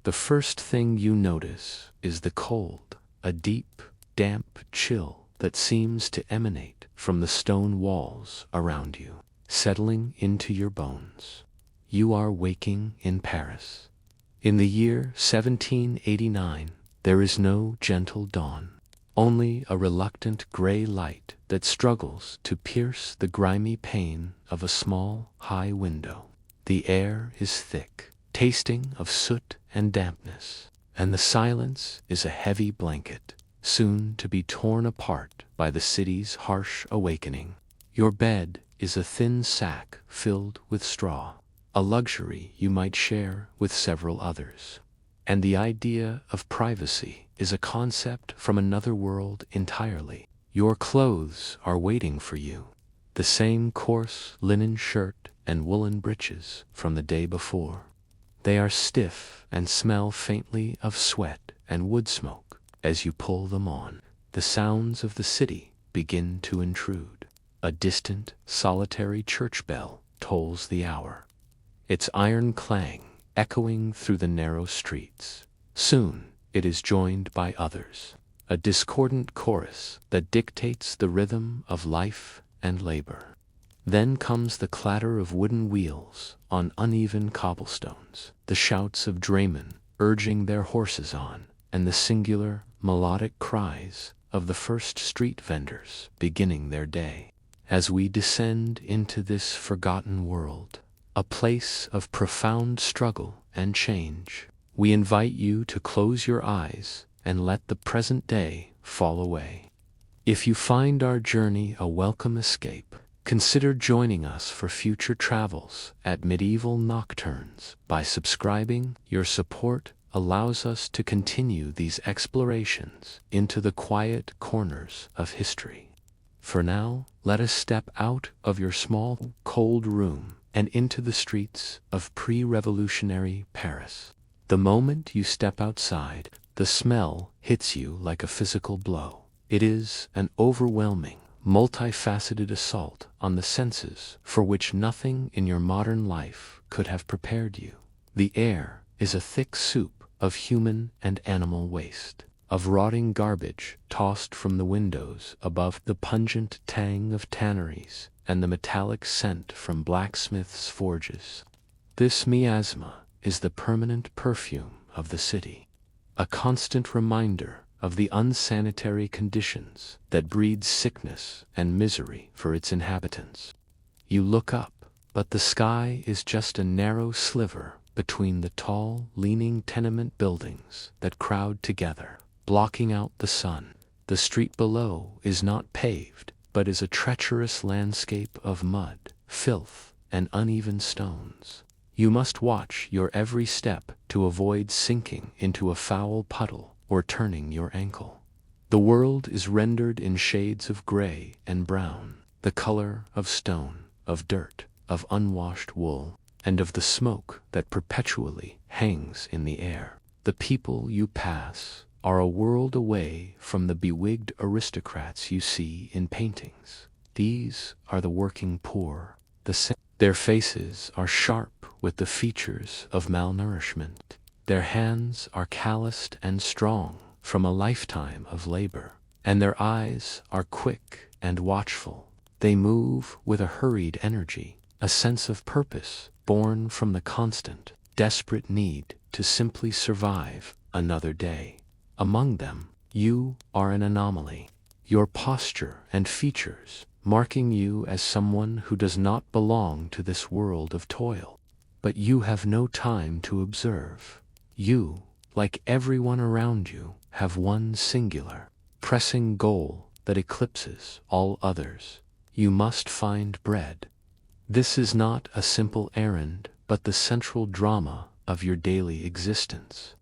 The first thing you notice is the cold, a deep, damp chill that seems to emanate from the stone walls around you, settling into your bones. You are waking in Paris. In the year 1789, there is no gentle dawn, only a reluctant gray light that struggles to pierce the grimy pane of a small, high window. The air is thick, tasting of soot and dampness, and the silence is a heavy blanket, soon to be torn apart by the city's harsh awakening. Your bed is a thin sack filled with straw, a luxury you might share with several others. And the idea of privacy is a concept from another world entirely. Your clothes are waiting for you, the same coarse linen shirt and woolen breeches from the day before. They are stiff and smell faintly of sweat and wood smoke as you pull them on. The sounds of the city begin to intrude. A distant, solitary church bell tolls the hour, its iron clang echoing through the narrow streets. Soon it is joined by others, a discordant chorus that dictates the rhythm of life and labor. Then comes the clatter of wooden wheels on uneven cobblestones, the shouts of draymen urging their horses on, and the singular, melodic cries of the first street vendors beginning their day. As we descend into this forgotten world, a place of profound struggle and change, we invite you to close your eyes and let the present day fall away. If you find our journey a welcome escape, consider joining us for future travels at Medieval Nocturnes by subscribing. Your support allows us to continue these explorations into the quiet corners of history. For now, let us step out of your small, cold room and into the streets of pre-revolutionary Paris. The moment you step outside, the smell hits you like a physical blow. It is an overwhelming, multifaceted assault on the senses for which nothing in your modern life could have prepared you. The air is a thick soup of human and animal waste, of rotting garbage tossed from the windows above, the pungent tang of tanneries, and the metallic scent from blacksmiths' forges. This miasma is the permanent perfume of the city, a constant reminder of the unsanitary conditions that breed sickness and misery for its inhabitants. You look up, but the sky is just a narrow sliver between the tall, leaning tenement buildings that crowd together, blocking out the sun. The street below is not paved, but is a treacherous landscape of mud, filth, and uneven stones. You must watch your every step to avoid sinking into a foul puddle or turning your ankle. The world is rendered in shades of gray and brown, the color of stone, of dirt, of unwashed wool, and of the smoke that perpetually hangs in the air. The people you pass are a world away from the bewigged aristocrats you see in paintings. These are the working poor. Their faces are sharp with the features of malnourishment. Their hands are calloused and strong from a lifetime of labor, and their eyes are quick and watchful. They move with a hurried energy, a sense of purpose born from the constant, desperate need to simply survive another day. Among them, you are an anomaly, your posture and features marking you as someone who does not belong to this world of toil. But you have no time to observe. You, like everyone around you, have one singular, pressing goal that eclipses all others. You must find bread. This is not a simple errand, but the central drama of your daily existence.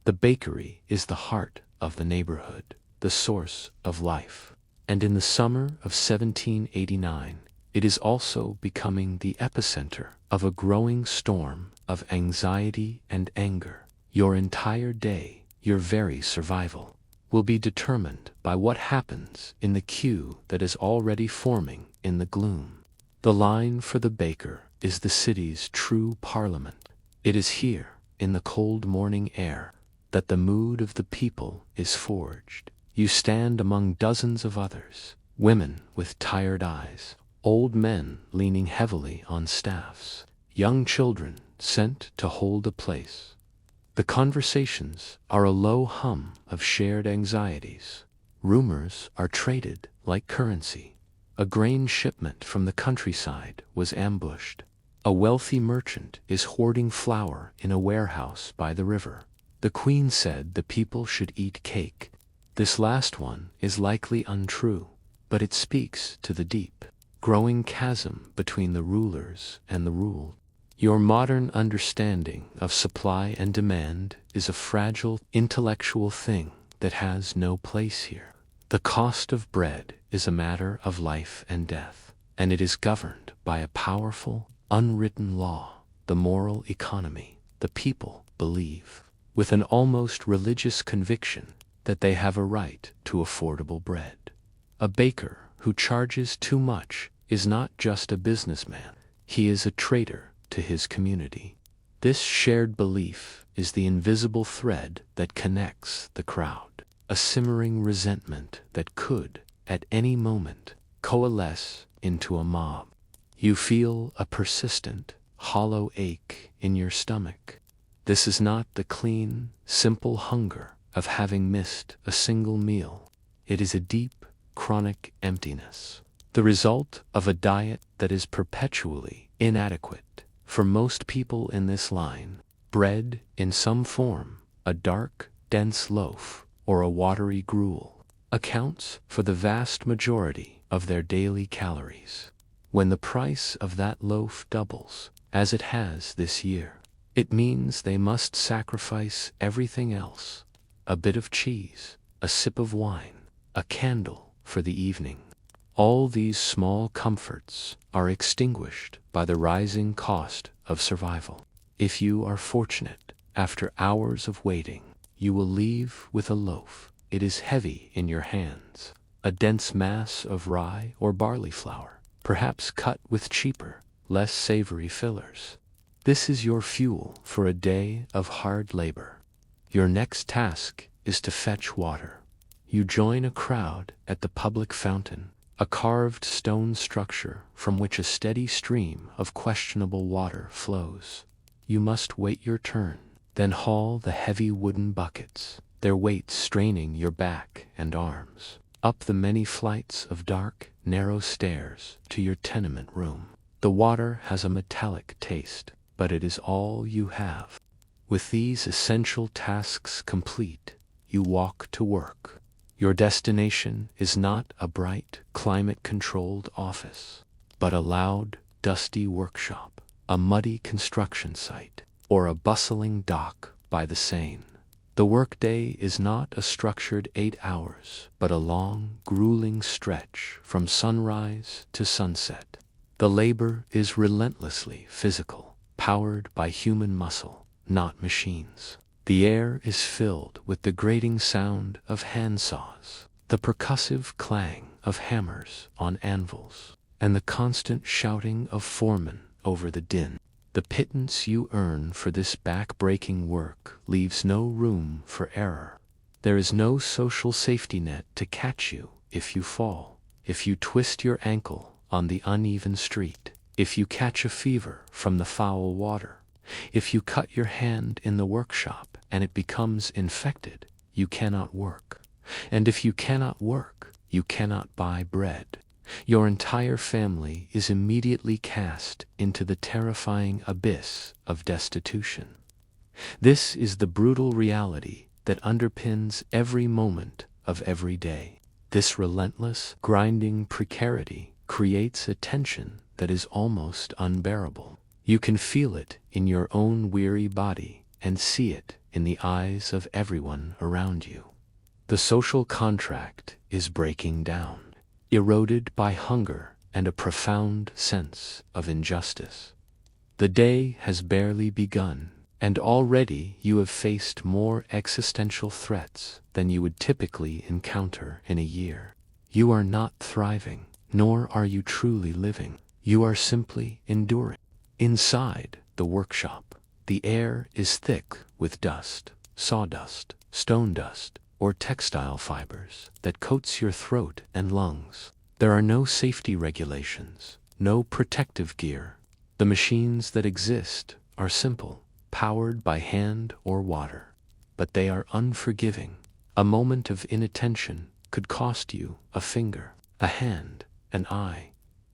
The bakery is the heart of the neighborhood, the source of life. And in the summer of 1789, it is also becoming the epicenter of a growing storm of anxiety and anger. Your entire day, your very survival, will be determined by what happens in the queue that is already forming in the gloom. The line for the baker is the city's true parliament. It is here, in the cold morning air that the mood of the people is forged. You stand among dozens of others, women with tired eyes, old men leaning heavily on staffs, young children sent to hold a place. The conversations are a low hum of shared anxieties. Rumors are traded like currency. A grain shipment from the countryside was ambushed. A wealthy merchant is hoarding flour in a warehouse by the river. The Queen said the people should eat cake. This last one is likely untrue, but it speaks to the deep, growing chasm between the rulers and the ruled. Your modern understanding of supply and demand is a fragile intellectual thing that has no place here. The cost of bread is a matter of life and death, and it is governed by a powerful, unwritten law, the moral economy. The people believe, with an almost religious conviction, that they have a right to affordable bread. A baker who charges too much is not just a businessman, he is a traitor to his community. This shared belief is the invisible thread that connects the crowd, a simmering resentment that could, at any moment, coalesce into a mob. You feel a persistent, hollow ache in your stomach. This is not the clean, simple hunger of having missed a single meal. It is a deep, chronic emptiness, the result of a diet that is perpetually inadequate. For most people in this line, bread in some form, a dark, dense loaf, or a watery gruel, accounts for the vast majority of their daily calories. When the price of that loaf doubles, as it has this year, it means they must sacrifice everything else: a bit of cheese, a sip of wine, a candle for the evening. All these small comforts are extinguished by the rising cost of survival. If you are fortunate, after hours of waiting, you will leave with a loaf. It is heavy in your hands, a dense mass of rye or barley flour, perhaps cut with cheaper, less savory fillers. This is your fuel for a day of hard labor. Your next task is to fetch water. You join a crowd at the public fountain, a carved stone structure from which a steady stream of questionable water flows. You must wait your turn, then haul the heavy wooden buckets, their weight straining your back and arms, up the many flights of dark, narrow stairs to your tenement room. The water has a metallic taste, but it is all you have. With these essential tasks complete, you walk to work. Your destination is not a bright, climate-controlled office, but a loud, dusty workshop, a muddy construction site, or a bustling dock by the Seine. The workday is not a structured 8 hours, but a long, grueling stretch from sunrise to sunset. The labor is relentlessly physical, powered by human muscle, not machines. The air is filled with the grating sound of handsaws, the percussive clang of hammers on anvils, and the constant shouting of foremen over the din. The pittance you earn for this back-breaking work leaves no room for error. There is no social safety net to catch you if you fall, if you twist your ankle on the uneven street, if you catch a fever from the foul water, if you cut your hand in the workshop and it becomes infected. You cannot work. And if you cannot work, you cannot buy bread. Your entire family is immediately cast into the terrifying abyss of destitution. This is the brutal reality that underpins every moment of every day. This relentless, grinding precarity creates a tension that is almost unbearable. You can feel it in your own weary body and see it in the eyes of everyone around you. The social contract is breaking down, eroded by hunger and a profound sense of injustice. The day has barely begun, and already you have faced more existential threats than you would typically encounter in a year. You are not thriving, nor are you truly living. You are simply enduring. Inside the workshop, The air is thick with dust, sawdust, stone dust, or textile fibers that coats your throat and lungs. There are no safety regulations, no protective gear. The machines that exist are simple, powered by hand or water, but they are unforgiving. A moment of inattention could cost you a finger, a hand, an eye.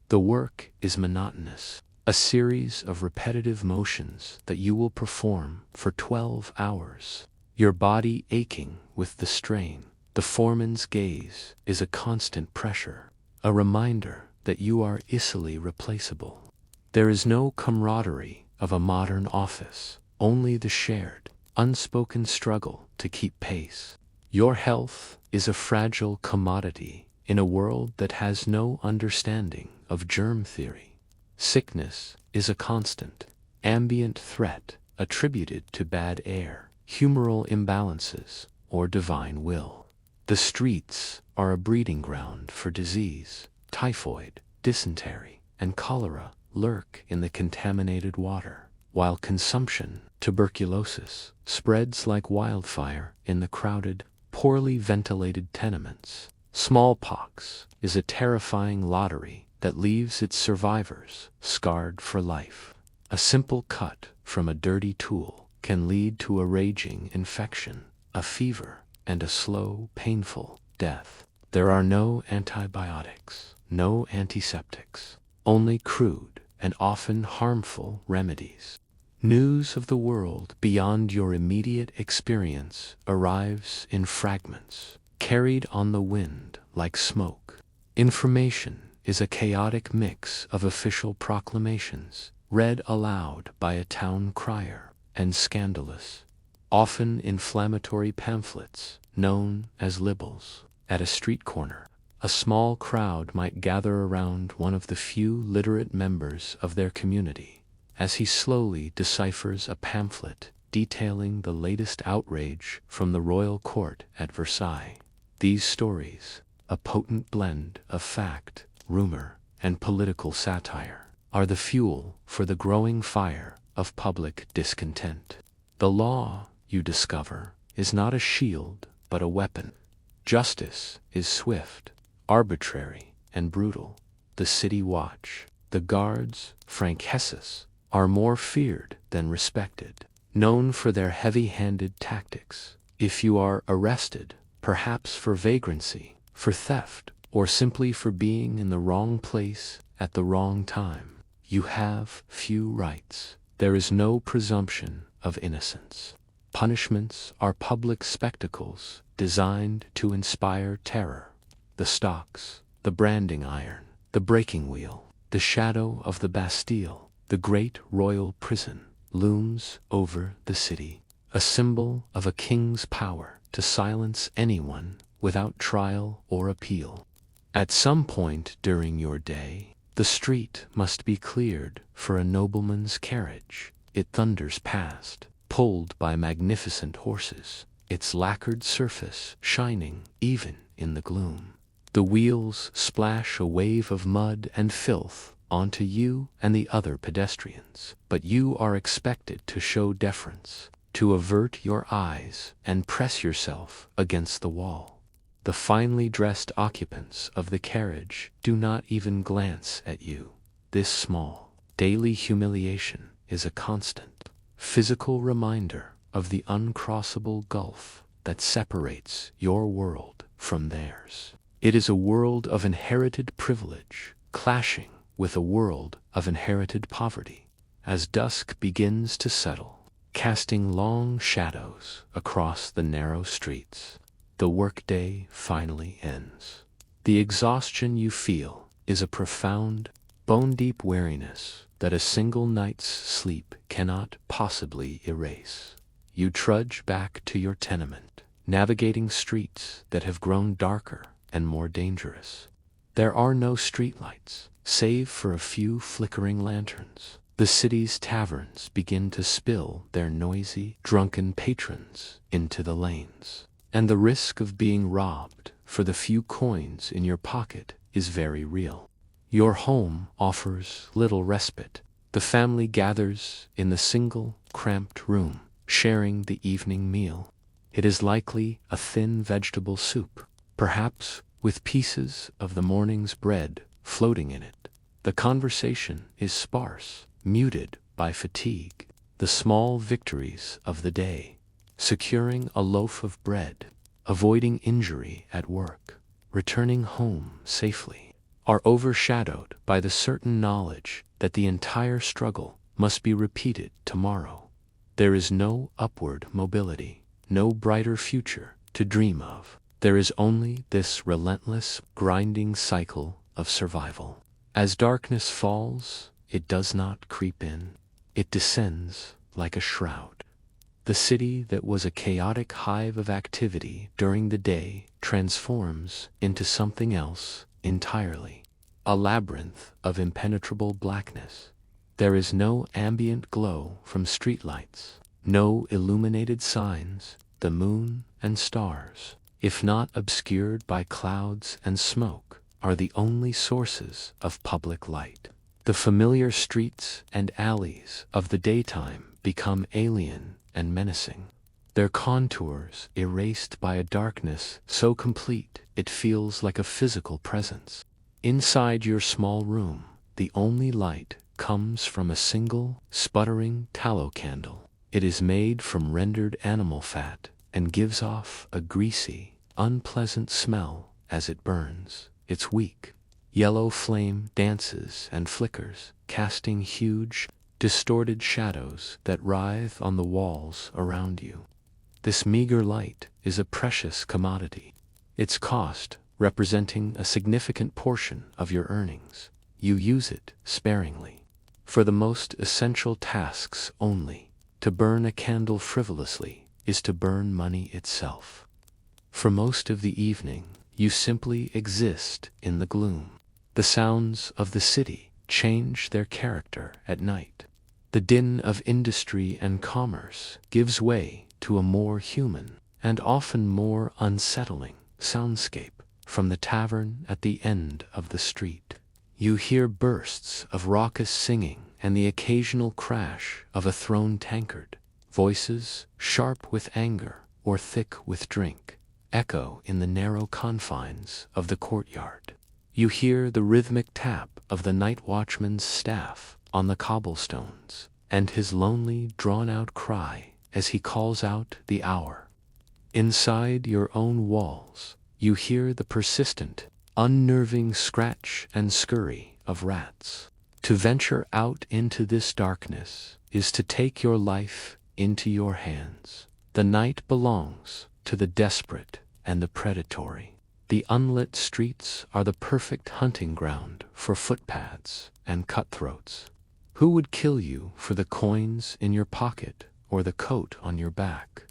The work is monotonous, a series of repetitive motions that you will perform for 12 hours. Your body aching with the strain. The foreman's gaze is a constant pressure, a reminder that you are easily replaceable. There is no camaraderie of a modern office, only the shared, unspoken struggle to keep pace. Your health is a fragile commodity in a world that has no understanding of germ theory. Sickness is a constant, ambient threat attributed to bad air, humoral imbalances, or divine will. The streets are a breeding ground for disease. Typhoid, dysentery, and cholera lurk in the contaminated water, while consumption, tuberculosis, spreads like wildfire in the crowded, poorly ventilated tenements. Smallpox is a terrifying lottery that leaves its survivors scarred for life. A simple cut from a dirty tool can lead to a raging infection, a fever, and a slow, painful death. There are no antibiotics, no antiseptics, only crude and often harmful remedies. News of the world beyond your immediate experience arrives in fragments, carried on the wind like smoke. Information is a chaotic mix of official proclamations, read aloud by a town crier, and scandalous, often inflammatory pamphlets known as libels. At a street corner, a small crowd might gather around one of the few literate members of their community as he slowly deciphers a pamphlet detailing the latest outrage from the royal court at Versailles. These stories, a potent blend of fact, rumor, and political satire, are the fuel for the growing fire of public discontent. The law, you discover, is not a shield but a weapon. Justice is swift, arbitrary, and brutal. The city watch, the guards, franquesses, are more feared than respected, known for their heavy-handed tactics. If you are arrested, perhaps for vagrancy, for theft, or simply for being in the wrong place at the wrong time, you have few rights. There is no presumption of innocence. Punishments are public spectacles designed to inspire terror. The stocks, the branding iron, the breaking wheel, the shadow of the Bastille, the great royal prison, looms over the city, a symbol of a king's power to silence anyone without trial or appeal. At some point during your day, the street must be cleared for a nobleman's carriage. It thunders past, pulled by magnificent horses, its lacquered surface shining even in the gloom. The wheels splash a wave of mud and filth onto you and the other pedestrians, but you are expected to show deference, to avert your eyes and press yourself against the wall. The finely dressed occupants of the carriage do not even glance at you. This small, daily humiliation is a constant, physical reminder of the uncrossable gulf that separates your world from theirs. It is a world of inherited privilege, clashing with a world of inherited poverty. As dusk begins to settle, casting long shadows across the narrow streets, the workday finally ends. The exhaustion you feel is a profound, bone-deep weariness that a single night's sleep cannot possibly erase. You trudge back to your tenement, navigating streets that have grown darker and more dangerous. There are no streetlights, save for a few flickering lanterns. The city's taverns begin to spill their noisy, drunken patrons into the lanes, and the risk of being robbed for the few coins in your pocket is very real. Your home offers little respite. The family gathers in the single, cramped room, sharing the evening meal. It is likely a thin vegetable soup, perhaps with pieces of the morning's bread floating in it. The conversation is sparse, muted by fatigue. The small victories of the day, securing a loaf of bread, avoiding injury at work, returning home safely, are overshadowed by the certain knowledge that the entire struggle must be repeated tomorrow. There is no upward mobility, no brighter future to dream of. There is only this relentless, grinding cycle of survival. As darkness falls, it does not creep in. It descends like a shroud. The city that was a chaotic hive of activity during the day transforms into something else entirely. A labyrinth of impenetrable blackness. There is no ambient glow from streetlights, no illuminated signs. The moon and stars, if not obscured by clouds and smoke, are the only sources of public light. The familiar streets and alleys of the daytime become alien and menacing, their contours erased by a darkness so complete it feels like a physical presence. Inside your small room, the only light comes from a single, sputtering tallow candle. It is made from rendered animal fat and gives off a greasy, unpleasant smell as it burns. Its weak, yellow flame dances and flickers, casting huge, distorted shadows that writhe on the walls around you. This meager light is a precious commodity, its cost representing a significant portion of your earnings. You use it sparingly, for the most essential tasks only. To burn a candle frivolously is to burn money itself. For most of the evening, you simply exist in the gloom. The sounds of the city change their character at night. The din of industry and commerce gives way to a more human and often more unsettling soundscape from the tavern at the end of the street. You hear bursts of raucous singing and the occasional crash of a thrown tankard. Voices, sharp with anger or thick with drink, echo in the narrow confines of the courtyard. You hear the rhythmic tap of the night watchman's staff on the cobblestones, and his lonely, drawn-out cry as he calls out the hour. Inside your own walls, you hear the persistent, unnerving scratch and scurry of rats. To venture out into this darkness is to take your life into your hands. The night belongs to the desperate and the predatory. The unlit streets are the perfect hunting ground for footpads and cutthroats. Who would kill you for the coins in your pocket or the coat on your back?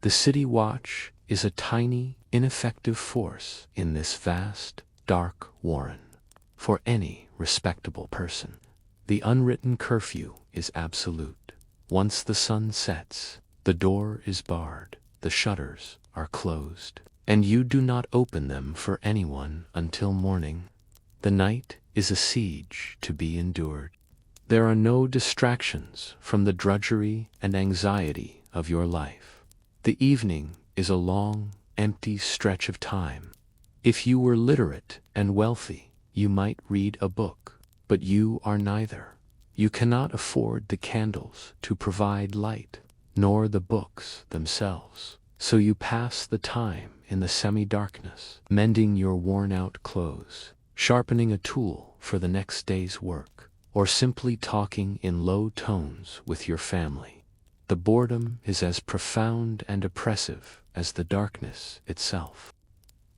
The city watch is a tiny, ineffective force in this vast, dark warren. For any respectable person, the unwritten curfew is absolute. Once the sun sets, the door is barred, the shutters are closed, and you do not open them for anyone until morning. The night is a siege to be endured. There are no distractions from the drudgery and anxiety of your life. The evening is a long, empty stretch of time. If you were literate and wealthy, you might read a book, but you are neither. You cannot afford the candles to provide light, nor the books themselves. So you pass the time in the semi-darkness, mending your worn-out clothes, sharpening a tool for the next day's work, or simply talking in low tones with your family. The boredom is as profound and oppressive as the darkness itself.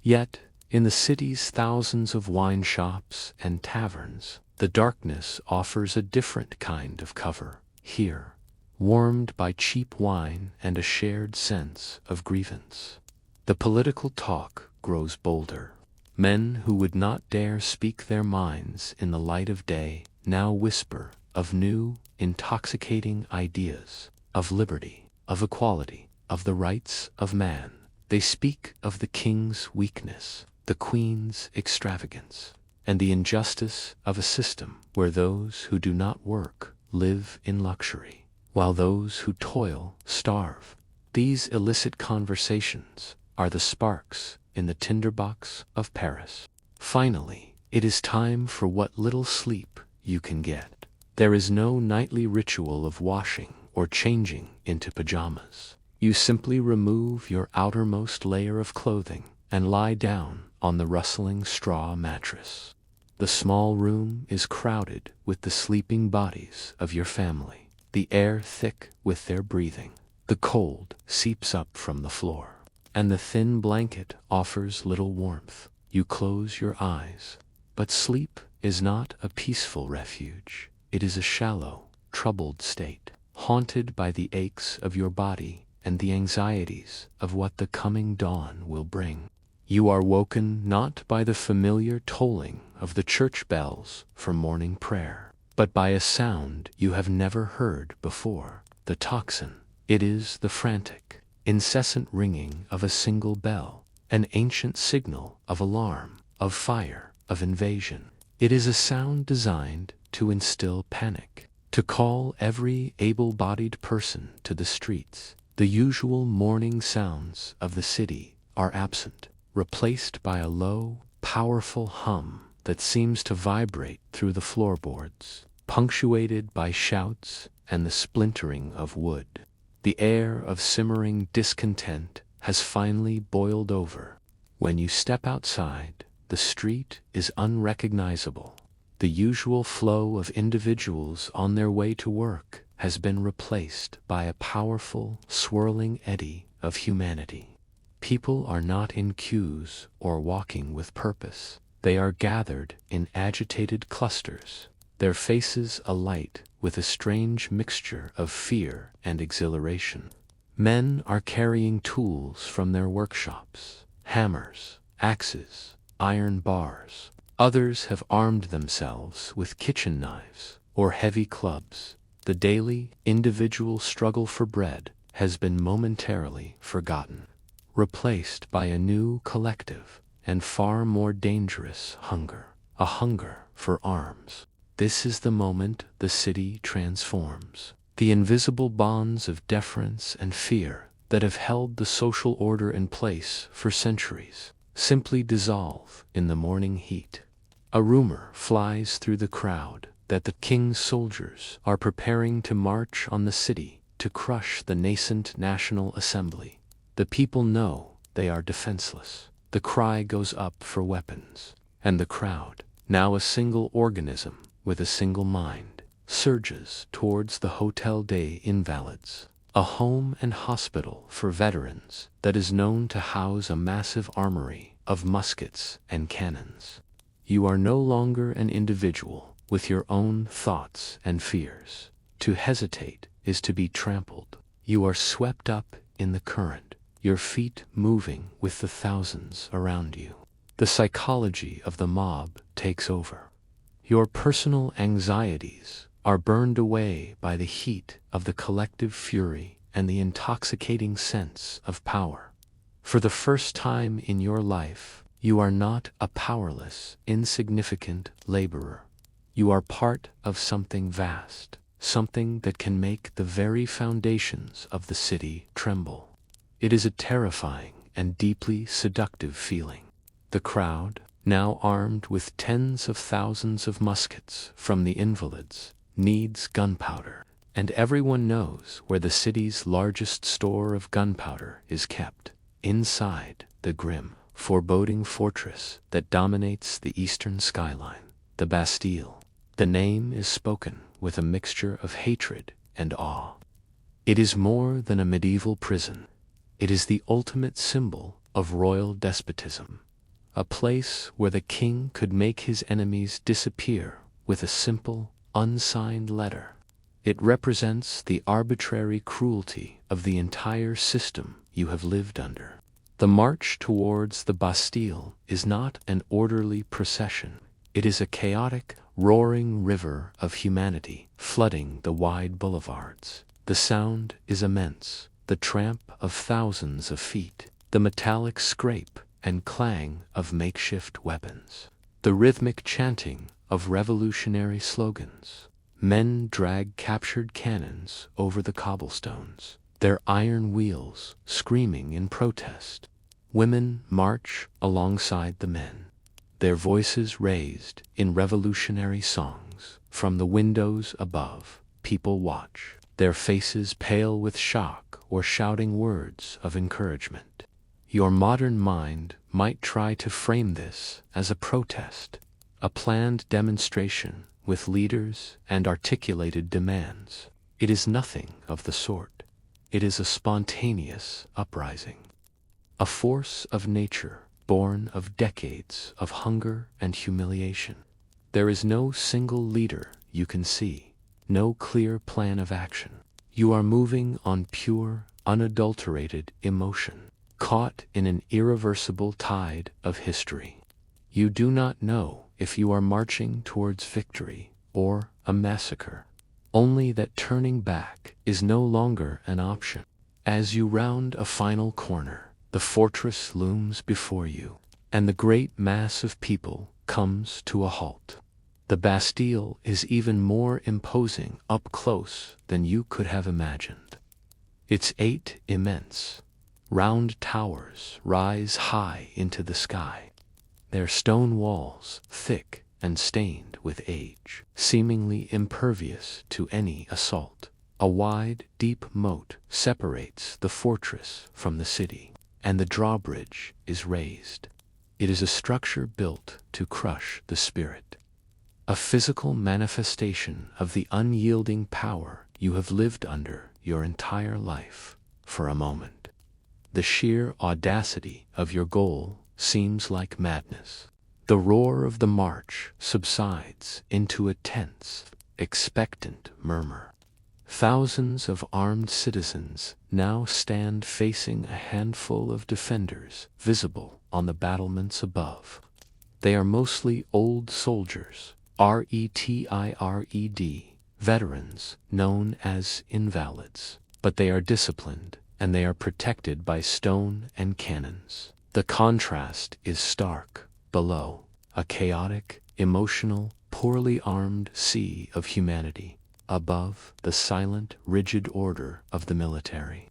Yet, in the city's thousands of wine shops and taverns, the darkness offers a different kind of cover. Here, warmed by cheap wine and a shared sense of grievance, the political talk grows bolder. Men who would not dare speak their minds in the light of day now whisper of new, intoxicating ideas, of liberty, of equality, of the rights of man. They speak of the king's weakness, the queen's extravagance, and the injustice of a system where those who do not work live in luxury. while those who toil starve. These illicit conversations are the sparks in the tinderbox of Paris. Finally, it is time for what little sleep you can get. There is no nightly ritual of washing or changing into pajamas. You simply remove your outermost layer of clothing and lie down on the rustling straw mattress. The small room is crowded with the sleeping bodies of your family, the air thick with their breathing. The cold seeps up from the floor, and the thin blanket offers little warmth. You close your eyes, but sleep is not a peaceful refuge. It is a shallow, troubled state, haunted by the aches of your body and the anxieties of what the coming dawn will bring. You are woken not by the familiar tolling of the church bells for morning prayer, but by a sound you have never heard before, the tocsin. It is the frantic, incessant ringing of a single bell, an ancient signal of alarm, of fire, of invasion. It is a sound designed to instill panic, to call every able-bodied person to the streets. The usual morning sounds of the city are absent, replaced by a low, powerful hum that seems to vibrate through the floorboards, punctuated by shouts and the splintering of wood. The air of simmering discontent has finally boiled over. When you step outside, the street is unrecognizable. The usual flow of individuals on their way to work has been replaced by a powerful, swirling eddy of humanity. People are not in queues or walking with purpose. They are gathered in agitated clusters, their faces alight with a strange mixture of fear and exhilaration. Men are carrying tools from their workshops, hammers, axes, iron bars. Others have armed themselves with kitchen knives or heavy clubs. The daily, individual struggle for bread has been momentarily forgotten, replaced by a new collective and far more dangerous hunger, a hunger for arms. This is the moment the city transforms. The invisible bonds of deference and fear that have held the social order in place for centuries simply dissolve in the morning heat. A rumor flies through the crowd that the king's soldiers are preparing to march on the city to crush the nascent National Assembly. The people know they are defenseless. The cry goes up for weapons, and the crowd, now a single organism with a single mind, surges towards the Hôtel des Invalides, a home and hospital for veterans that is known to house a massive armory of muskets and cannons. You are no longer an individual with your own thoughts and fears. To hesitate is to be trampled. You are swept up in the current, your feet moving with the thousands around you. The psychology of the mob takes over. Your personal anxieties are burned away by the heat of the collective fury and the intoxicating sense of power. For the first time in your life, you are not a powerless, insignificant laborer. You are part of something vast, something that can make the very foundations of the city tremble. It is a terrifying and deeply seductive feeling. The crowd, now armed with tens of thousands of muskets from the Invalides, needs gunpowder, and everyone knows where the city's largest store of gunpowder is kept, inside the grim, foreboding fortress that dominates the eastern skyline, the Bastille. The name is spoken with a mixture of hatred and awe. It is more than a medieval prison. It is the ultimate symbol of royal despotism, a place where the king could make his enemies disappear with a simple, unsigned letter. It represents the arbitrary cruelty of the entire system you have lived under. The march towards the Bastille is not an orderly procession. It is a chaotic, roaring river of humanity flooding the wide boulevards. The sound is immense, the tramp of thousands of feet, the metallic scrape and clang of makeshift weapons, the rhythmic chanting of revolutionary slogans. Men drag captured cannons over the cobblestones, their iron wheels screaming in protest. Women march alongside the men, their voices raised in revolutionary songs. From the windows above, people watch, their faces pale with shock or shouting words of encouragement. Your modern mind might try to frame this as a protest, a planned demonstration with leaders and articulated demands. It is nothing of the sort. It is a spontaneous uprising, a force of nature born of decades of hunger and humiliation. There is no single leader you can see, no clear plan of action. You are moving on pure, unadulterated emotion, caught in an irreversible tide of history. You do not know if you are marching towards victory or a massacre, only that turning back is no longer an option. As you round a final corner, the fortress looms before you, and the great mass of people comes to a halt. The Bastille is even more imposing up close than you could have imagined. Its 8 immense, round towers rise high into the sky, their stone walls thick and stained with age, seemingly impervious to any assault. A wide, deep moat separates the fortress from the city, and the drawbridge is raised. It is a structure built to crush the spirit, a physical manifestation of the unyielding power you have lived under your entire life. For a moment, the sheer audacity of your goal seems like madness. The roar of the march subsides into a tense, expectant murmur. Thousands of armed citizens now stand facing a handful of defenders visible on the battlements above. They are mostly old soldiers, retired, veterans known as invalids, but they are disciplined and they are protected by stone and cannons. The contrast is stark. Below, a chaotic, emotional, poorly armed sea of humanity. Above, the silent, rigid order of the military.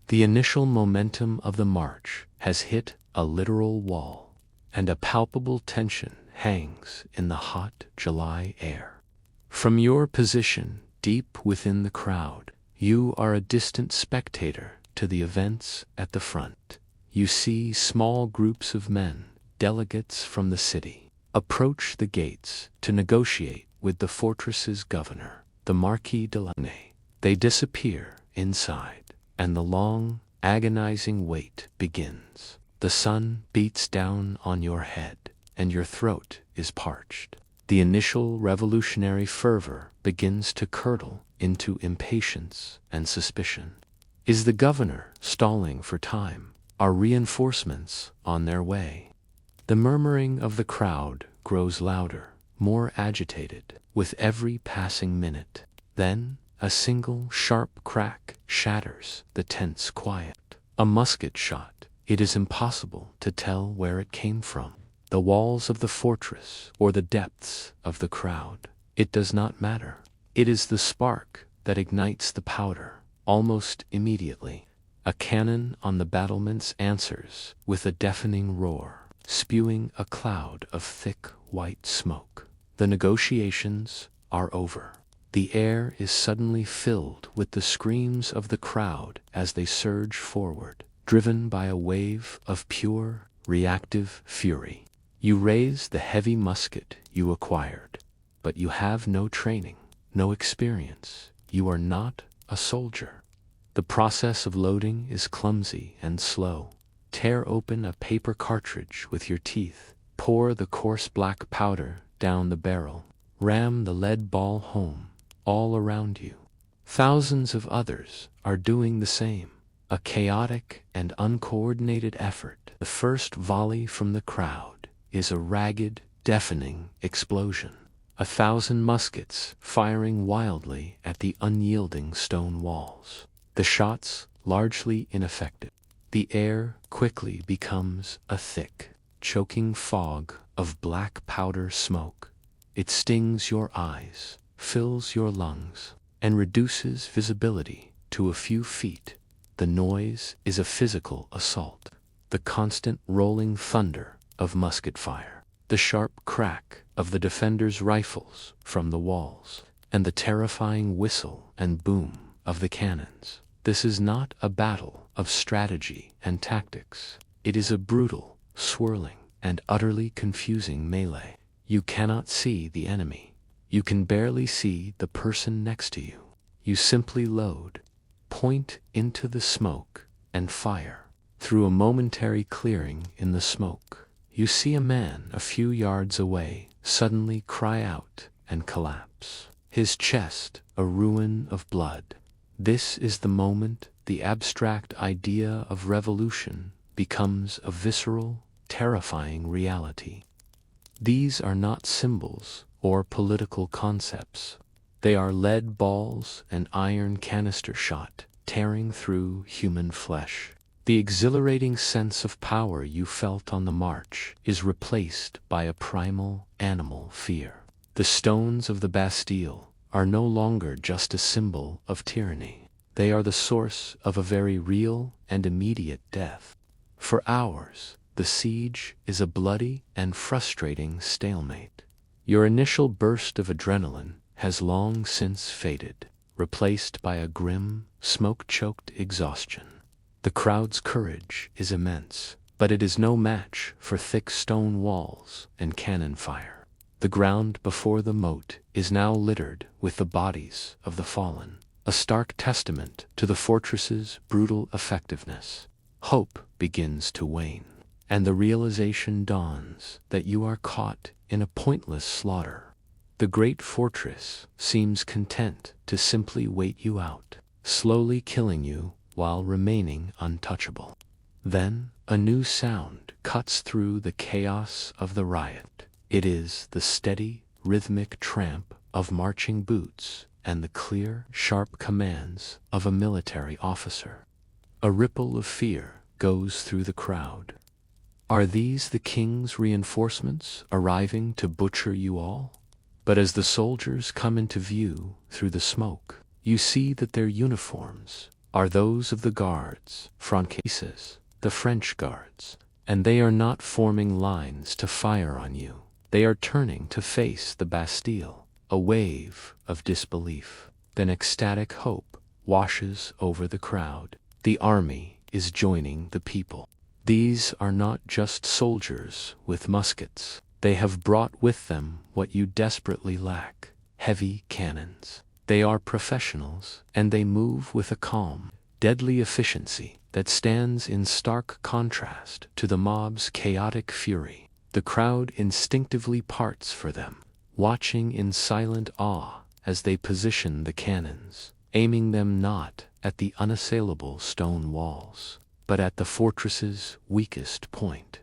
The initial momentum of the march has hit a literal wall, and a palpable tension hangs in the hot July air. From your position, deep within the crowd, you are a distant spectator to the events at the front. You see small groups of men, delegates from the city, approach the gates to negotiate with the fortress's governor, the Marquis de Launay. They disappear inside, and the long, agonizing wait begins. The sun beats down on your head, and your throat is parched. The initial revolutionary fervor begins to curdle into impatience and suspicion. Is the governor stalling for time? Are reinforcements on their way? The murmuring of the crowd grows louder, more agitated, with every passing minute. Then, a single sharp crack shatters the tense quiet. A musket shot. It is impossible to tell where it came from. The walls of the fortress or the depths of the crowd. It does not matter. It is the spark that ignites the powder. Almost immediately, a cannon on the battlements answers with a deafening roar, spewing a cloud of thick white smoke. The negotiations are over. The air is suddenly filled with the screams of the crowd as they surge forward, driven by a wave of pure, reactive fury. You raise the heavy musket you acquired, but you have no training, no experience. You are not a soldier. The process of loading is clumsy and slow. Tear open a paper cartridge with your teeth. Pour the coarse black powder down the barrel. Ram the lead ball home, all around you. Thousands of others are doing the same. A chaotic and uncoordinated effort. The first volley from the crowd is a ragged, deafening explosion. 1,000 muskets firing wildly at the unyielding stone walls. The shots largely ineffective. The air quickly becomes a thick, choking fog of black powder smoke. It stings your eyes, fills your lungs and reduces visibility to a few feet. The noise is a physical assault. The constant rolling thunder of musket fire, the sharp crack of the defenders' rifles from the walls, and the terrifying whistle and boom of the cannons. This is not a battle of strategy and tactics. It is a brutal, swirling, and utterly confusing melee. You cannot see the enemy. You can barely see the person next to you. You simply load, point into the smoke, and fire. Through a momentary clearing in the smoke, you see a man a few yards away suddenly cry out and collapse, his chest a ruin of blood. This is the moment the abstract idea of revolution becomes a visceral, terrifying reality. These are not symbols or political concepts. They are lead balls and iron canister shot tearing through human flesh. The exhilarating sense of power you felt on the march is replaced by a primal, animal fear. The stones of the Bastille are no longer just a symbol of tyranny. They are the source of a very real and immediate death. For hours, the siege is a bloody and frustrating stalemate. Your initial burst of adrenaline has long since faded, replaced by a grim, smoke-choked exhaustion. The crowd's courage is immense, but it is no match for thick stone walls and cannon fire. The ground before the moat is now littered with the bodies of the fallen, a stark testament to the fortress's brutal effectiveness. Hope begins to wane, and the realization dawns that you are caught in a pointless slaughter. The great fortress seems content to simply wait you out, slowly killing you while remaining untouchable. Then a new sound cuts through the chaos of the riot. It is the steady, rhythmic tramp of marching boots and the clear, sharp commands of a military officer. A ripple of fear goes through the crowd. Are these the king's reinforcements arriving to butcher you all? But as the soldiers come into view through the smoke, you see that their uniforms are those of the guards, franquistes, the French guards, and they are not forming lines to fire on you. They are turning to face the Bastille. A wave of disbelief, then ecstatic hope washes over the crowd. The army is joining the people. These are not just soldiers with muskets. They have brought with them what you desperately lack: heavy cannons. They are professionals, and they move with a calm, deadly efficiency that stands in stark contrast to the mob's chaotic fury. The crowd instinctively parts for them, watching in silent awe as they position the cannons, aiming them not at the unassailable stone walls, but at the fortress's weakest point,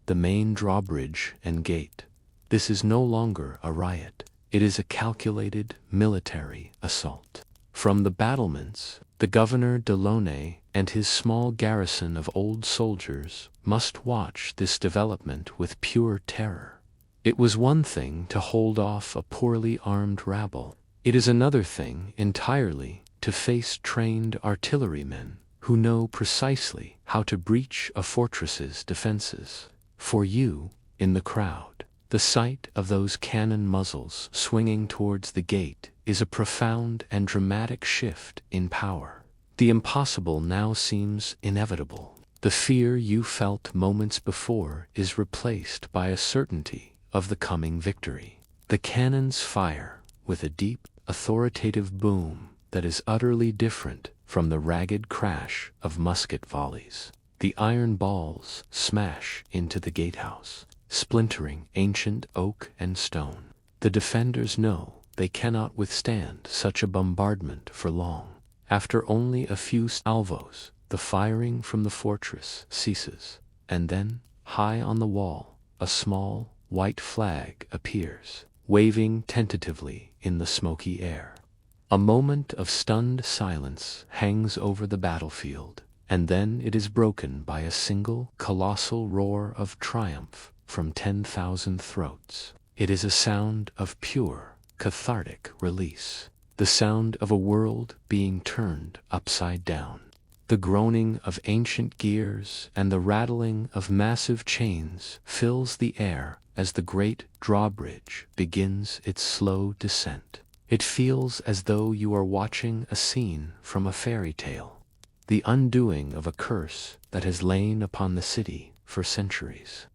the main drawbridge and gate. This is no longer a riot. It is a calculated military assault. From the battlements, the Governor de Launay and his small garrison of old soldiers must watch this development with pure terror. It was one thing to hold off a poorly armed rabble. It is another thing entirely to face trained artillerymen who know precisely how to breach a fortress's defenses. For you, in the crowd, the sight of those cannon muzzles swinging towards the gate is a profound and dramatic shift in power. The impossible now seems inevitable. The fear you felt moments before is replaced by a certainty of the coming victory. The cannons fire with a deep, authoritative boom that is utterly different from the ragged crash of musket volleys. The iron balls smash into the gatehouse, splintering ancient oak and stone. The defenders know they cannot withstand such a bombardment for long. After only a few salvos, the firing from the fortress ceases, and then, high on the wall, a small, white flag appears, waving tentatively in the smoky air. A moment of stunned silence hangs over the battlefield, and then it is broken by a single, colossal roar of triumph from 10,000 throats. It is a sound of pure, cathartic release. The sound of a world being turned upside down. The groaning of ancient gears and the rattling of massive chains fills the air as the great drawbridge begins its slow descent. It feels as though you are watching a scene from a fairy tale. The undoing of a curse that has lain upon the city for centuries.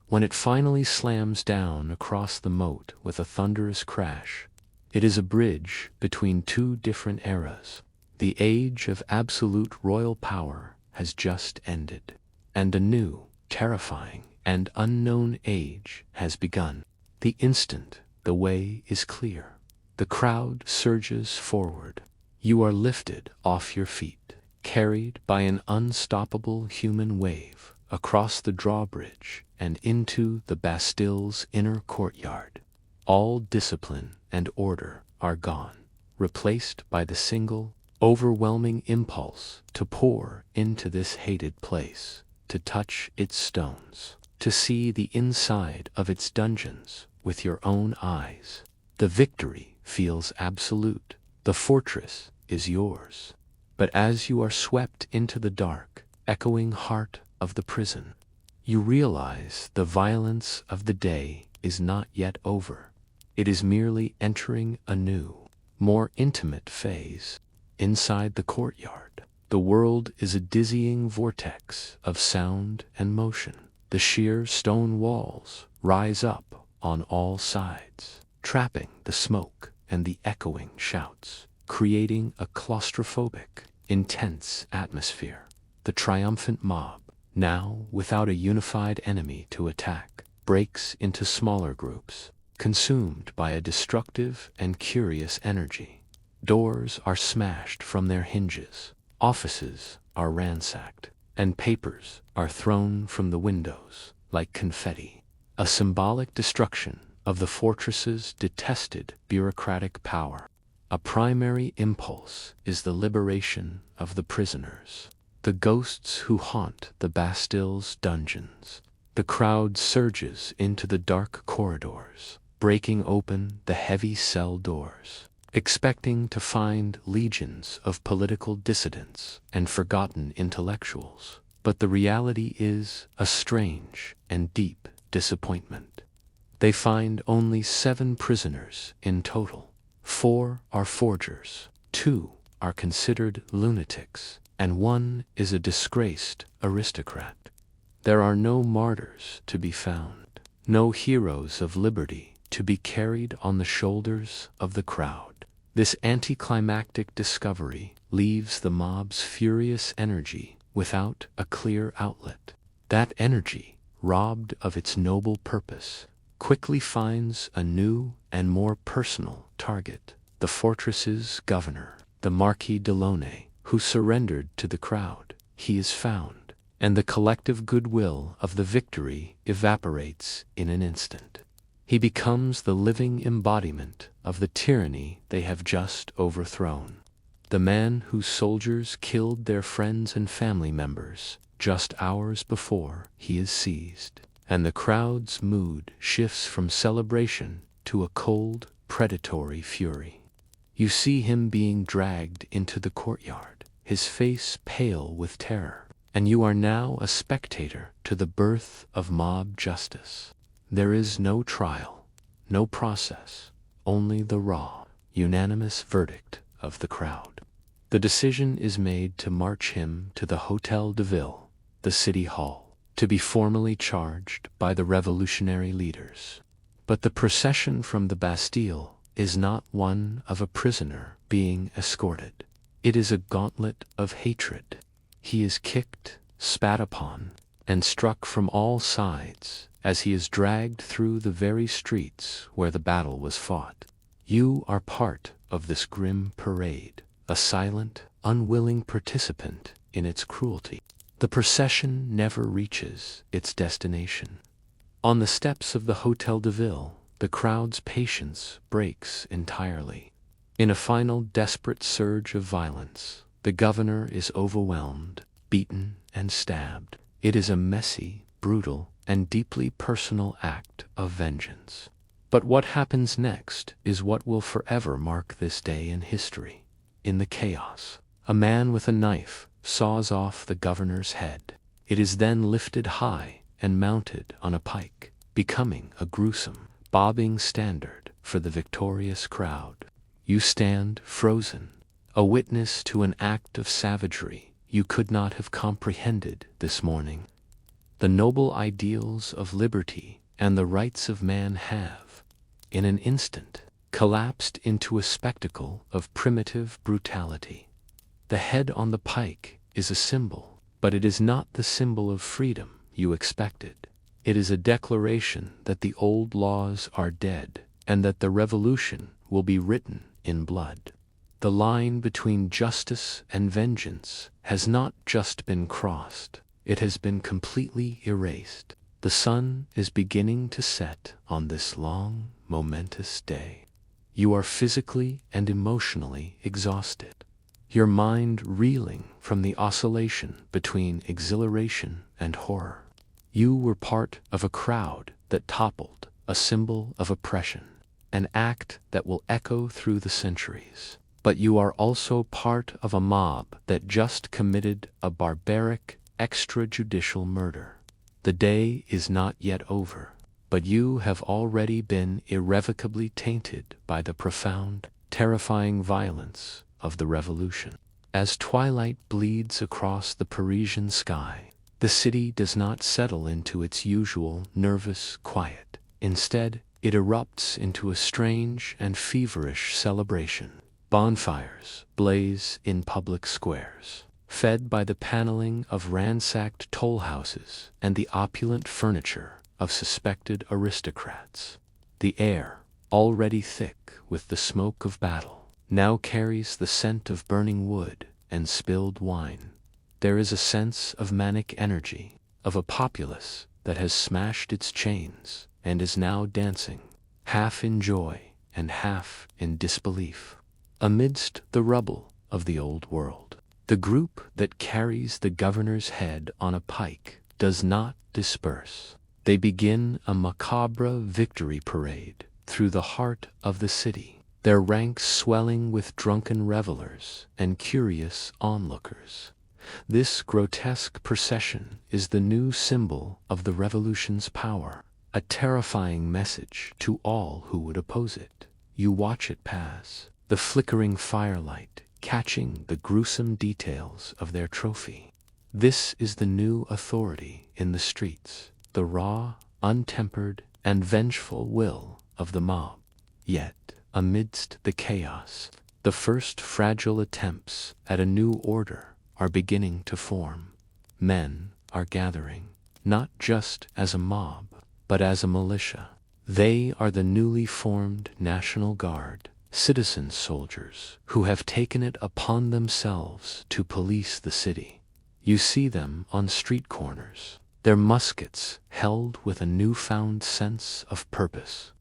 When it finally slams down across the moat with a thunderous crash, it is a bridge between two different eras. The age of absolute royal power has just ended, and a new, terrifying, and unknown age has begun. The instant the way is clear, the crowd surges forward. You are lifted off your feet, carried by an unstoppable human wave across the drawbridge and into the Bastille's inner courtyard. All discipline and order are gone, replaced by the single, overwhelming impulse to pour into this hated place, to touch its stones, to see the inside of its dungeons with your own eyes. The victory feels absolute. The fortress is yours. But as you are swept into the dark, echoing heart of the prison, you realize the violence of the day is not yet over. It is merely entering a new, more intimate phase. Inside the courtyard, the world is a dizzying vortex of sound and motion. The sheer stone walls rise up on all sides, trapping the smoke and the echoing shouts, creating a claustrophobic, intense atmosphere. The triumphant mob, now without a unified enemy to attack, breaks into smaller groups, consumed by a destructive and curious energy. Doors are smashed from their hinges, offices are ransacked, and papers are thrown from the windows like confetti. A symbolic destruction of the fortress's detested bureaucratic power. A primary impulse is the liberation of the prisoners, the ghosts who haunt the Bastille's dungeons. The crowd surges into the dark corridors, breaking open the heavy cell doors, expecting to find legions of political dissidents and forgotten intellectuals. But the reality is a strange and deep disappointment. They find only 7 prisoners in total. 4 are forgers, 2 are considered lunatics, and 1 is a disgraced aristocrat. There are no martyrs to be found, no heroes of liberty to be carried on the shoulders of the crowd. This anticlimactic discovery leaves the mob's furious energy without a clear outlet. That energy, robbed of its noble purpose, quickly finds a new and more personal target: the fortress's governor, the Marquis de Launay, who surrendered to the crowd. He is found, and the collective goodwill of the victory evaporates in an instant. He becomes the living embodiment of the tyranny they have just overthrown. The man whose soldiers killed their friends and family members just hours before he is seized, and the crowd's mood shifts from celebration to a cold, predatory fury. You see him being dragged into the courtyard, his face pale with terror, and you are now a spectator to the birth of mob justice. There is no trial, no process, only the raw, unanimous verdict of the crowd. The decision is made to march him to the Hôtel de Ville, the city hall, to be formally charged by the revolutionary leaders. But the procession from the Bastille is not one of a prisoner being escorted. It is a gauntlet of hatred. He is kicked, spat upon, and struck from all sides as he is dragged through the very streets where the battle was fought. You are part of this grim parade, a silent, unwilling participant in its cruelty. The procession never reaches its destination. On the steps of the Hôtel de Ville, the crowd's patience breaks entirely. In a final desperate surge of violence, the governor is overwhelmed, beaten, and stabbed. It is a messy, brutal, and deeply personal act of vengeance. But what happens next is what will forever mark this day in history. In the chaos, a man with a knife saws off the governor's head. It is then lifted high and mounted on a pike, becoming a gruesome, bobbing standard for the victorious crowd. You stand frozen, a witness to an act of savagery you could not have comprehended this morning. The noble ideals of liberty and the rights of man have, in an instant, collapsed into a spectacle of primitive brutality. The head on the pike is a symbol, but it is not the symbol of freedom you expected. It is a declaration that the old laws are dead and that the revolution will be written in blood. The line between justice and vengeance has not just been crossed, it has been completely erased. The sun is beginning to set on this long, momentous day. You are physically and emotionally exhausted, your mind reeling from the oscillation between exhilaration and horror. You were part of a crowd that toppled, a symbol of oppression, an act that will echo through the centuries. But you are also part of a mob that just committed a barbaric, extrajudicial murder. The day is not yet over, but you have already been irrevocably tainted by the profound, terrifying violence of the revolution. As twilight bleeds across the Parisian sky, the city does not settle into its usual nervous quiet. Instead, it erupts into a strange and feverish celebration. Bonfires blaze in public squares, fed by the paneling of ransacked toll houses and the opulent furniture of suspected aristocrats. The air, already thick with the smoke of battle, now carries the scent of burning wood and spilled wine. There is a sense of manic energy, of a populace that has smashed its chains and is now dancing, half in joy and half in disbelief. Amidst the rubble of the old world, the group that carries the governor's head on a pike does not disperse. They begin a macabre victory parade through the heart of the city, their ranks swelling with drunken revelers and curious onlookers. This grotesque procession is the new symbol of the revolution's power, a terrifying message to all who would oppose it. You watch it pass, the flickering firelight catching the gruesome details of their trophy. This is the new authority in the streets, the raw, untempered, and vengeful will of the mob. Yet, amidst the chaos, the first fragile attempts at a new order are beginning to form. Men are gathering, not just as a mob, but as a militia. They are the newly formed National Guard, citizen soldiers who have taken it upon themselves to police the city. You see them on street corners, their muskets held with a newfound sense of purpose,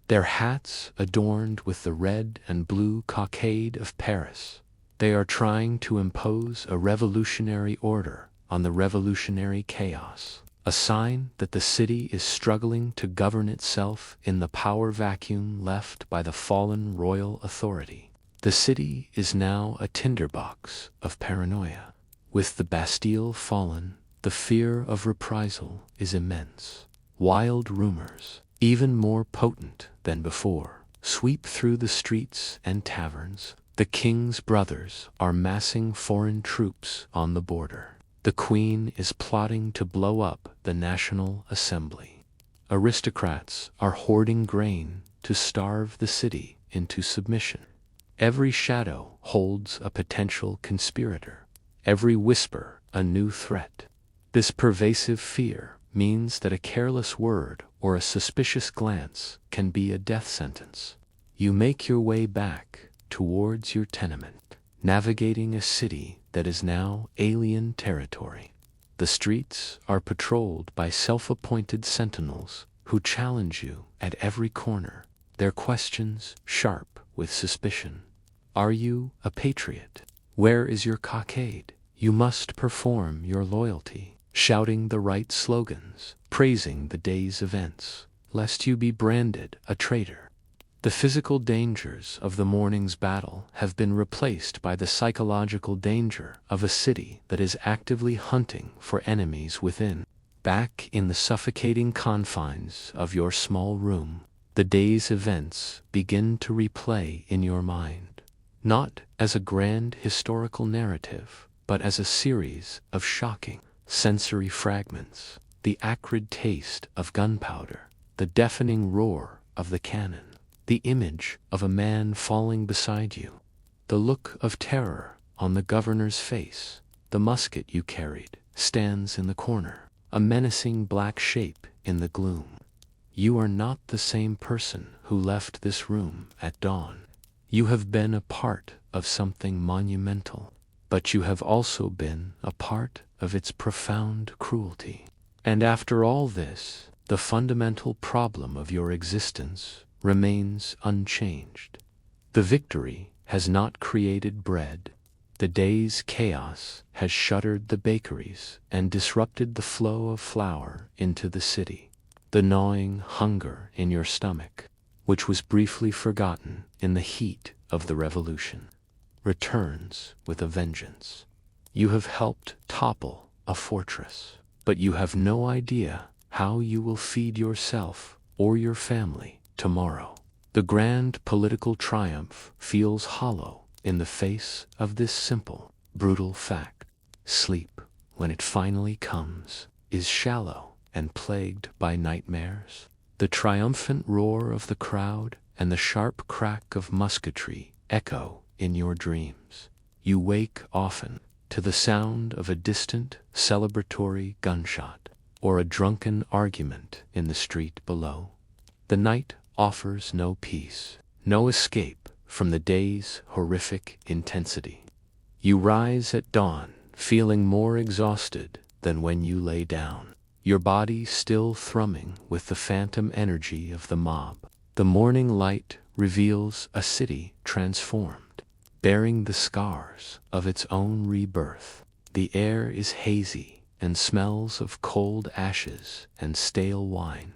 their hats adorned with the red and blue cockade of Paris. They are trying to impose a revolutionary order on the revolutionary chaos, a sign that the city is struggling to govern itself in the power vacuum left by the fallen royal authority. The city is now a tinderbox of paranoia. With the Bastille fallen, the fear of reprisal is immense. Wild rumors, even more potent than before, sweep through the streets and taverns. The king's brothers are massing foreign troops on the border. The Queen is plotting to blow up the National Assembly. Aristocrats are hoarding grain to starve the city into submission. Every shadow holds a potential conspirator, every whisper a new threat. This pervasive fear means that a careless word or a suspicious glance can be a death sentence. You make your way back towards your tenement, navigating a city that is now alien territory. The streets are patrolled by self-appointed sentinels who challenge you at every corner, their questions sharp with suspicion. Are you a patriot? Where is your cockade? You must perform your loyalty, shouting the right slogans, praising the day's events, lest you be branded a traitor. The physical dangers of the morning's battle have been replaced by the psychological danger of a city that is actively hunting for enemies within. Back in the suffocating confines of your small room, the day's events begin to replay in your mind, not as a grand historical narrative, but as a series of shocking sensory fragments: the acrid taste of gunpowder, the deafening roar of the cannon, the image of a man falling beside you, the look of terror on the governor's face. The musket you carried stands in the corner, a menacing black shape in the gloom. You are not the same person who left this room at dawn. You have been a part of something monumental, but you have also been a part of its profound cruelty. And after all this, the fundamental problem of your existence remains unchanged. The victory has not created bread. The day's chaos has shuttered the bakeries and disrupted the flow of flour into the city. The gnawing hunger in your stomach, which was briefly forgotten in the heat of the revolution, returns with a vengeance. You have helped topple a fortress, but you have no idea how you will feed yourself or your family tomorrow. The grand political triumph feels hollow in the face of this simple, brutal fact. Sleep, when it finally comes, is shallow and plagued by nightmares. The triumphant roar of the crowd and the sharp crack of musketry echo in your dreams. You wake often to the sound of a distant, celebratory gunshot or a drunken argument in the street below. The night offers no peace, no escape from the day's horrific intensity. You rise at dawn, feeling more exhausted than when you lay down, your body still thrumming with the phantom energy of the mob. The morning light reveals a city transformed, bearing the scars of its own rebirth. The air is hazy and smells of cold ashes and stale wine.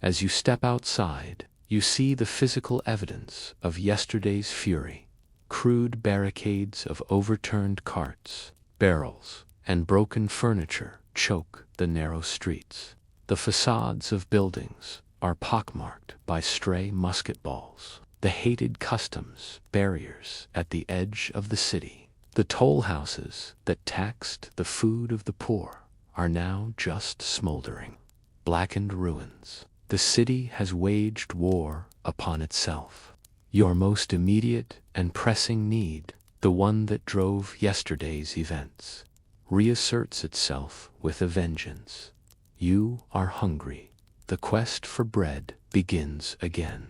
As you step outside, you see the physical evidence of yesterday's fury. Crude barricades of overturned carts, barrels, and broken furniture choke the narrow streets. The facades of buildings are pockmarked by stray musket balls. The hated customs barriers at the edge of the city, the toll houses that taxed the food of the poor, are now just smoldering, blackened ruins. The city has waged war upon itself. Your most immediate and pressing need, the one that drove yesterday's events, reasserts itself with a vengeance. You are hungry. The quest for bread begins again.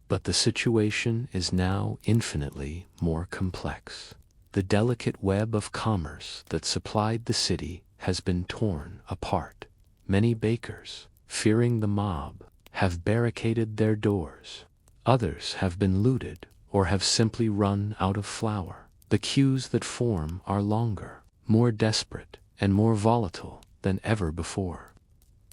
But the situation is now infinitely more complex. The delicate web of commerce that supplied the city has been torn apart. Many bakers, fearing the mob, have barricaded their doors. Others have been looted or have simply run out of flour. The queues that form are longer, more desperate, and more volatile than ever before.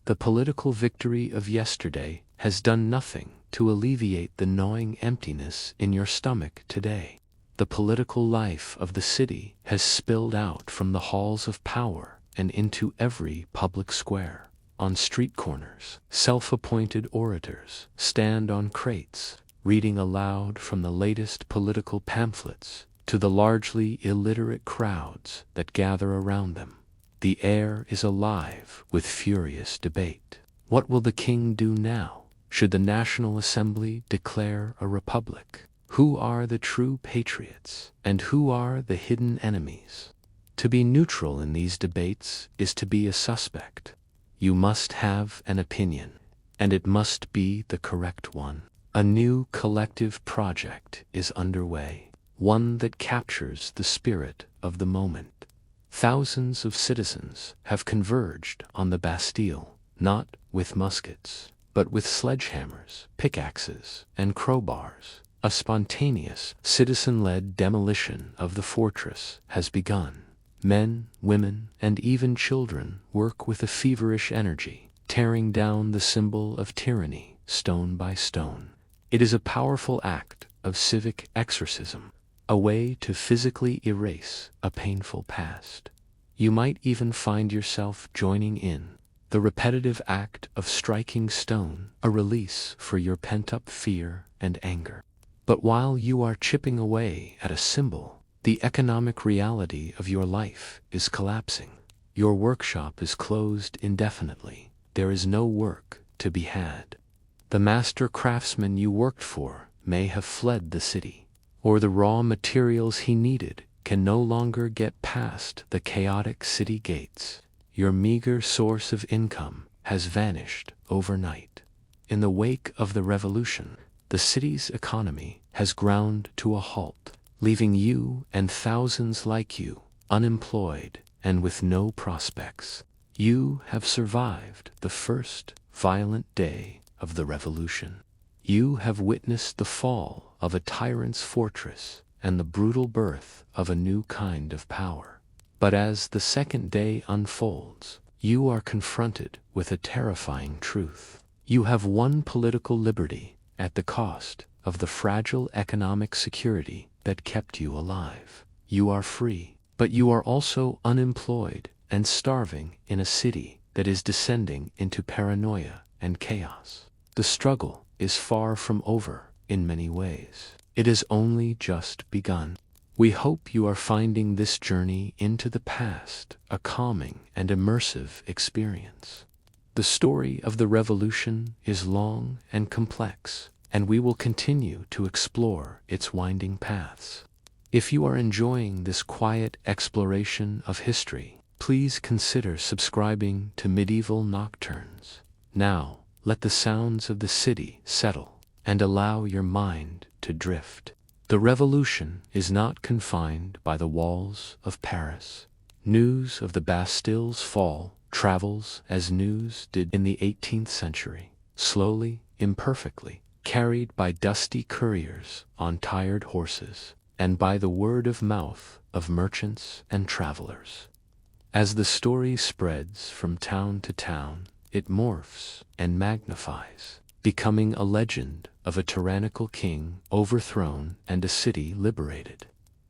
The political victory of yesterday has done nothing to alleviate the gnawing emptiness in your stomach today. The political life of the city has spilled out from the halls of power and into every public square. On street corners, self-appointed orators stand on crates, reading aloud from the latest political pamphlets to the largely illiterate crowds that gather around them. The air is alive with furious debate. What will the king do now? Should the National Assembly declare a republic? Who are the true patriots, and who are the hidden enemies? To be neutral in these debates is to be a suspect. You must have an opinion, and it must be the correct one. A new collective project is underway, one that captures the spirit of the moment. Thousands of citizens have converged on the Bastille, not with muskets, but with sledgehammers, pickaxes, and crowbars. A spontaneous, citizen-led demolition of the fortress has begun. Men, women, and even children work with a feverish energy, tearing down the symbol of tyranny stone by stone. It is a powerful act of civic exorcism, a way to physically erase a painful past. You might even find yourself joining in the repetitive act of striking stone, a release for your pent-up fear and anger. But while you are chipping away at a symbol, the economic reality of your life is collapsing. Your workshop is closed indefinitely. There is no work to be had. The master craftsman you worked for may have fled the city, or the raw materials he needed can no longer get past the chaotic city gates. Your meager source of income has vanished overnight. In the wake of the revolution, the city's economy has ground to a halt, leaving you and thousands like you unemployed and with no prospects. You have survived the first violent day of the revolution. You have witnessed the fall of a tyrant's fortress and the brutal birth of a new kind of power. But as the second day unfolds, you are confronted with a terrifying truth. You have won political liberty at the cost of the fragile economic security that kept you alive. You are free, but you are also unemployed and starving in a city that is descending into paranoia and chaos. The struggle is far from over in many ways. It has only just begun. We hope you are finding this journey into the past a calming and immersive experience. The story of the revolution is long and complex, and we will continue to explore its winding paths. If you are enjoying this quiet exploration of history, please consider subscribing to Medieval Nocturnes. Now, let the sounds of the city settle and allow your mind to drift. The revolution is not confined by the walls of Paris. News of the Bastille's fall travels as news did in the 18th century, slowly, imperfectly, carried by dusty couriers on tired horses, and by the word of mouth of merchants and travelers. As the story spreads from town to town, it morphs and magnifies, becoming a legend of a tyrannical king overthrown and a city liberated.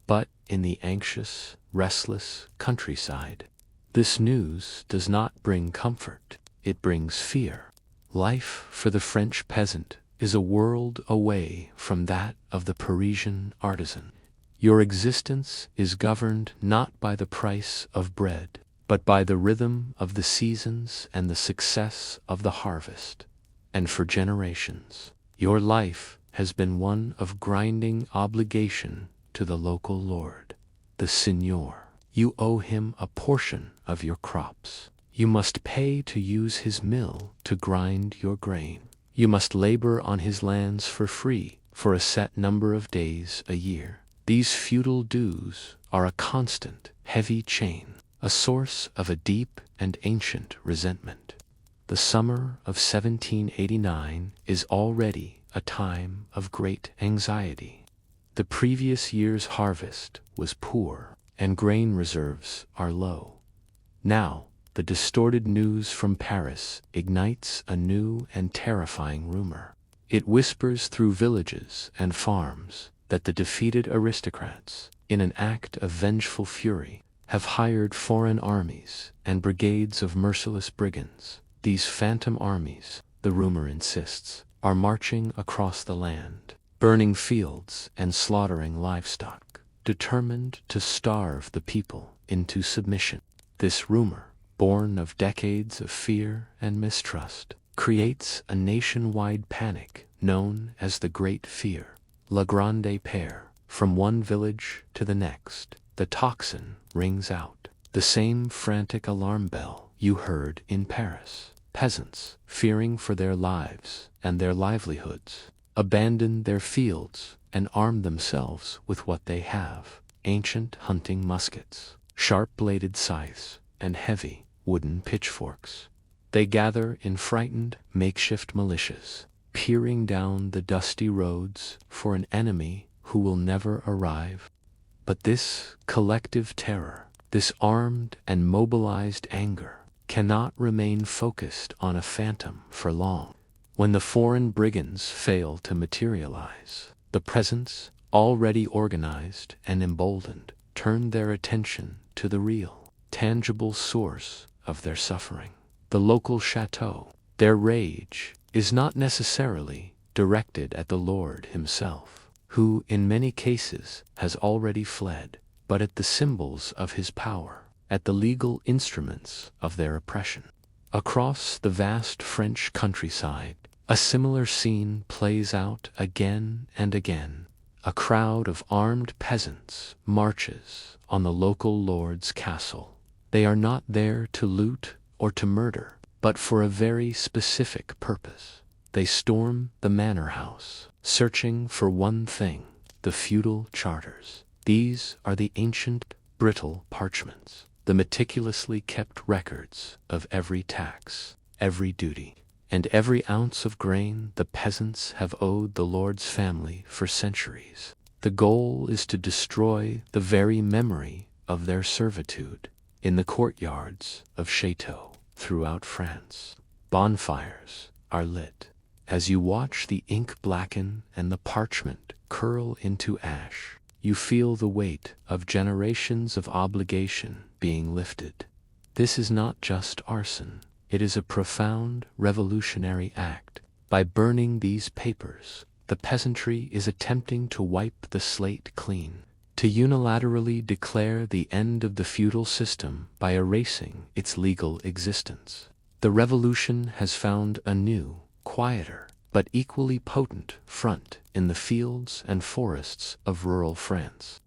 But in the anxious, restless countryside, this news does not bring comfort, it brings fear. Life for the French peasant is a world away from that of the Parisian artisan. Your existence is governed not by the price of bread, but by the rhythm of the seasons and the success of the harvest. And for generations, your life has been one of grinding obligation to the local lord, the seigneur. You owe him a portion of your crops. You must pay to use his mill to grind your grain. You must labor on his lands for free for a set number of days a year. These feudal dues are a constant, heavy chain, a source of a deep and ancient resentment. The summer of 1789 is already a time of great anxiety. The previous year's harvest was poor, and grain reserves are low. Now, the distorted news from Paris ignites a new and terrifying rumor. It whispers through villages and farms that the defeated aristocrats, in an act of vengeful fury, have hired foreign armies and brigades of merciless brigands. These phantom armies, the rumor insists, are marching across the land, burning fields and slaughtering livestock, determined to starve the people into submission. This rumor, born of decades of fear and mistrust, creates a nationwide panic known as the Great Fear. La Grande Peur. From one village to the next, the tocsin rings out, the same frantic alarm bell you heard in Paris. Peasants, fearing for their lives and their livelihoods, abandon their fields and arm themselves with what they have: ancient hunting muskets, sharp-bladed scythes, and heavy wooden pitchforks. They gather in frightened makeshift militias, peering down the dusty roads for an enemy who will never arrive. But this collective terror, this armed and mobilized anger, cannot remain focused on a phantom for long. When the foreign brigands fail to materialize, the presence, already organized and emboldened, turn their attention to the real, tangible source of their suffering, the local chateau. Their rage is not necessarily directed at the Lord himself, who in many cases has already fled, but at the symbols of his power, at the legal instruments of their oppression. Across the vast French countryside, a similar scene plays out again and again. A crowd of armed peasants marches on the local lord's castle. They are not there to loot or to murder, but for a very specific purpose. They storm the manor house, searching for one thing: the feudal charters. These are the ancient, brittle parchments, the meticulously kept records of every tax, every duty, and every ounce of grain the peasants have owed the lord's family for centuries. The goal is to destroy the very memory of their servitude. In the courtyards of chateaux throughout France, bonfires are lit. As you watch the ink blacken and the parchment curl into ash, you feel the weight of generations of obligation being lifted. This is not just arson. It is a profound revolutionary act. By burning these papers, the peasantry is attempting to wipe the slate clean, to unilaterally declare the end of the feudal system by erasing its legal existence. The revolution has found a new, quieter, but equally potent front in the fields and forests of rural France.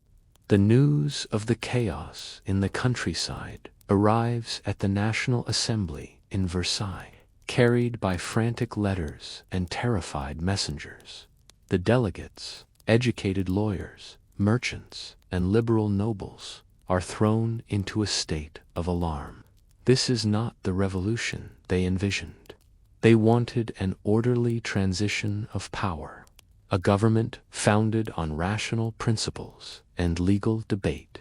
The news of the chaos in the countryside arrives at the National Assembly in Versailles, carried by frantic letters and terrified messengers. The delegates, educated lawyers, merchants, and liberal nobles, are thrown into a state of alarm. This is not the revolution they envisioned. They wanted an orderly transition of power, a government founded on rational principles and legal debate.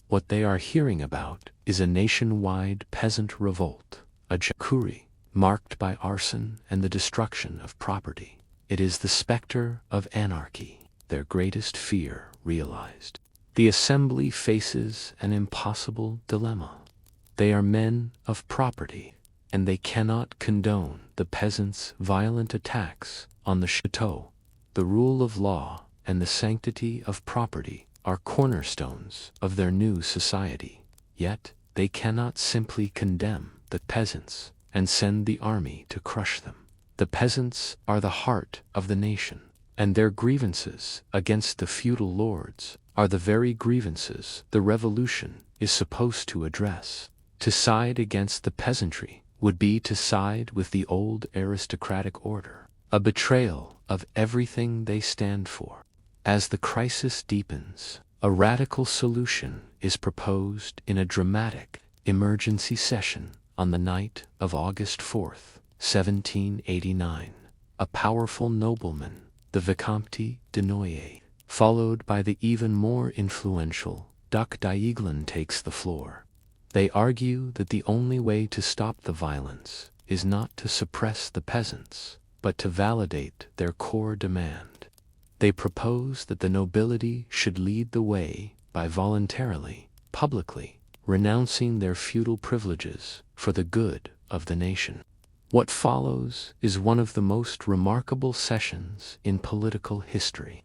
What they are hearing about is a nationwide peasant revolt, a jacquerie marked by arson and the destruction of property. It is the specter of anarchy, their greatest fear realized. The assembly faces an impossible dilemma. They are men of property, and they cannot condone the peasants' violent attacks on the chateau. The rule of law and the sanctity of property are cornerstones of their new society. Yet they cannot simply condemn the peasants and send the army to crush them. The peasants are the heart of the nation, and their grievances against the feudal lords are the very grievances the revolution is supposed to address. To side against the peasantry would be to side with the old aristocratic order, a betrayal of everything they stand for. As the crisis deepens, a radical solution is proposed in a dramatic emergency session on the night of August 4th, 1789. A powerful nobleman, the Vicomte de Noailles, followed by the even more influential Duc d'Aiguillon, takes the floor. They argue that the only way to stop the violence is not to suppress the peasants, but to validate their core demand. They propose that the nobility should lead the way by voluntarily, publicly, renouncing their feudal privileges for the good of the nation. What follows is one of the most remarkable sessions in political history.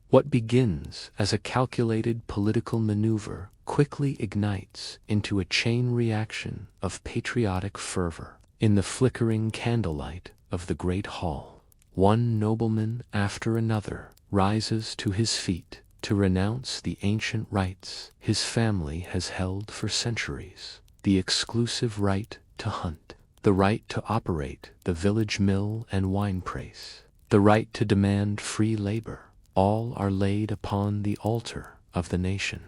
What begins as a calculated political maneuver quickly ignites into a chain reaction of patriotic fervor. In the flickering candlelight of the great hall, one nobleman after another rises to his feet to renounce the ancient rights his family has held for centuries: the exclusive right to hunt, the right to operate the village mill and wine press, the right to demand free labor. All are laid upon the altar of the nation.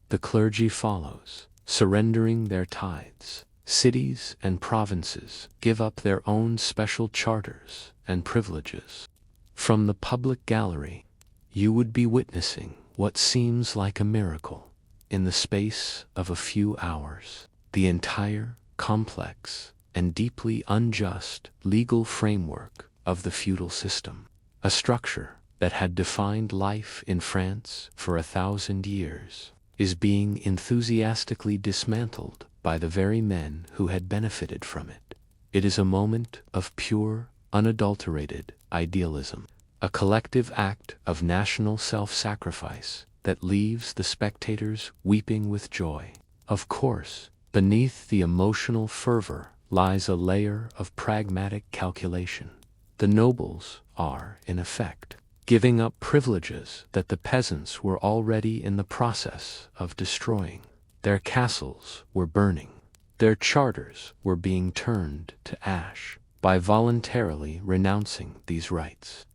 The clergy follows, surrendering their tithes. Cities and provinces give up their own special charters and privileges. From the public gallery, you would be witnessing what seems like a miracle. In the space of a few hours, the entire complex, and deeply unjust legal framework of the feudal system, a structure that had defined life in France for 1,000 years, is being enthusiastically dismantled by the very men who had benefited from it. It is a moment of pure, unadulterated idealism, a collective act of national self-sacrifice that leaves the spectators weeping with joy. Of course, beneath the emotional fervor lies a layer of pragmatic calculation. The nobles are, in effect, giving up privileges that the peasants were already in the process of destroying. Their castles were burning. Their charters were being turned to ash by voluntarily renouncing these rights.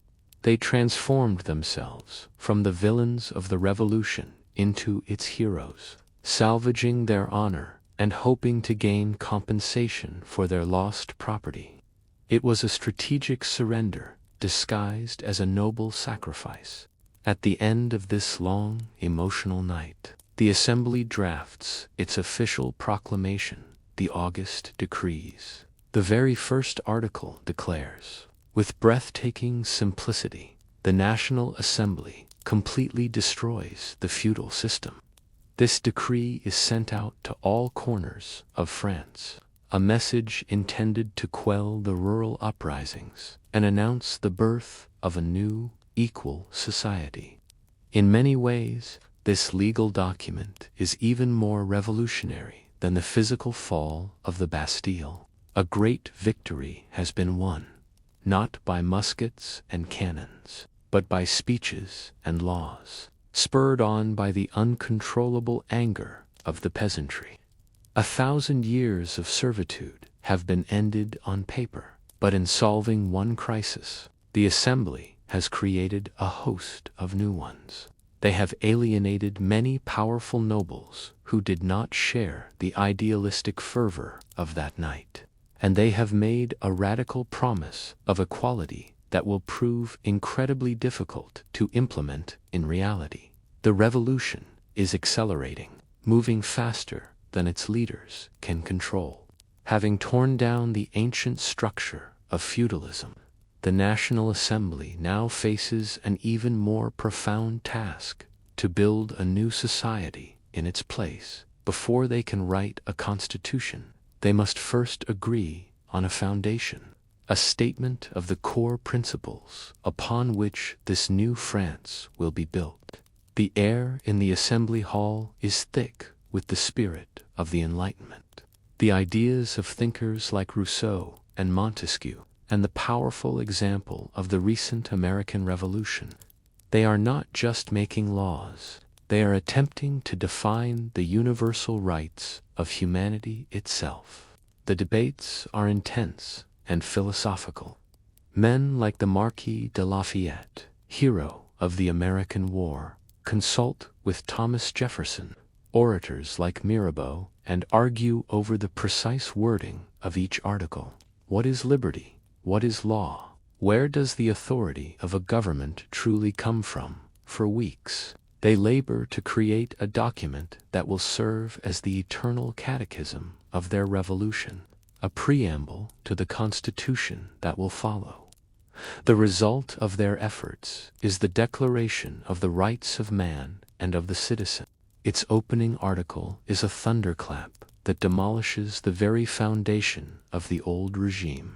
They transformed themselves from the villains of the revolution into its heroes, salvaging their honor and hoping to gain compensation for their lost property. It was a strategic surrender disguised as a noble sacrifice. At the end of this long, emotional night, the Assembly drafts its official proclamation, the August Decrees. The very first article declares, with breathtaking simplicity, the National Assembly completely destroys the feudal system. This decree is sent out to all corners of France, a message intended to quell the rural uprisings and announce the birth of a new, equal society. In many ways, this legal document is even more revolutionary than the physical fall of the Bastille. A great victory has been won, not by muskets and cannons, but by speeches and laws, spurred on by the uncontrollable anger of the peasantry. 1,000 years of servitude have been ended on paper, but in solving one crisis, the Assembly has created a host of new ones. They have alienated many powerful nobles who did not share the idealistic fervor of that night, and they have made a radical promise of equality that will prove incredibly difficult to implement in reality. The revolution is accelerating, moving faster than its leaders can control. Having torn down the ancient structure of feudalism, the National Assembly now faces an even more profound task: to build a new society in its place. Before they can write a constitution, they must first agree on a foundation, a statement of the core principles upon which this new France will be built. The air in the Assembly Hall is thick with the spirit of the Enlightenment. The ideas of thinkers like Rousseau and Montesquieu, and the powerful example of the recent American Revolution. They are not just making laws, they are attempting to define the universal rights of humanity itself. The debates are intense and philosophical. Men like the Marquis de Lafayette, hero of the American War, consult with Thomas Jefferson, orators like Mirabeau, and argue over the precise wording of each article. What is liberty? What is law? Where does the authority of a government truly come from? For weeks, they labor to create a document that will serve as the eternal catechism of their revolution, a preamble to the Constitution that will follow. The result of their efforts is the Declaration of the Rights of Man and of the Citizen. Its opening article is a thunderclap that demolishes the very foundation of the old regime.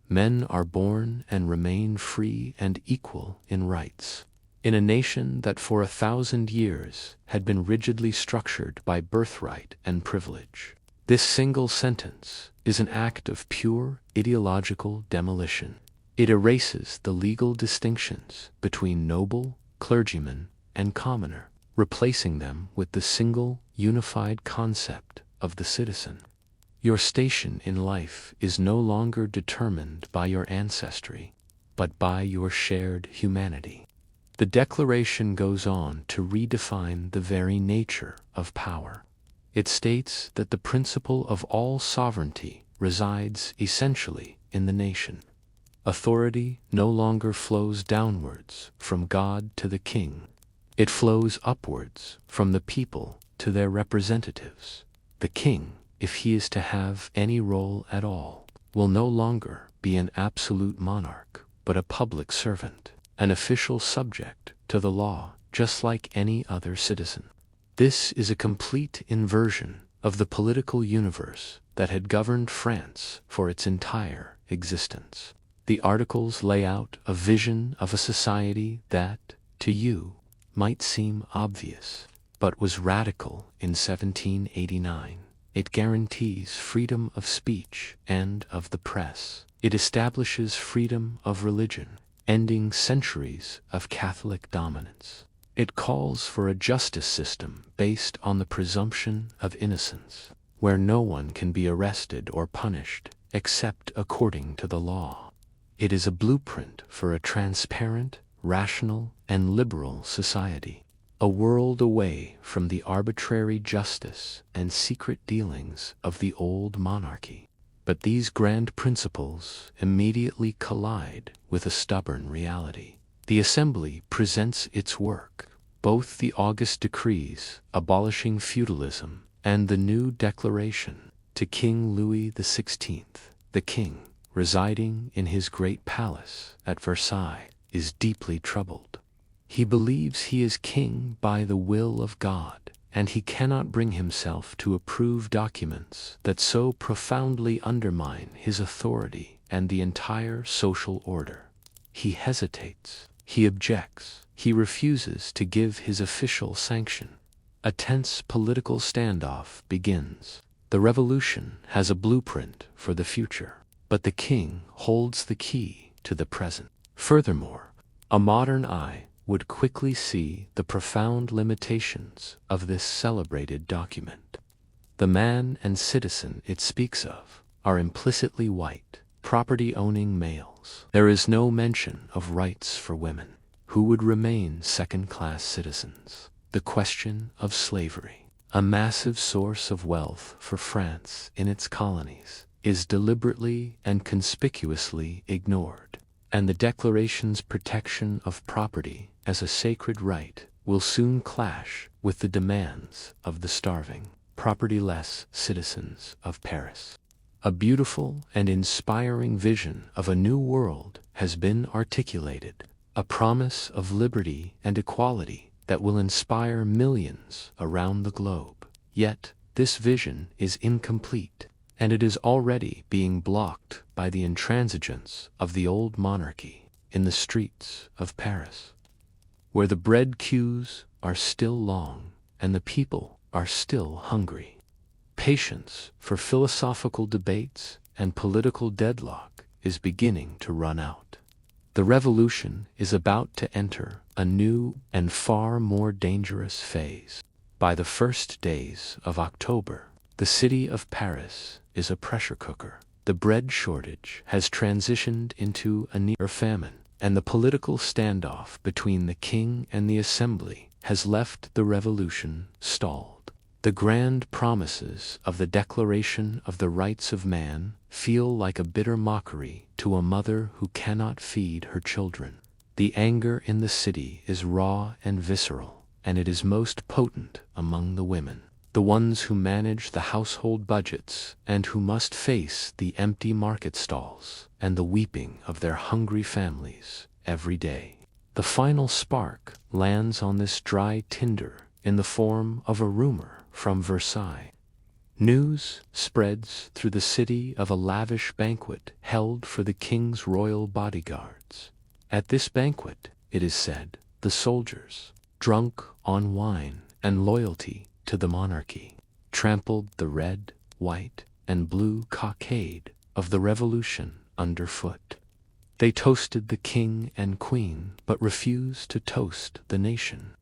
Men are born and remain free and equal in rights. In a nation that for 1,000 years had been rigidly structured by birthright and privilege, this single sentence is an act of pure ideological demolition. It erases the legal distinctions between noble, clergyman, and commoner, replacing them with the single, unified concept of the citizen. Your station in life is no longer determined by your ancestry, but by your shared humanity. The Declaration goes on to redefine the very nature of power. It states that the principle of all sovereignty resides essentially in the nation. Authority no longer flows downwards from God to the king. It flows upwards from the people to their representatives. The king if he is to have any role at all, will no longer be an absolute monarch, but a public servant, an official subject to the law, just like any other citizen. This is a complete inversion of the political universe that had governed France for its entire existence. The articles lay out a vision of a society that, to you, might seem obvious, but was radical in 1789. It guarantees freedom of speech and of the press. It establishes freedom of religion, ending centuries of Catholic dominance. It calls for a justice system based on the presumption of innocence, where no one can be arrested or punished except according to the law. It is a blueprint for a transparent, rational, and liberal society, a world away from the arbitrary justice and secret dealings of the old monarchy. But these grand principles immediately collide with a stubborn reality. The Assembly presents its work, both the August decrees abolishing feudalism and the new declaration, to King Louis XVI. The king, residing in his great palace at Versailles, is deeply troubled. He believes he is king by the will of God, and he cannot bring himself to approve documents that so profoundly undermine his authority and the entire social order. He hesitates, he objects, he refuses to give his official sanction. A tense political standoff begins. The revolution has a blueprint for the future, but the king holds the key to the present. Furthermore, a modern eye would quickly see the profound limitations of this celebrated document. The man and citizen it speaks of are implicitly white, property-owning males. There is no mention of rights for women, who would remain second-class citizens. The question of slavery, a massive source of wealth for France in its colonies, is deliberately and conspicuously ignored, and the Declaration's protection of property as a sacred right will soon clash with the demands of the starving, propertyless citizens of Paris. A beautiful and inspiring vision of a new world has been articulated, a promise of liberty and equality that will inspire millions around the globe. Yet, this vision is incomplete, and it is already being blocked by the intransigence of the old monarchy in the streets of Paris, where the bread queues are still long and the people are still hungry. Patience for philosophical debates and political deadlock is beginning to run out. The revolution is about to enter a new and far more dangerous phase. By the first days of October, the city of Paris is a pressure cooker. The bread shortage has transitioned into a near famine, and the political standoff between the king and the Assembly has left the revolution stalled. The grand promises of the Declaration of the Rights of Man feel like a bitter mockery to a mother who cannot feed her children. The anger in the city is raw and visceral, and it is most potent among the women, the ones who manage the household budgets and who must face the empty market stalls and the weeping of their hungry families every day. The final spark lands on this dry tinder in the form of a rumor from Versailles. News spreads through the city of a lavish banquet held for the king's royal bodyguards. At this banquet, it is said, the soldiers, drunk on wine and loyalty to the monarchy, trampled the red, white, and blue cockade of the revolution underfoot. They toasted the king and queen, but refused to toast the nation.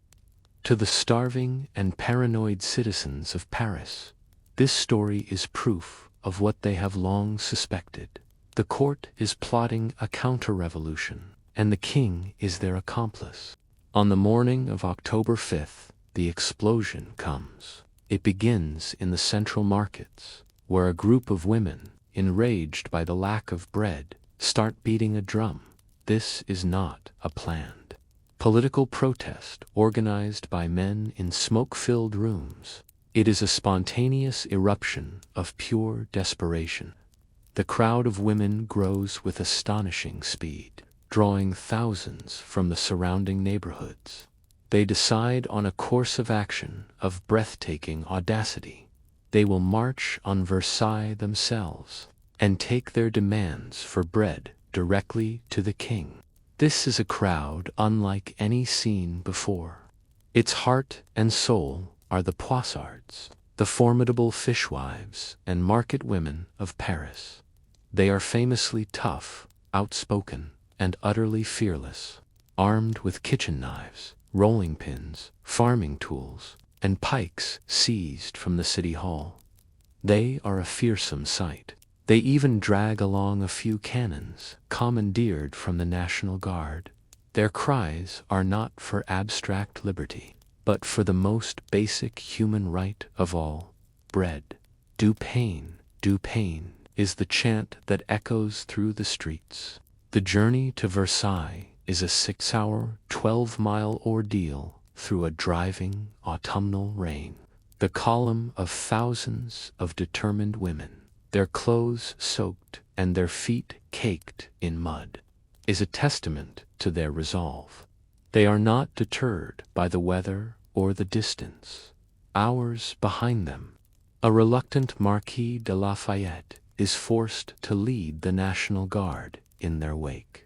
To the starving and paranoid citizens of Paris, this story is proof of what they have long suspected. The court is plotting a counter-revolution, and the king is their accomplice. On the morning of October 5th, the explosion comes. It begins in the central markets, where a group of women, enraged by the lack of bread, start beating a drum. This is not a planned political protest organized by men in smoke-filled rooms. It is a spontaneous eruption of pure desperation. The crowd of women grows with astonishing speed, drawing thousands from the surrounding neighborhoods. They decide on a course of action of breathtaking audacity. They will march on Versailles themselves and take their demands for bread directly to the king. This is a crowd unlike any seen before. Its heart and soul are the Poissards, the formidable fishwives and market women of Paris. They are famously tough, outspoken, and utterly fearless, armed with kitchen knives, rolling pins, farming tools, and pikes seized from the city hall. They are a fearsome sight. They even drag along a few cannons, commandeered from the National Guard. Their cries are not for abstract liberty, but for the most basic human right of all, bread. Du pain, is the chant that echoes through the streets. The journey to Versailles is a 6-hour, 12-mile ordeal through a driving autumnal rain. The column of thousands of determined women, their clothes soaked and their feet caked in mud, is a testament to their resolve. They are not deterred by the weather or the distance. Hours behind them, a reluctant Marquis de Lafayette is forced to lead the National Guard in their wake.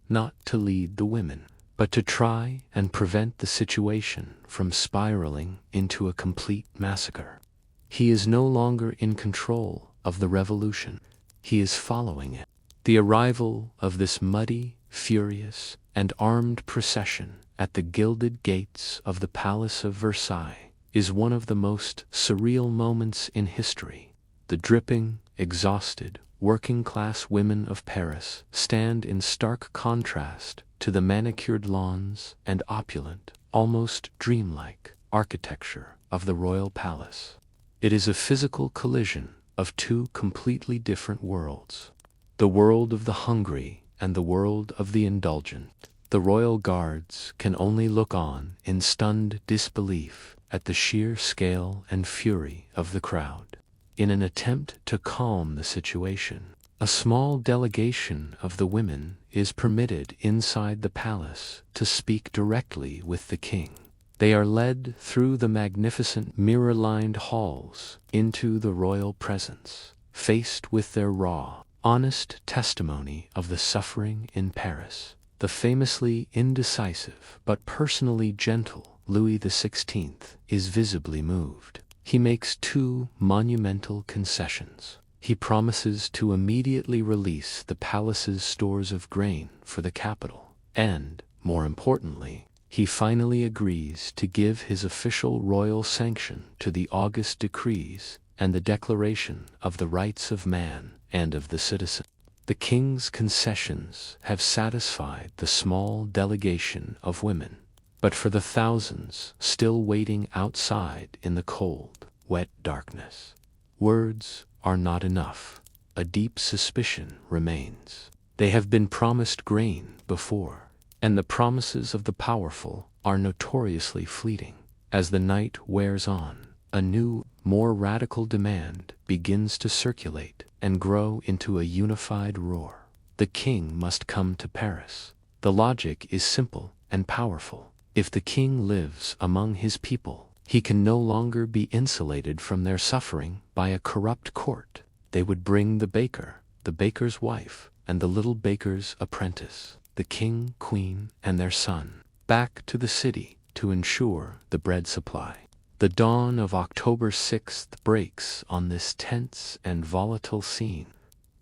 Not to lead the women, but to try and prevent the situation from spiraling into a complete massacre. He is no longer in control of the revolution. He is following it. The arrival of this muddy, furious, and armed procession at the gilded gates of the Palace of Versailles is one of the most surreal moments in history. The dripping, exhausted, working-class women of Paris stand in stark contrast to the manicured lawns and opulent, almost dreamlike, architecture of the royal palace. It is a physical collision of two completely different worlds. The world of the hungry and the world of the indulgent. The royal guards can only look on in stunned disbelief at the sheer scale and fury of the crowd. In an attempt to calm the situation, a small delegation of the women is permitted inside the palace to speak directly with the king. They are led through the magnificent mirror-lined halls into the royal presence, faced with their raw, honest testimony of the suffering in Paris. The famously indecisive but personally gentle Louis XVI is visibly moved. He makes two monumental concessions. He promises to immediately release the palace's stores of grain for the capital, and, more importantly, he finally agrees to give his official royal sanction to the August decrees and the Declaration of the Rights of Man and of the Citizen. The king's concessions have satisfied the small delegation of women, but for the thousands still waiting outside in the cold, wet darkness, words are not enough. A deep suspicion remains. They have been promised grain before, and the promises of the powerful are notoriously fleeting. As the night wears on, a new, more radical demand begins to circulate and grow into a unified roar. The king must come to Paris. The logic is simple and powerful. If the king lives among his people, he can no longer be insulated from their suffering by a corrupt court. They would bring the baker, the baker's wife, and the little baker's apprentice, the king, queen, and their son, back to the city to ensure the bread supply. The dawn of October 6th breaks on this tense and volatile scene.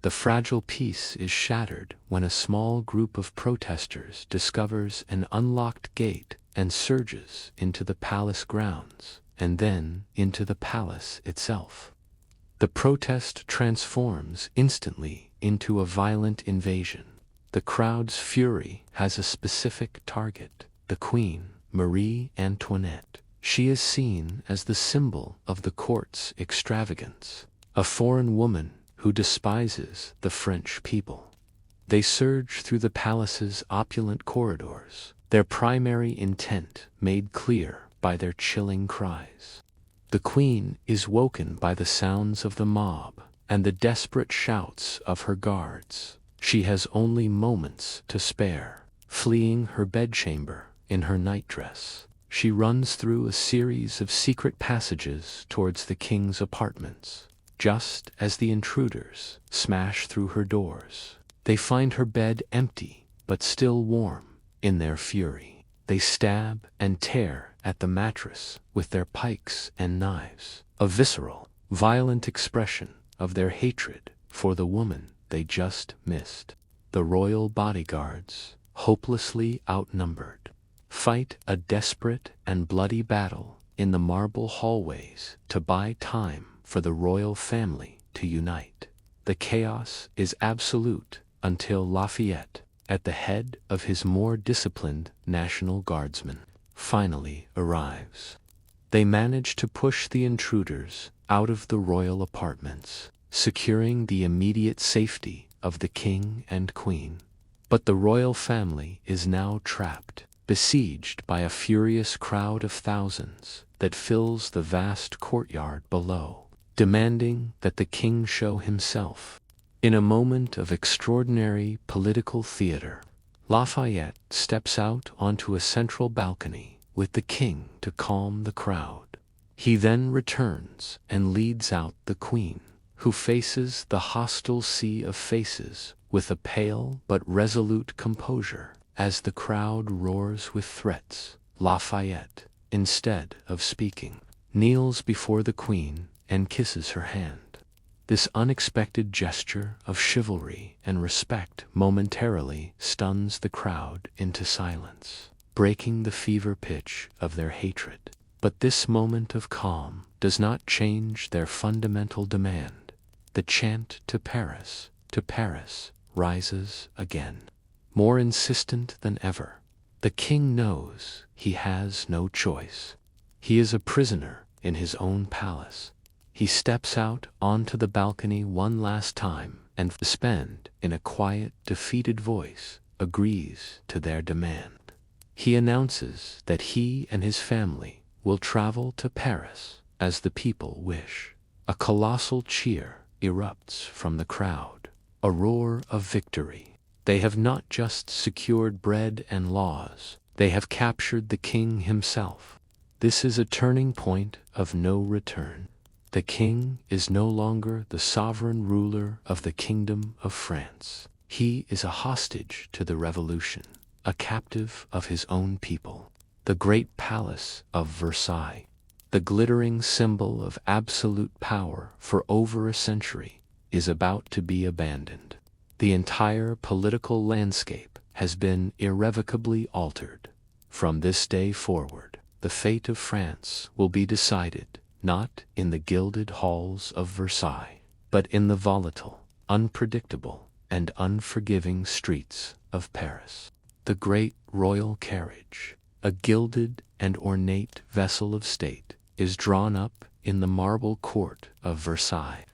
The fragile peace is shattered when a small group of protesters discovers an unlocked gate and surges into the palace grounds, and then into the palace itself. The protest transforms instantly into a violent invasion. The crowd's fury has a specific target: the Queen, Marie Antoinette. She is seen as the symbol of the court's extravagance, a foreign woman who despises the French people. They surge through the palace's opulent corridors, their primary intent made clear by their chilling cries. The queen is woken by the sounds of the mob and the desperate shouts of her guards. She has only moments to spare. Fleeing her bedchamber in her nightdress, she runs through a series of secret passages towards the king's apartments. Just as the intruders smash through her doors, they find her bed empty but still warm. In their fury, they stab and tear at the mattress with their pikes and knives, a visceral, violent expression of their hatred for the woman they just missed. The royal bodyguards, hopelessly outnumbered, fight a desperate and bloody battle in the marble hallways to buy time for the royal family to unite. The chaos is absolute until Lafayette, at the head of his more disciplined National Guardsmen, finally arrives. They manage to push the intruders out of the royal apartments, securing the immediate safety of the king and queen. But the royal family is now trapped, besieged by a furious crowd of thousands that fills the vast courtyard below, demanding that the king show himself. In a moment of extraordinary political theater, Lafayette steps out onto a central balcony with the king to calm the crowd. He then returns and leads out the queen, who faces the hostile sea of faces with a pale but resolute composure. As the crowd roars with threats, Lafayette, instead of speaking, kneels before the queen and kisses her hand. This unexpected gesture of chivalry and respect momentarily stuns the crowd into silence, breaking the fever pitch of their hatred. But this moment of calm does not change their fundamental demand. The chant to Paris, rises again, more insistent than ever. The king knows he has no choice. He is a prisoner in his own palace. He steps out onto the balcony one last time and spend, in a quiet, defeated voice, agrees to their demand. He announces that he and his family will travel to Paris as the people wish. A colossal cheer erupts from the crowd, a roar of victory. They have not just secured bread and laws, they have captured the king himself. This is a turning point of no return. The king is no longer the sovereign ruler of the Kingdom of France. He is a hostage to the revolution, a captive of his own people. The great palace of Versailles, the glittering symbol of absolute power for over a century, is about to be abandoned. The entire political landscape has been irrevocably altered. From this day forward, the fate of France will be decided not in the gilded halls of Versailles, but in the volatile, unpredictable, and unforgiving streets of Paris. The great royal carriage, a gilded and ornate vessel of state, is drawn up in the marble court of Versailles.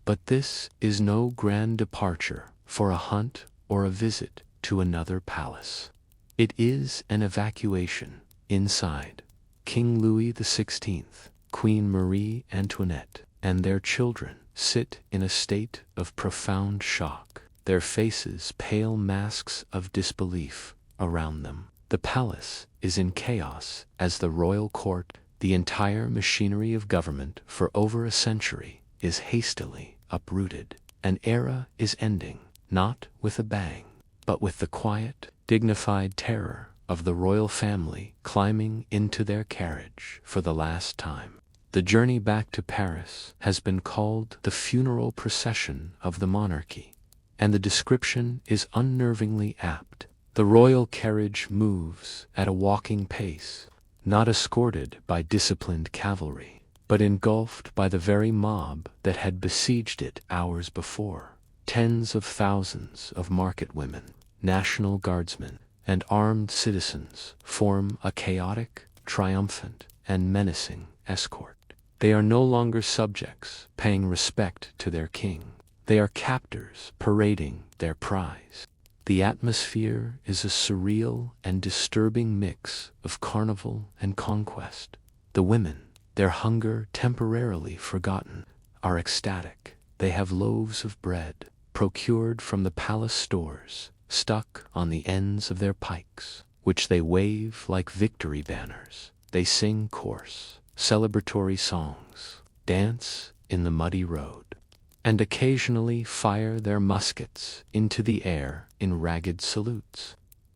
But this is no grand departure for a hunt or a visit to another palace. It is an evacuation. Inside, King Louis XVI, Queen Marie Antoinette, and their children sit in a state of profound shock, their faces pale masks of disbelief around them. The palace is in chaos as the royal court, the entire machinery of government for over a century, is hastily uprooted. An era is ending, not with a bang, but with the quiet, dignified terror of the royal family climbing into their carriage for the last time. The journey back to Paris has been called the funeral procession of the monarchy, and the description is unnervingly apt. The royal carriage moves at a walking pace, not escorted by disciplined cavalry, but engulfed by the very mob that had besieged it hours before. Tens of thousands of market women, National Guardsmen, and armed citizens form a chaotic, triumphant, and menacing escort. They are no longer subjects paying respect to their king. They are captors parading their prize. The atmosphere is a surreal and disturbing mix of carnival and conquest. The women, their hunger temporarily forgotten, are ecstatic. They have loaves of bread, procured from the palace stores, stuck on the ends of their pikes, which they wave like victory banners. They sing coarse, celebratory songs, dance in the muddy road, and occasionally fire their muskets into the air in ragged salutes.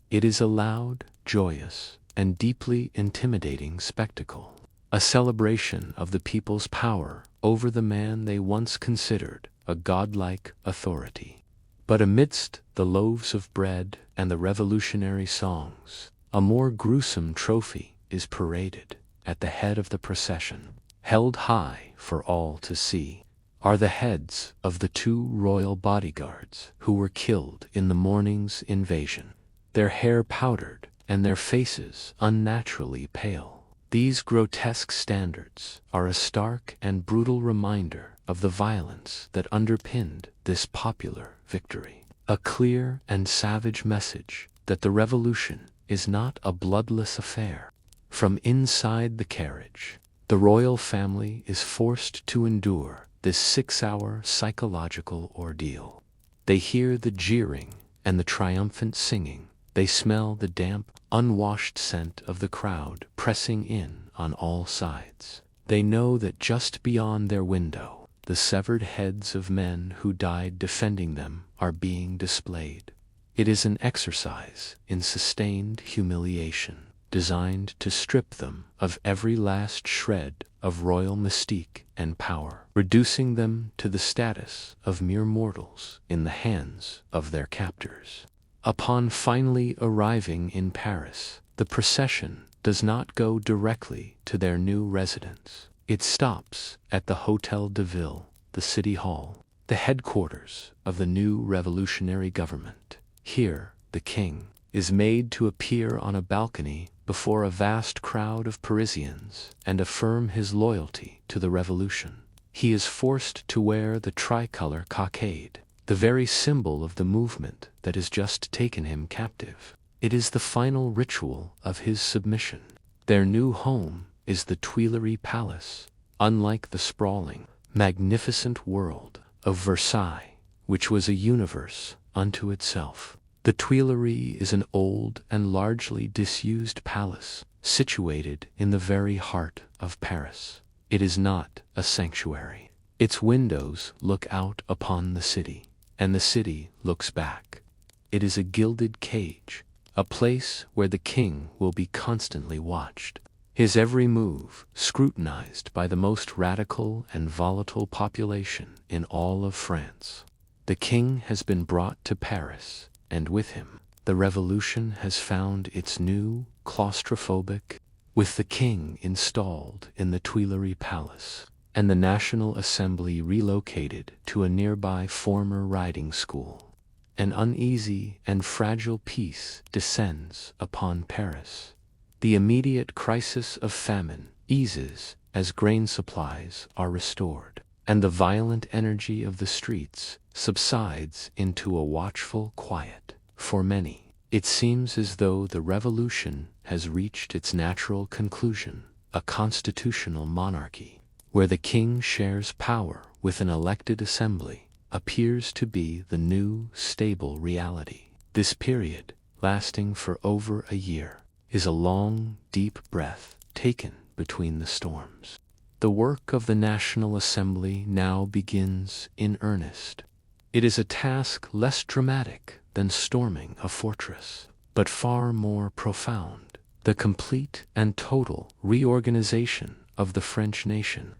It is a loud, joyous, and deeply intimidating spectacle, a celebration of the people's power over the man they once considered a godlike authority. But amidst the loaves of bread and the revolutionary songs, a more gruesome trophy is paraded. At the head of the procession, held high for all to see, are the heads of the 2 royal bodyguards who were killed in the morning's invasion, their hair powdered and their faces unnaturally pale. These grotesque standards are a stark and brutal reminder of the violence that underpinned this popular victory, a clear and savage message that the revolution is not a bloodless affair. From inside the carriage, the royal family is forced to endure this 6-hour psychological ordeal. They hear the jeering and the triumphant singing. They smell the damp, unwashed scent of the crowd pressing in on all sides. They know that just beyond their window, the severed heads of men who died defending them are being displayed. It is an exercise in sustained humiliation, designed to strip them of every last shred of royal mystique and power, reducing them to the status of mere mortals in the hands of their captors. Upon finally arriving in Paris, the procession does not go directly to their new residence. It stops at the Hôtel de Ville, the city hall, the headquarters of the new revolutionary government. Here, the king is made to appear on a balcony before a vast crowd of Parisians and affirm his loyalty to the revolution. He is forced to wear the tricolor cockade, the very symbol of the movement that has just taken him captive. It is the final ritual of his submission. Their new home is the Tuileries Palace, unlike the sprawling, magnificent world of Versailles, which was a universe unto itself. The Tuileries is an old and largely disused palace situated in the very heart of Paris. It is not a sanctuary. Its windows look out upon the city, and the city looks back. It is a gilded cage, a place where the king will be constantly watched, his every move scrutinized by the most radical and volatile population in all of France. The king has been brought to Paris, and with him, the revolution has found its new claustrophobic. With the king installed in the Tuileries Palace, and the National Assembly relocated to a nearby former riding school, an uneasy and fragile peace descends upon Paris. The immediate crisis of famine eases as grain supplies are restored, and the violent energy of the streets subsides into a watchful quiet. For many, it seems as though the revolution has reached its natural conclusion, a constitutional monarchy, where the king shares power with an elected assembly, appears to be the new stable reality. This period, lasting for over a year, is a long, deep breath taken between the storms. The work of the National Assembly now begins in earnest. It is a task less dramatic than storming a fortress, but far more profound: the complete and total reorganization of the French nation.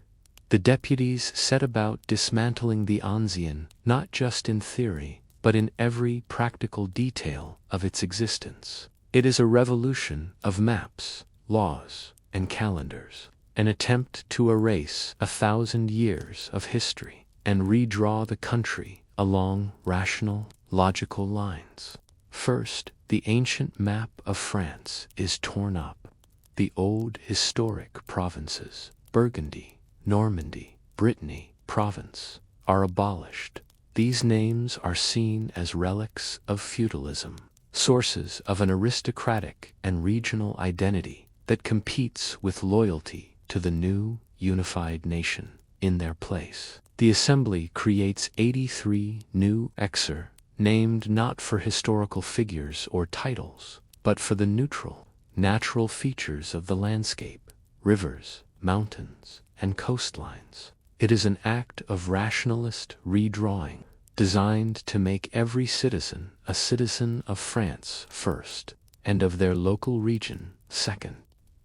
The deputies set about dismantling the Ancien, not just in theory, but in every practical detail of its existence. It is a revolution of maps, laws, and calendars, an attempt to erase 1,000 years of history and redraw the country along rational, logical lines. First, the ancient map of France is torn up. The old historic provinces, Burgundy, Normandy, Brittany, Provence, are abolished. These names are seen as relics of feudalism, sources of an aristocratic and regional identity that competes with loyalty to the new, unified nation in their place. The Assembly creates 83 new exer, named not for historical figures or titles, but for the neutral, natural features of the landscape, rivers, mountains, and coastlines. It is an act of rationalist redrawing, designed to make every citizen a citizen of France first, and of their local region second.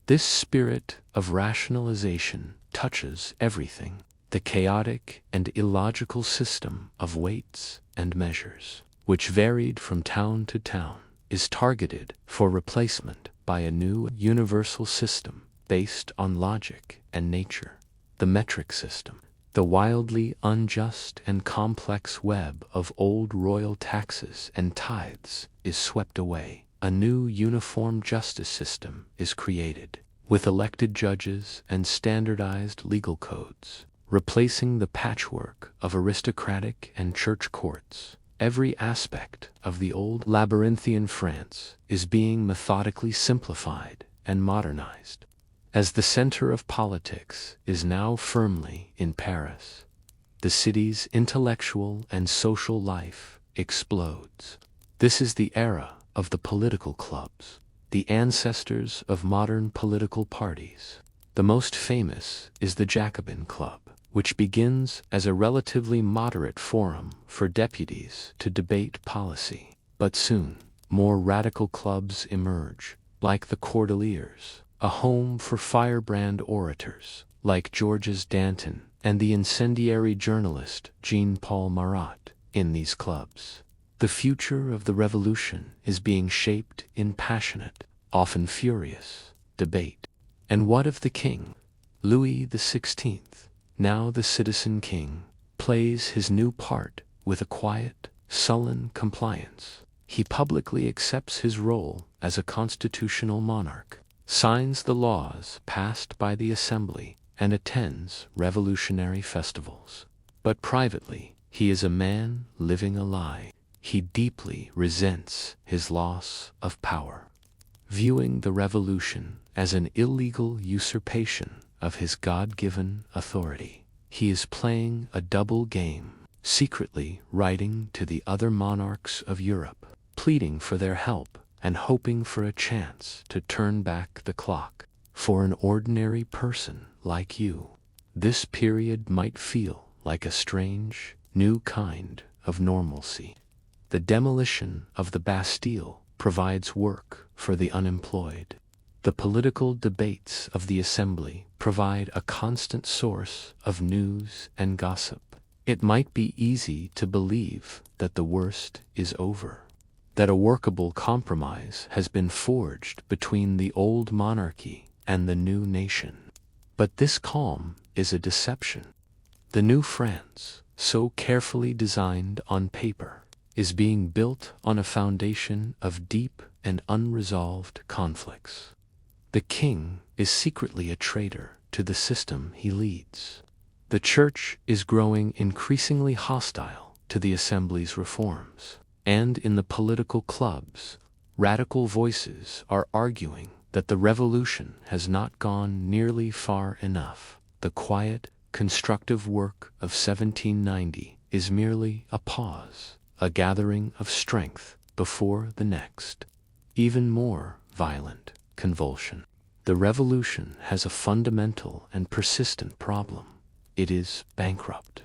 This spirit of rationalization touches everything, the chaotic and illogical system of weights and measures, which varied from town to town, is targeted for replacement by a new universal system based on logic and nature, the metric system. The wildly unjust and complex web of old royal taxes and tithes is swept away. A new uniform justice system is created, with elected judges and standardized legal codes, replacing the patchwork of aristocratic and church courts. Every aspect of the old labyrinthian France is being methodically simplified and modernized. As the center of politics is now firmly in Paris, the city's intellectual and social life explodes. This is the era of the political clubs, the ancestors of modern political parties. The most famous is the Jacobin Club, which begins as a relatively moderate forum for deputies to debate policy. But soon, more radical clubs emerge, like the Cordeliers, a home for firebrand orators like Georges Danton and the incendiary journalist Jean-Paul Marat. In these clubs, the future of the revolution is being shaped in passionate, often furious, debate. And what if the king, Louis XVI, now the citizen king, plays his new part with a quiet, sullen compliance? He publicly accepts his role as a constitutional monarch, signs the laws passed by the Assembly, and attends revolutionary festivals. But privately, he is a man living a lie. He deeply resents his loss of power, viewing the revolution as an illegal usurpation of his God-given authority. He is playing a double game, secretly writing to the other monarchs of Europe, pleading for their help and hoping for a chance to turn back the clock. For an ordinary person like you, this period might feel like a strange, new kind of normalcy. The demolition of the Bastille provides work for the unemployed. The political debates of the Assembly provide a constant source of news and gossip. It might be easy to believe that the worst is over, that a workable compromise has been forged between the old monarchy and the new nation. But this calm is a deception. The new France, so carefully designed on paper, is being built on a foundation of deep and unresolved conflicts. The king is secretly a traitor to the system he leads. The church is growing increasingly hostile to the Assembly's reforms. And in the political clubs, radical voices are arguing that the revolution has not gone nearly far enough. The quiet, constructive work of 1790 is merely a pause, a gathering of strength before the next, even more violent convulsion. The revolution has a fundamental and persistent problem. It is bankrupt.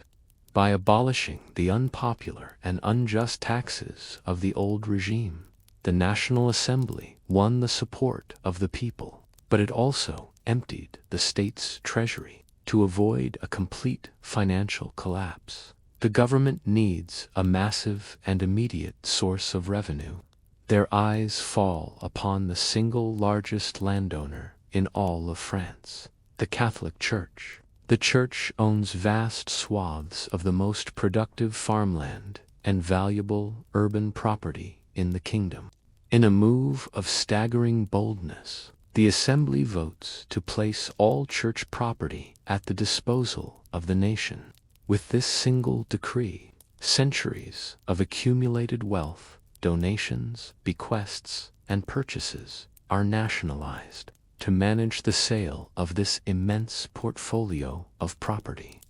By abolishing the unpopular and unjust taxes of the old regime, the National Assembly won the support of the people, but it also emptied the state's treasury. To avoid a complete financial collapse, the government needs a massive and immediate source of revenue. Their eyes fall upon the single largest landowner in all of France, the Catholic Church. The Church owns vast swaths of the most productive farmland and valuable urban property in the kingdom. In a move of staggering boldness, the Assembly votes to place all church property at the disposal of the nation. With this single decree, centuries of accumulated wealth, donations, bequests, and purchases are nationalized. to manage the sale of this immense portfolio of property.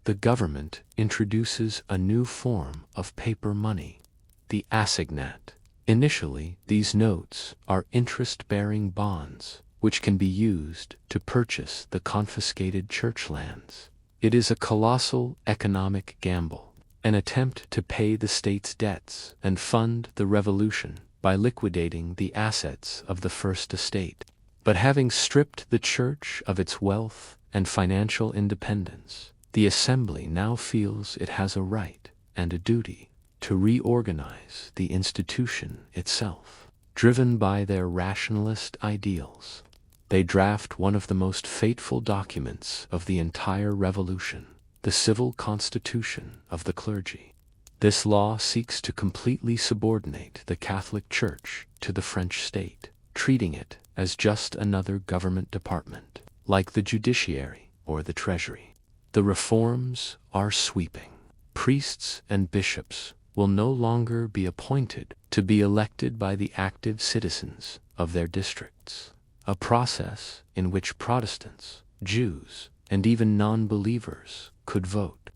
The government introduces a new form of paper money, the assignat. Initially, these notes are interest-bearing bonds, which can be used to purchase the confiscated church lands. It is a colossal economic gamble, an attempt to pay the state's debts and fund the revolution by liquidating the assets of the First Estate. But having stripped the church of its wealth and financial independence, the Assembly now feels it has a right and a duty to reorganize the institution itself. Driven by their rationalist ideals, they draft one of the most fateful documents of the entire revolution, the civil constitution of the clergy. This law seeks to completely subordinate the Catholic Church to the French state, treating it as just another government department, like the judiciary or the treasury. The reforms are sweeping. Priests and bishops will no longer be appointed to be elected by the active citizens of their districts, a process in which Protestants, Jews, and even non-believers could vote.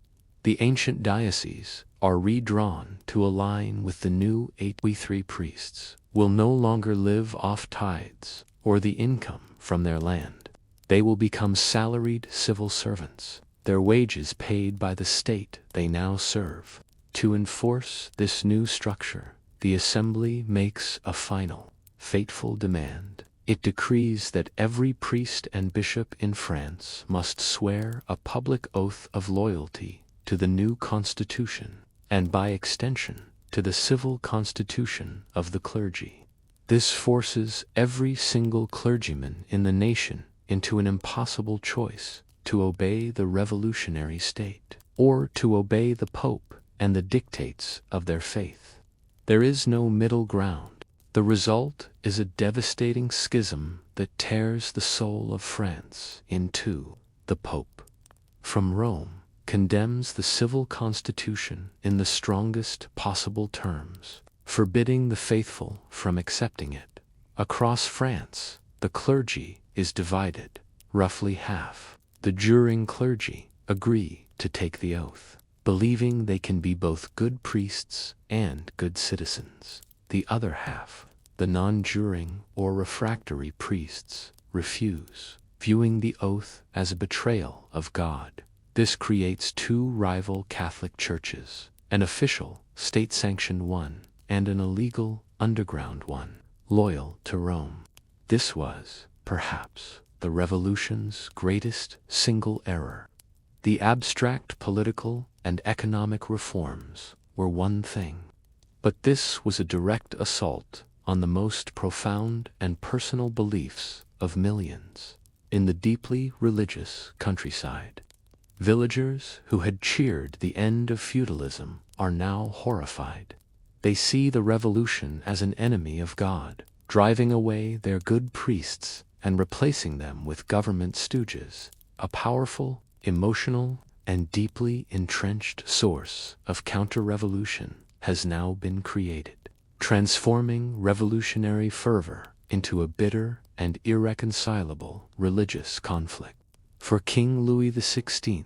The ancient dioceses are redrawn to align with the new 83 priests will no longer live off tithes or the income from their land. They will become salaried civil servants, their wages paid by the state they now serve. To enforce this new structure, the Assembly makes a final, fateful demand. It decrees that every priest and bishop in France must swear a public oath of loyalty to the new constitution, and by extension, to the civil constitution of the clergy. This forces every single clergyman in the nation into an impossible choice: to obey the revolutionary state, or to obey the Pope and the dictates of their faith. There is no middle ground. The result is a devastating schism that tears the soul of France in two. The Pope, from Rome, condemns the civil constitution in the strongest possible terms, forbidding the faithful from accepting it. Across France, the clergy is divided, roughly half. The juring clergy agree to take the oath, believing they can be both good priests and good citizens. The other half, the non-juring or refractory priests, refuse, viewing the oath as a betrayal of God. This creates two rival Catholic churches, an official, state-sanctioned one, and an illegal, underground one, loyal to Rome. This was, perhaps, the revolution's greatest single error. The abstract political and economic reforms were one thing, but this was a direct assault on the most profound and personal beliefs of millions. In the deeply religious countryside, villagers who had cheered the end of feudalism are now horrified. They see the revolution as an enemy of God, driving away their good priests and replacing them with government stooges. A powerful, emotional, and deeply entrenched source of counter-revolution has now been created, transforming revolutionary fervor into a bitter and irreconcilable religious conflict. For King Louis XVI,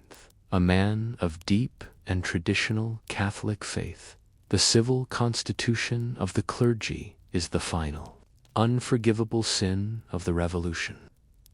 a man of deep and traditional Catholic faith, the civil constitution of the clergy is the final, unforgivable sin of the revolution.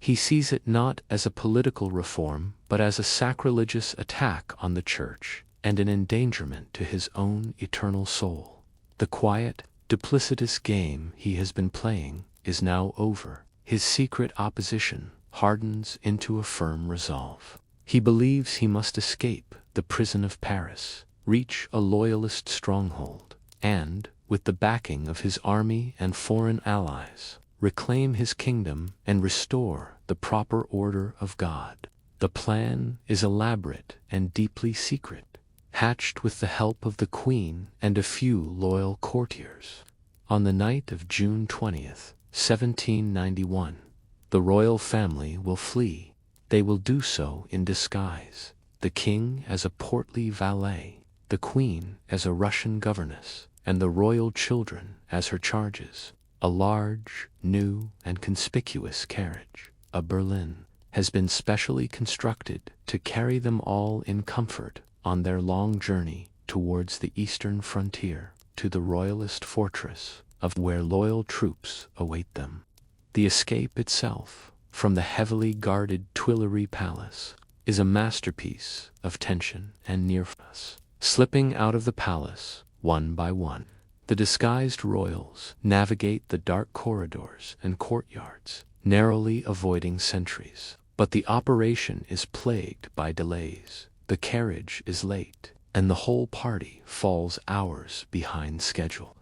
He sees it not as a political reform, but as a sacrilegious attack on the Church and an endangerment to his own eternal soul. The quiet, duplicitous game he has been playing is now over. His secret opposition hardens into a firm resolve. He believes he must escape the prison of Paris, reach a loyalist stronghold, and, with the backing of his army and foreign allies, reclaim his kingdom and restore the proper order of God. The plan is elaborate and deeply secret, hatched with the help of the Queen and a few loyal courtiers. On the night of June 20th, 1791, the royal family will flee. They will do so in disguise, the king as a portly valet, the queen as a Russian governess, and the royal children as her charges. A large, new, and conspicuous carriage, a berlin, has been specially constructed to carry them all in comfort on their long journey towards the eastern frontier, to the royalist fortress of where loyal troops await them. The escape itself, from the heavily guarded Tuileries Palace, is a masterpiece of tension and nearness. Slipping out of the palace, one by one, the disguised royals navigate the dark corridors and courtyards, narrowly avoiding sentries. But the operation is plagued by delays. The carriage is late, and the whole party falls hours behind schedule.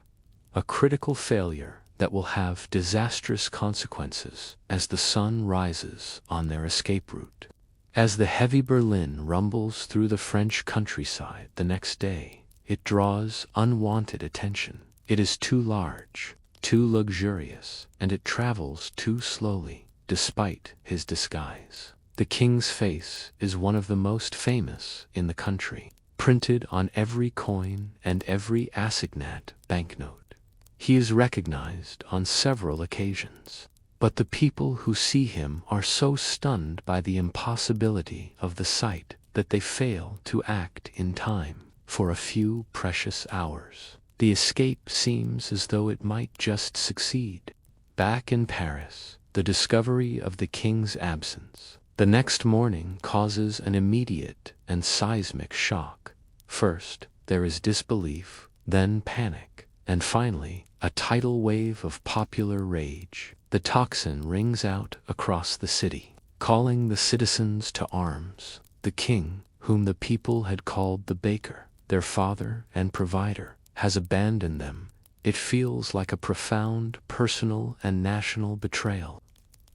A critical failure that will have disastrous consequences as the sun rises on their escape route. As the heavy berlin rumbles through the French countryside the next day, it draws unwanted attention. It is too large, too luxurious, and it travels too slowly, despite his disguise. The king's face is one of the most famous in the country, printed on every coin and every assignat banknote. He is recognized on several occasions, but the people who see him are so stunned by the impossibility of the sight that they fail to act in time for a few precious hours. The escape seems as though it might just succeed. Back in Paris, the discovery of the king's absence the next morning causes an immediate and seismic shock. First, there is disbelief, then panic, and finally, a tidal wave of popular rage. The tocsin rings out across the city, calling the citizens to arms. The king, whom the people had called the baker, their father and provider, has abandoned them. It feels like a profound personal and national betrayal.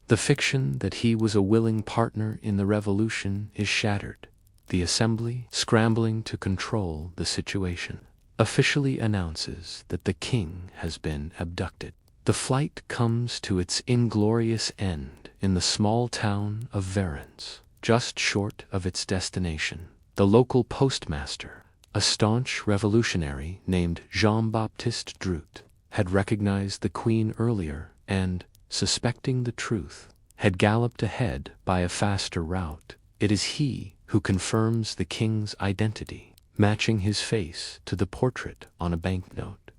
The fiction that he was a willing partner in the revolution is shattered. The assembly, scrambling to control the situation, officially announces that the king has been abducted. The flight comes to its inglorious end in the small town of Valence, just short of its destination. The local postmaster, a staunch revolutionary named Jean-Baptiste Drouot, had recognized the queen earlier and, suspecting the truth, had galloped ahead by a faster route. It is he who confirms the king's identity, matching his face to the portrait on a banknote.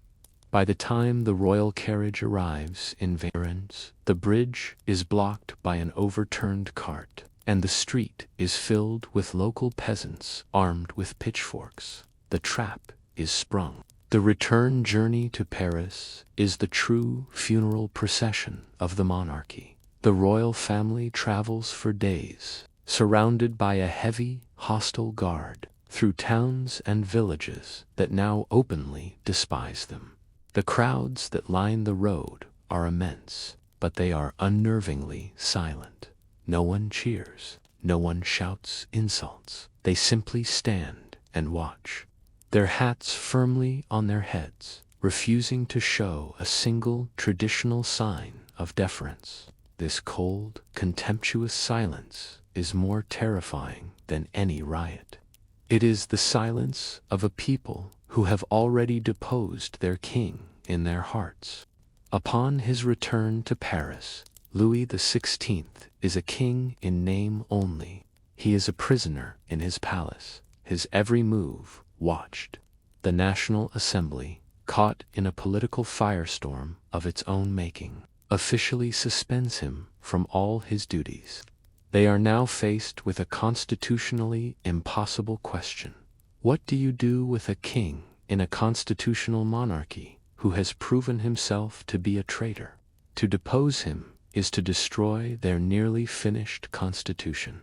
By the time the royal carriage arrives in Valence, the bridge is blocked by an overturned cart, and the street is filled with local peasants armed with pitchforks. The trap is sprung. The return journey to Paris is the true funeral procession of the monarchy. The royal family travels for days, surrounded by a heavy, hostile guard, through towns and villages that now openly despise them. The crowds that line the road are immense, but they are unnervingly silent. No one cheers, no one shouts insults. They simply stand and watch, their hats firmly on their heads, refusing to show a single traditional sign of deference. This cold, contemptuous silence is more terrifying than any riot. It is the silence of a people who have already deposed their king in their hearts. Upon his return to Paris, Louis XVI is a king in name only. He is a prisoner in his palace, his every move watched. The National Assembly, caught in a political firestorm of its own making, officially suspends him from all his duties. They are now faced with a constitutionally impossible question. What do you do with a king in a constitutional monarchy who has proven himself to be a traitor? To depose him is to destroy their nearly finished constitution.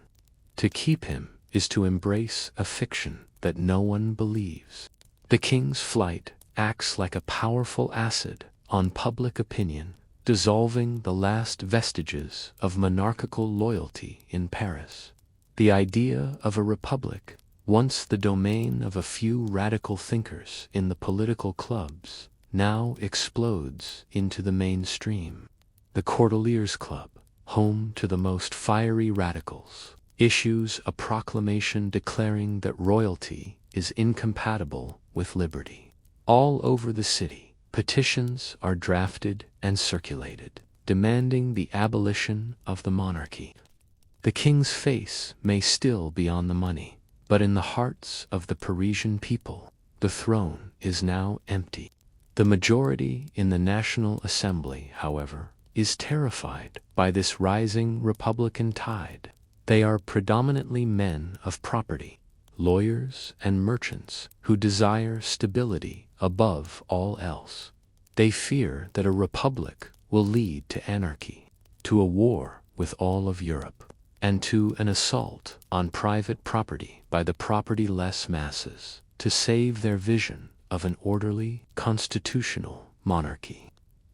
To keep him is to embrace a fiction that no one believes. The king's flight acts like a powerful acid on public opinion, dissolving the last vestiges of monarchical loyalty in Paris. The idea of a republic, once the domain of a few radical thinkers in the political clubs, now explodes into the mainstream. The Cordeliers Club, home to the most fiery radicals, issues a proclamation declaring that royalty is incompatible with liberty. All over the city, Petitions are drafted and circulated, demanding the abolition of the monarchy. The king's face may still be on the money, but in the hearts of the Parisian people, the throne is now empty. The majority in the National Assembly, however, is terrified by this rising Republican tide. They are predominantly men of property, lawyers and merchants who desire stability above all else. They fear that a republic will lead to anarchy, to a war with all of Europe, and to an assault on private property by the property-less masses to save their vision of an orderly, constitutional monarchy.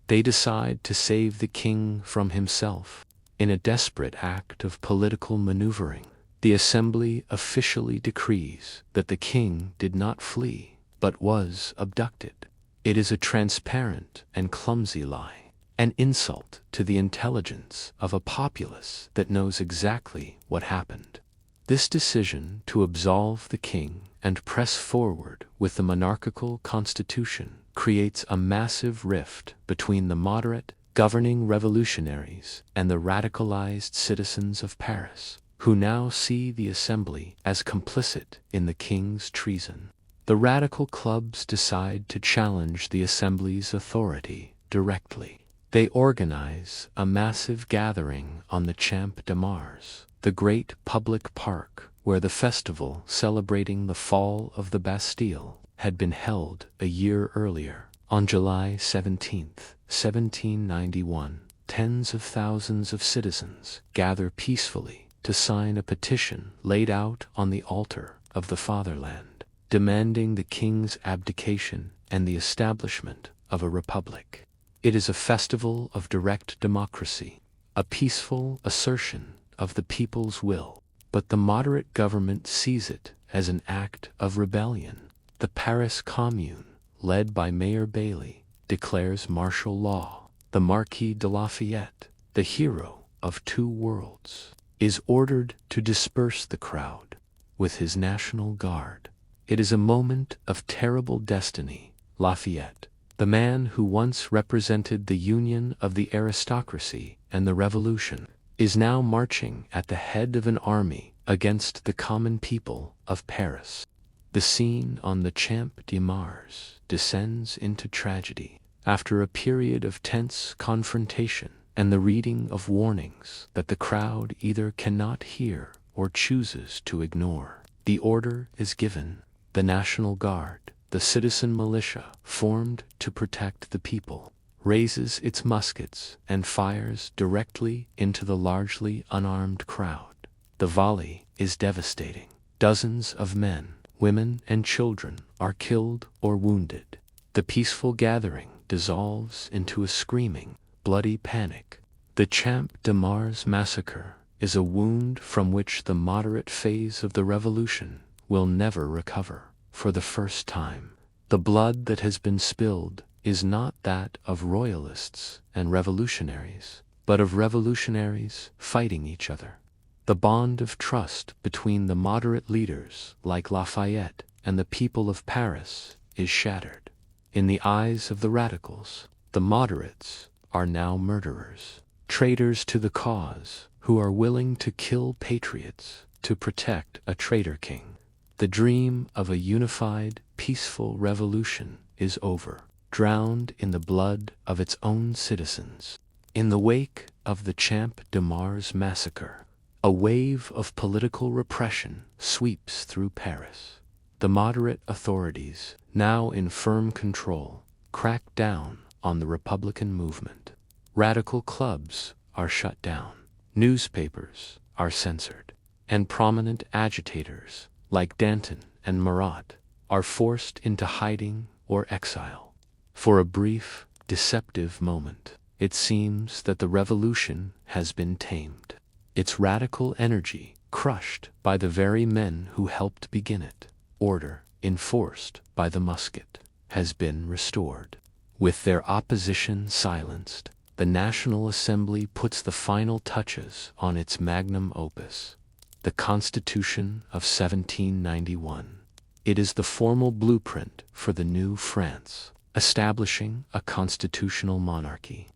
They decide to save the king from himself. In a desperate act of political maneuvering, the Assembly officially decrees that the king did not flee, but was abducted. It is a transparent and clumsy lie, an insult to the intelligence of a populace that knows exactly what happened. This decision to absolve the king and press forward with the monarchical constitution creates a massive rift between the moderate, governing revolutionaries and the radicalized citizens of Paris, who now see the Assembly as complicit in the king's treason. The radical clubs decide to challenge the Assembly's authority directly. They organize a massive gathering on the Champ de Mars, the great public park where the festival celebrating the fall of the Bastille had been held a year earlier. On July 17, 1791, tens of thousands of citizens gather peacefully to sign a petition laid out on the altar of the fatherland, demanding the king's abdication and the establishment of a republic. It is a festival of direct democracy, a peaceful assertion of the people's will, but the moderate government sees it as an act of rebellion. The Paris Commune, led by Mayor Bailly, declares martial law. The Marquis de Lafayette, the hero of two worlds, is ordered to disperse the crowd with his National Guard. It is a moment of terrible destiny. Lafayette, the man who once represented the union of the aristocracy and the revolution, is now marching at the head of an army against the common people of Paris. The scene on the Champ de Mars descends into tragedy after a period of tense confrontation and the reading of warnings that the crowd either cannot hear or chooses to ignore. The order is given. The National Guard, the citizen militia formed to protect the people, raises its muskets and fires directly into the largely unarmed crowd. The volley is devastating. Dozens of men, women, and children are killed or wounded. The peaceful gathering dissolves into a screaming, bloody panic. The Champ de Mars massacre is a wound from which the moderate phase of the revolution will never recover. For the first time, the blood that has been spilled is not that of royalists and revolutionaries, but of revolutionaries fighting each other. The bond of trust between the moderate leaders like Lafayette and the people of Paris is shattered. In the eyes of the radicals, the moderates are now murderers, traitors to the cause who are willing to kill patriots to protect a traitor king. The dream of a unified, peaceful revolution is over, drowned in the blood of its own citizens. In the wake of the Champ de Mars massacre, a wave of political repression sweeps through Paris. The moderate authorities, now in firm control, crack down on the Republican movement. Radical clubs are shut down, newspapers are censored, and prominent agitators like Danton and Marat are forced into hiding or exile. For a brief, deceptive moment, it seems that the revolution has been tamed, its radical energy crushed by the very men who helped begin it. Order, enforced by the musket, has been restored. With their opposition silenced, the National Assembly puts the final touches on its magnum opus, the Constitution of 1791. It is the formal blueprint for the new France, a establishing a constitutional monarchy.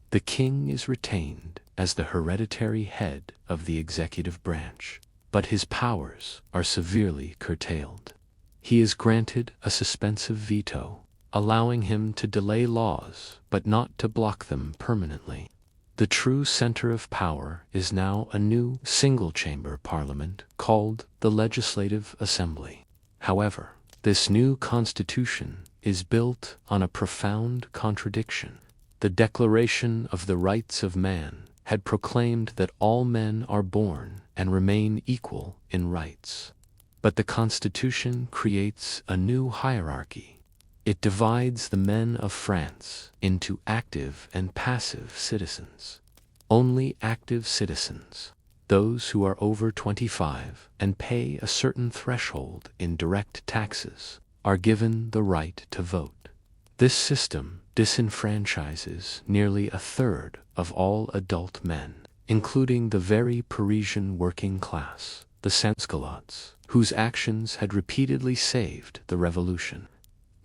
The king is retained as the hereditary head of the executive branch, but his powers are severely curtailed. He is granted a suspensive veto, allowing him to delay laws but not to block them permanently. The true center of power is now a new single-chamber parliament called the Legislative Assembly. However, this new constitution is built on a profound contradiction. The Declaration of the Rights of Man had proclaimed that all men are born and remain equal in rights. But the Constitution creates a new hierarchy. It divides the men of France into active and passive citizens. Only active citizens, those who are over 25 and pay a certain threshold in direct taxes, are given the right to vote. This system disenfranchises nearly a third of all adult men, including the very Parisian working class, the sans-culottes, whose actions had repeatedly saved the revolution.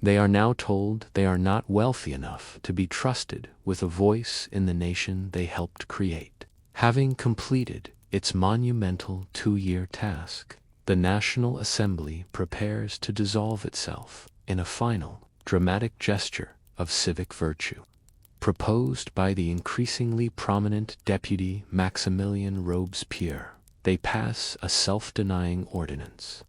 They are now told they are not wealthy enough to be trusted with a voice in the nation they helped create. Having completed its monumental 2-year task, the National Assembly prepares to dissolve itself in a final, dramatic gesture of civic virtue. Proposed by the increasingly prominent deputy Maximilien Robespierre, they pass a self-denying ordinance.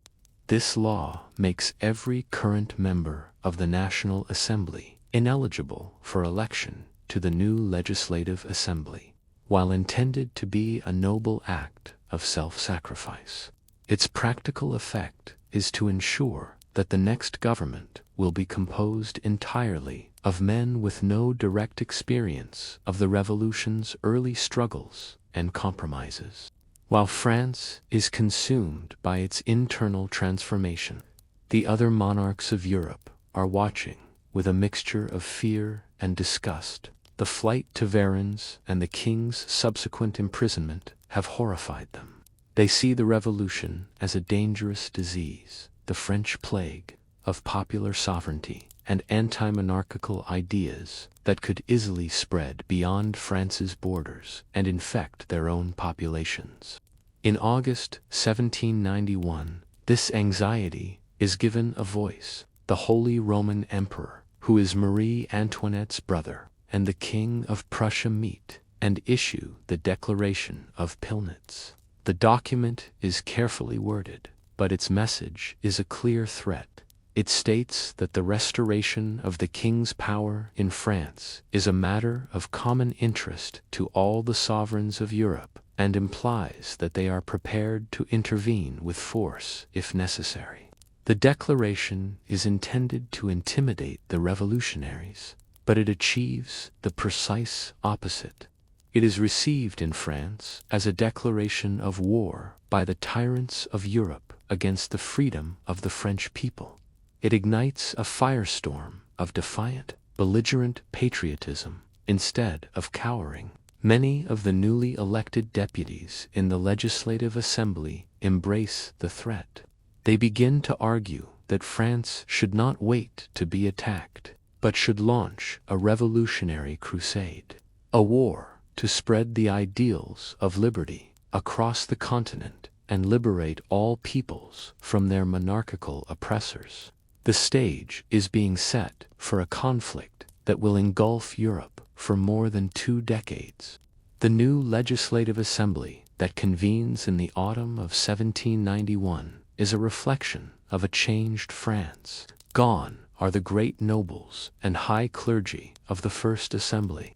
This law makes every current member of the National Assembly ineligible for election to the new Legislative Assembly. While intended to be a noble act of self-sacrifice, its practical effect is to ensure that the next government will be composed entirely of men with no direct experience of the revolution's early struggles and compromises. While France is consumed by its internal transformation, the other monarchs of Europe are watching with a mixture of fear and disgust. The flight to Varennes and the king's subsequent imprisonment have horrified them. They see the revolution as a dangerous disease, the French plague of popular sovereignty and anti-monarchical ideas that could easily spread beyond France's borders and infect their own populations. In August 1791, this anxiety is given a voice. The Holy Roman Emperor, who is Marie Antoinette's brother, and the King of Prussia meet and issue the Declaration of Pillnitz. The document is carefully worded, but its message is a clear threat. It states that the restoration of the king's power in France is a matter of common interest to all the sovereigns of Europe, and implies that they are prepared to intervene with force if necessary. The declaration is intended to intimidate the revolutionaries, but it achieves the precise opposite. It is received in France as a declaration of war by the tyrants of Europe against the freedom of the French people. It ignites a firestorm of defiant, belligerent patriotism instead of cowering. Many of the newly elected deputies in the Legislative Assembly embrace the threat. They begin to argue that France should not wait to be attacked, but should launch a revolutionary crusade, a war to spread the ideals of liberty across the continent and liberate all peoples from their monarchical oppressors. The stage is being set for a conflict that will engulf Europe for more than 2 decades. The new Legislative Assembly that convenes in the autumn of 1791 is a reflection of a changed France. Gone are the great nobles and high clergy of the First Assembly.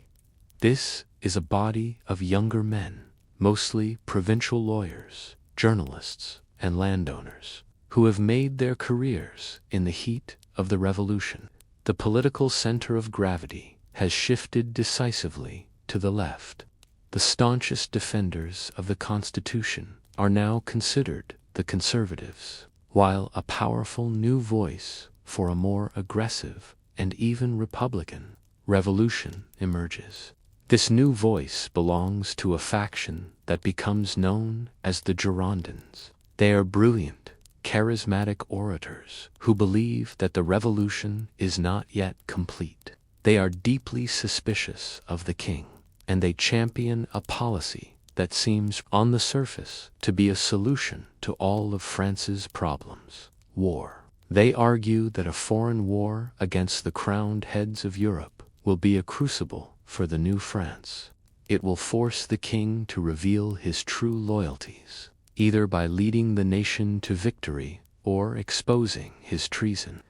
This is a body of younger men, mostly provincial lawyers, journalists, and landowners, who have made their careers in the heat of the revolution. The political center of gravity has shifted decisively to the left. The staunchest defenders of the Constitution are now considered the conservatives, while a powerful new voice for a more aggressive and even Republican revolution emerges. This new voice belongs to a faction that becomes known as the Girondins. They are brilliant, charismatic orators who believe that the revolution is not yet complete. They are deeply suspicious of the king, and they champion a policy that seems on the surface to be a solution to all of France's problems: war. They argue that a foreign war against the crowned heads of Europe will be a crucible for the new France. It will force the king to reveal his true loyalties, either by leading the nation to victory or exposing his treason.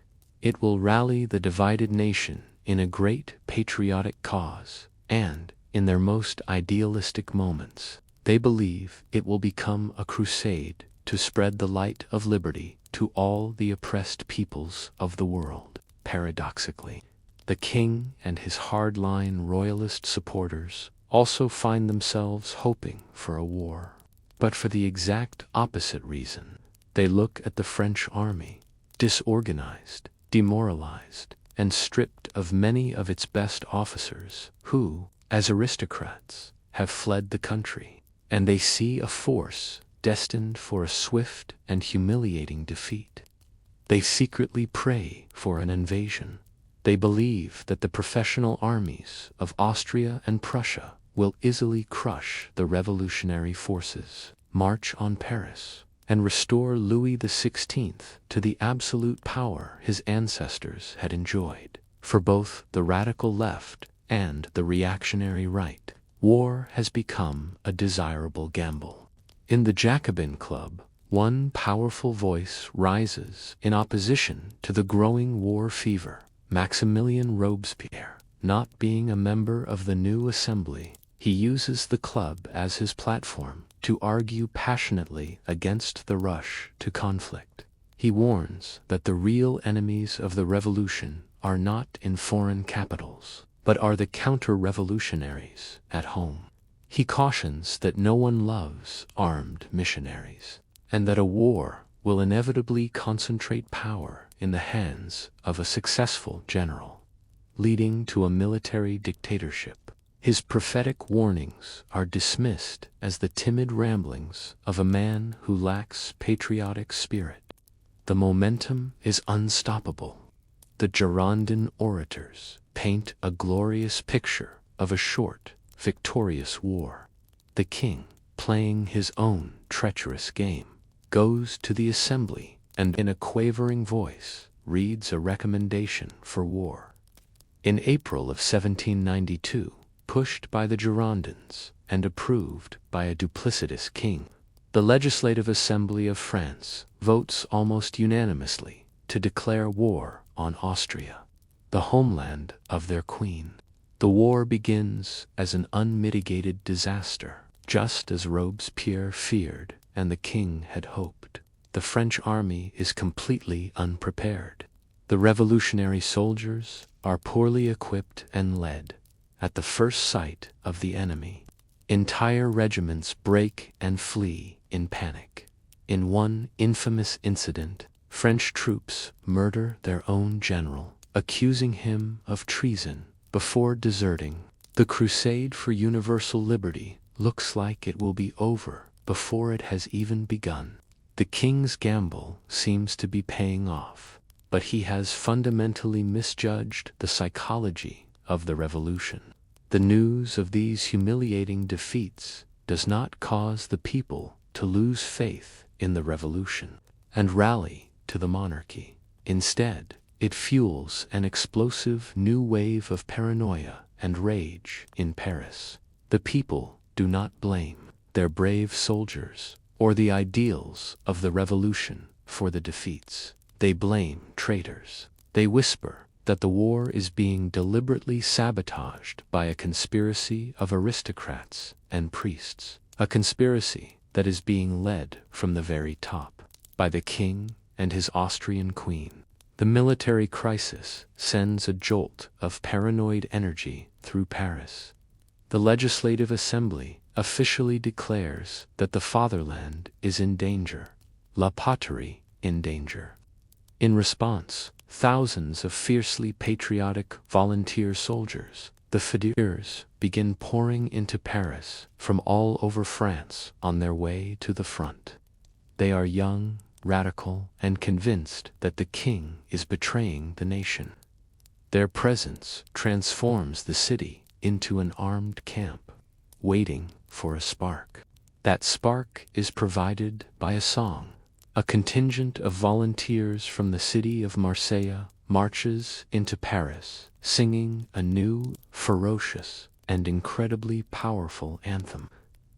It will rally the divided nation in a great patriotic cause, and, in their most idealistic moments, they believe it will become a crusade to spread the light of liberty to all the oppressed peoples of the world. Paradoxically, the king and his hardline royalist supporters also find themselves hoping for a war, but for the exact opposite reason. They look at the French army, disorganized, demoralized, and stripped of many of its best officers, who, as aristocrats, have fled the country, and they see a force destined for a swift and humiliating defeat. They secretly pray for an invasion. They believe that the professional armies of Austria and Prussia will easily crush the revolutionary forces, march on Paris, and restore Louis XVI to the absolute power his ancestors had enjoyed. For both the radical left and the reactionary right, war has become a desirable gamble. In the Jacobin Club, one powerful voice rises in opposition to the growing war fever: Maximilien Robespierre. Not being a member of the new assembly, he uses the club as his platform to argue passionately against the rush to conflict. He warns that the real enemies of the revolution are not in foreign capitals, but are the counter-revolutionaries at home. He cautions that no one loves armed missionaries, and that a war will inevitably concentrate power in the hands of a successful general, leading to a military dictatorship. His prophetic warnings are dismissed as the timid ramblings of a man who lacks patriotic spirit. The momentum is unstoppable. The Girondin orators paint a glorious picture of a short, victorious war. The king, playing his own treacherous game, goes to the assembly and, in a quavering voice, reads a recommendation for war. In April of 1792, pushed by the Girondins and approved by a duplicitous king, the Legislative Assembly of France votes almost unanimously to declare war on Austria, the homeland of their queen. The war begins as an unmitigated disaster, just as Robespierre feared and the king had hoped. The French army is completely unprepared. The revolutionary soldiers are poorly equipped and led. At the first sight of the enemy, entire regiments break and flee in panic. In one infamous incident, French troops murder their own general, accusing him of treason before deserting. The crusade for universal liberty looks like it will be over before it has even begun. The king's gamble seems to be paying off, but he has fundamentally misjudged the psychology of the revolution. The news of these humiliating defeats does not cause the people to lose faith in the revolution and rally to the monarchy. Instead, it fuels an explosive new wave of paranoia and rage in Paris. The people do not blame their brave soldiers or the ideals of the revolution for the defeats. They blame traitors. They whisper that the war is being deliberately sabotaged by a conspiracy of aristocrats and priests, a conspiracy that is being led from the very top by the king and his Austrian queen. The military crisis sends a jolt of paranoid energy through Paris. The Legislative Assembly officially declares that the fatherland is in danger, la patrie in danger. In response, thousands of fiercely patriotic volunteer soldiers, the fidèles, begin pouring into Paris from all over France on their way to the front. They are young, radical, and convinced that the king is betraying the nation. Their presence transforms the city into an armed camp, waiting for a spark. That spark is provided by a song. A contingent of volunteers from the city of Marseille marches into Paris, singing a new, ferocious, and incredibly powerful anthem.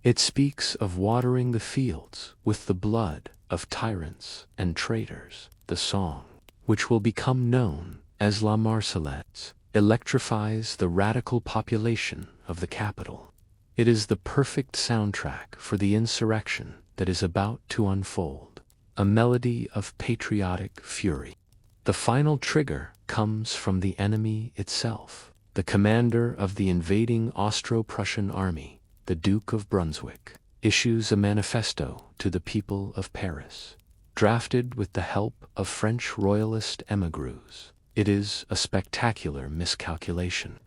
It speaks of watering the fields with the blood of tyrants and traitors. The song, which will become known as La Marseillaise, electrifies the radical population of the capital. It is the perfect soundtrack for the insurrection that is about to unfold, a melody of patriotic fury. The final trigger comes from the enemy itself. The commander of the invading Austro-Prussian army, the Duke of Brunswick, issues a manifesto to the people of Paris, drafted with the help of French royalist émigrés. It is a spectacular miscalculation.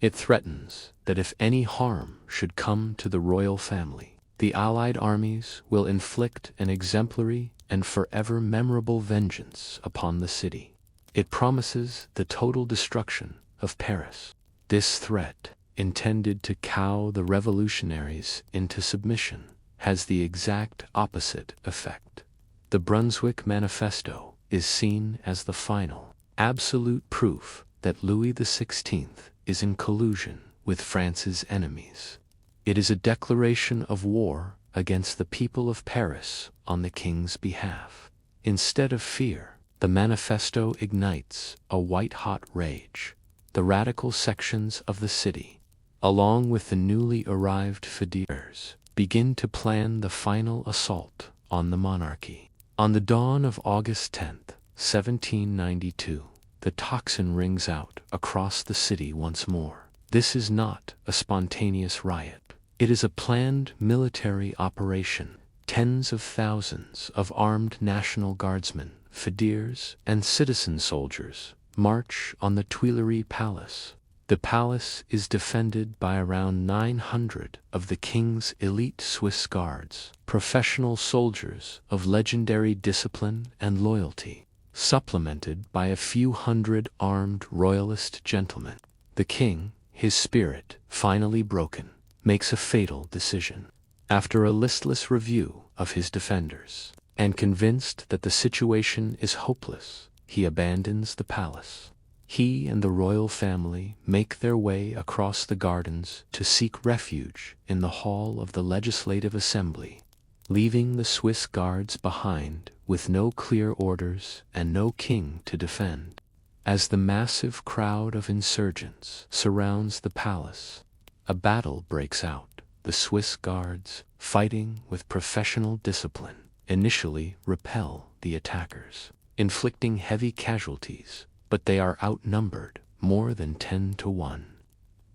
It threatens that if any harm should come to the royal family, the Allied armies will inflict an exemplary and forever memorable vengeance upon the city. It promises the total destruction of Paris. This threat, intended to cow the revolutionaries into submission, has the exact opposite effect. The Brunswick Manifesto is seen as the final, absolute proof that Louis XVI is in collusion with France's enemies. It is a declaration of war against the people of Paris on the king's behalf. Instead of fear, the manifesto ignites a white-hot rage. The radical sections of the city, along with the newly arrived federations, begin to plan the final assault on the monarchy. On the dawn of August 10th, 1792, the tocsin rings out across the city once more. This is not a spontaneous riot. It is a planned military operation. Tens of thousands of armed National Guardsmen, federations, and citizen soldiers march on the Tuileries Palace. The palace is defended by around 900 of the king's elite Swiss guards, professional soldiers of legendary discipline and loyalty, supplemented by a few hundred armed royalist gentlemen. The king, his spirit finally broken, makes a fatal decision. After a listless review of his defenders, and convinced that the situation is hopeless, he abandons the palace. He and the royal family make their way across the gardens to seek refuge in the hall of the Legislative Assembly, leaving the Swiss guards behind with no clear orders and no king to defend. As the massive crowd of insurgents surrounds the palace, a battle breaks out. The Swiss guards, fighting with professional discipline, initially repel the attackers, inflicting heavy casualties, but they are outnumbered more than 10 to 1.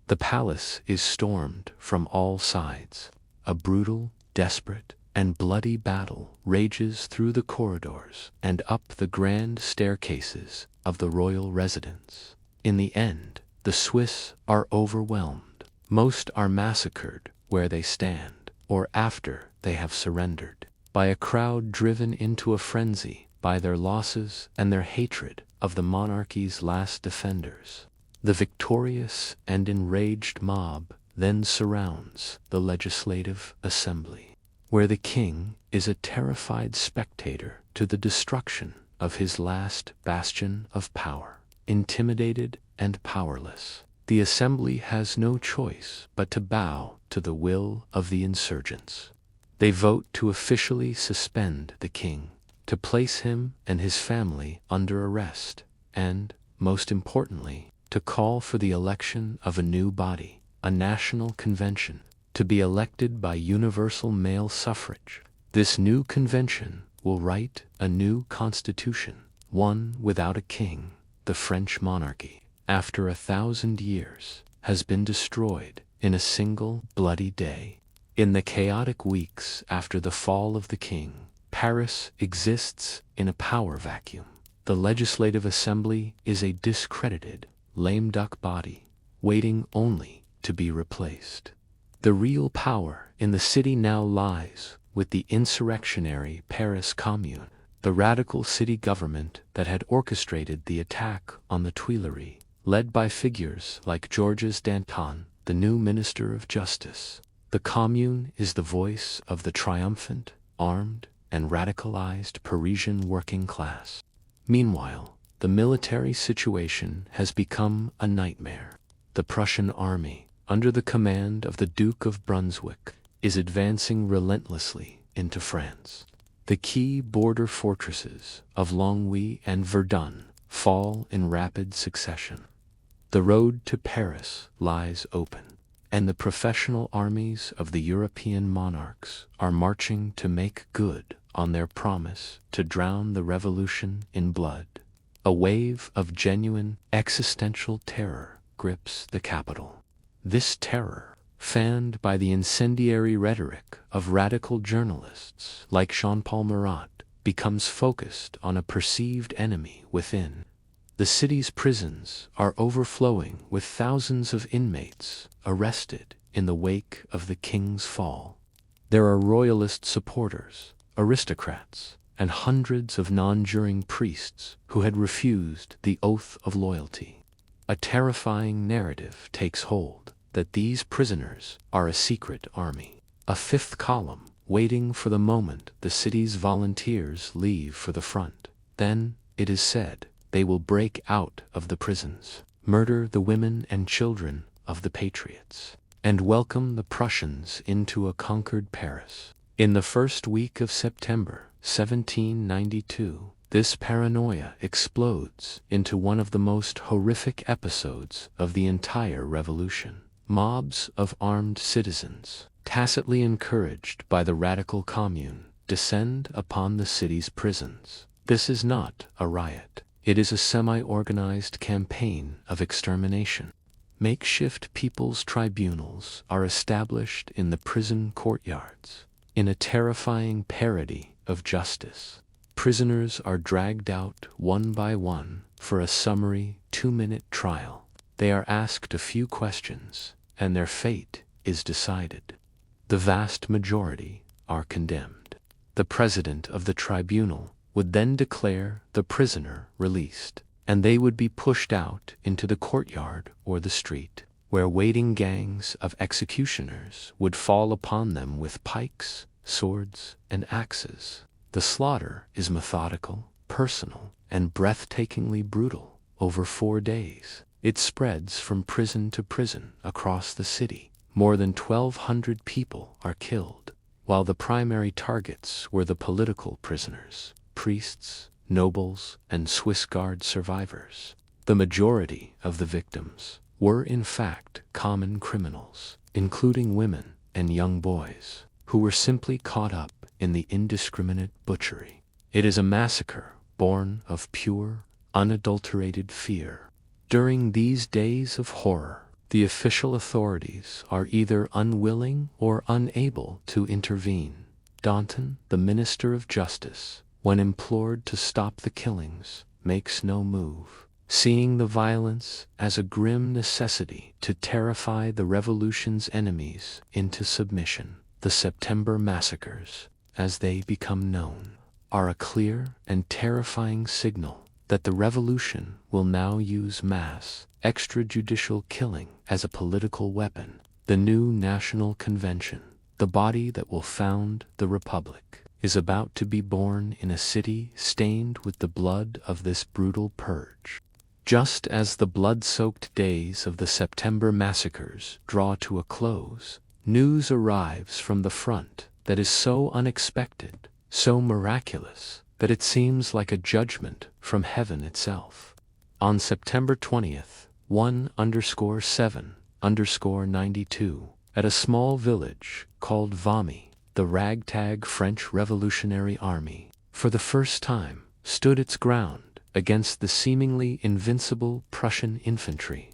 The palace is stormed from all sides. A brutal, desperate, and bloody battle rages through the corridors and up the grand staircases of the royal residence. In the end, the Swiss are overwhelmed. Most are massacred where they stand, or after they have surrendered, by a crowd driven into a frenzy by their losses and their hatred of the monarchy's last defenders. The victorious and enraged mob then surrounds the Legislative Assembly, where the king is a terrified spectator to the destruction of his last bastion of power. Intimidated and powerless, the Assembly has no choice but to bow to the will of the insurgents. They vote to officially suspend the king, to place him and his family under arrest, and, most importantly, to call for the election of a new body, a national convention, to be elected by universal male suffrage. This new convention will write a new constitution, one without a king. The French monarchy, after 1,000 years, has been destroyed in a single bloody day. In the chaotic weeks after the fall of the king, Paris exists in a power vacuum. The Legislative Assembly is a discredited, lame duck body, waiting only to be replaced. The real power in the city now lies with the insurrectionary Paris Commune, the radical city government that had orchestrated the attack on the Tuileries, led by figures like Georges Danton, the new Minister of Justice. The Commune is the voice of the triumphant, armed, and radicalized Parisian working class. Meanwhile, the military situation has become a nightmare. The Prussian army, under the command of the Duke of Brunswick, is advancing relentlessly into France. The key border fortresses of Longwy and Verdun fall in rapid succession. The road to Paris lies open, and the professional armies of the European monarchs are marching to make good on their promise to drown the revolution in blood. A wave of genuine existential terror grips the capital. This terror, fanned by the incendiary rhetoric of radical journalists like Jean-Paul Marat, becomes focused on a perceived enemy within. The city's prisons are overflowing with thousands of inmates arrested in the wake of the king's fall. There are royalist supporters, aristocrats, and hundreds of non-juring priests who had refused the oath of loyalty. A terrifying narrative takes hold that these prisoners are a secret army, a fifth column waiting for the moment the city's volunteers leave for the front. Then, it is said, they will break out of the prisons, murder the women and children of the patriots, and welcome the Prussians into a conquered Paris. In the first week of September 1792, this paranoia explodes into one of the most horrific episodes of the entire revolution. Mobs of armed citizens, tacitly encouraged by the radical Commune, descend upon the city's prisons. This is not a riot. It is a semi-organized campaign of extermination. Makeshift people's tribunals are established in the prison courtyards. In a terrifying parody of justice, prisoners are dragged out one by one for a summary 2-minute trial. They are asked a few questions, and their fate is decided. The vast majority are condemned. The president of the tribunal would then declare the prisoner released, and they would be pushed out into the courtyard or the street, where waiting gangs of executioners would fall upon them with pikes, swords, and axes. The slaughter is methodical, personal, and breathtakingly brutal. Over 4 days, it spreads from prison to prison across the city. More than 1,200 people are killed, while the primary targets were the political prisoners, priests, nobles, and Swiss Guard survivors. The majority of the victims were in fact common criminals, including women and young boys, who were simply caught up in the indiscriminate butchery. It is a massacre born of pure, unadulterated fear. During these days of horror, the official authorities are either unwilling or unable to intervene. Danton, the Minister of Justice, when implored to stop the killings, makes no move, seeing the violence as a grim necessity to terrify the revolution's enemies into submission. The September massacres, as they become known, are a clear and terrifying signal that the revolution will now use mass, extrajudicial killing as a political weapon. The new National Convention, the body that will found the Republic, is about to be born in a city stained with the blood of this brutal purge. Just as the blood-soaked days of the September massacres draw to a close, news arrives from the front that is so unexpected, so miraculous, that it seems like a judgment from heaven itself. On September 20th, 1/7/92, at a small village called Vimy, the ragtag French Revolutionary Army, for the first time, stood its ground against the seemingly invincible Prussian infantry.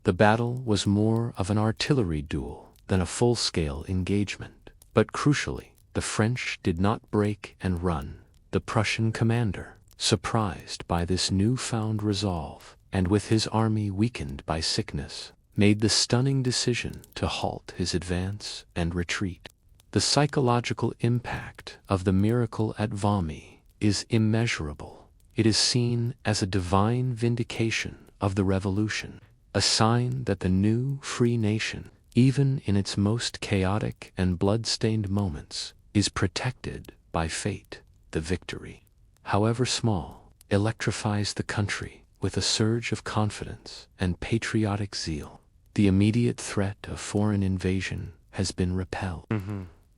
The battle was more of an artillery duel than a full-scale engagement, but crucially, the French did not break and run. The Prussian commander, surprised by this newfound resolve, and with his army weakened by sickness, made the stunning decision to halt his advance and retreat. The psychological impact of the miracle at Vimy is immeasurable. It is seen as a divine vindication of the revolution, a sign that the new free nation, even in its most chaotic and blood-stained moments, is protected by fate. The victory, however small, electrifies the country with a surge of confidence and patriotic zeal. The immediate threat of foreign invasion has been repelled.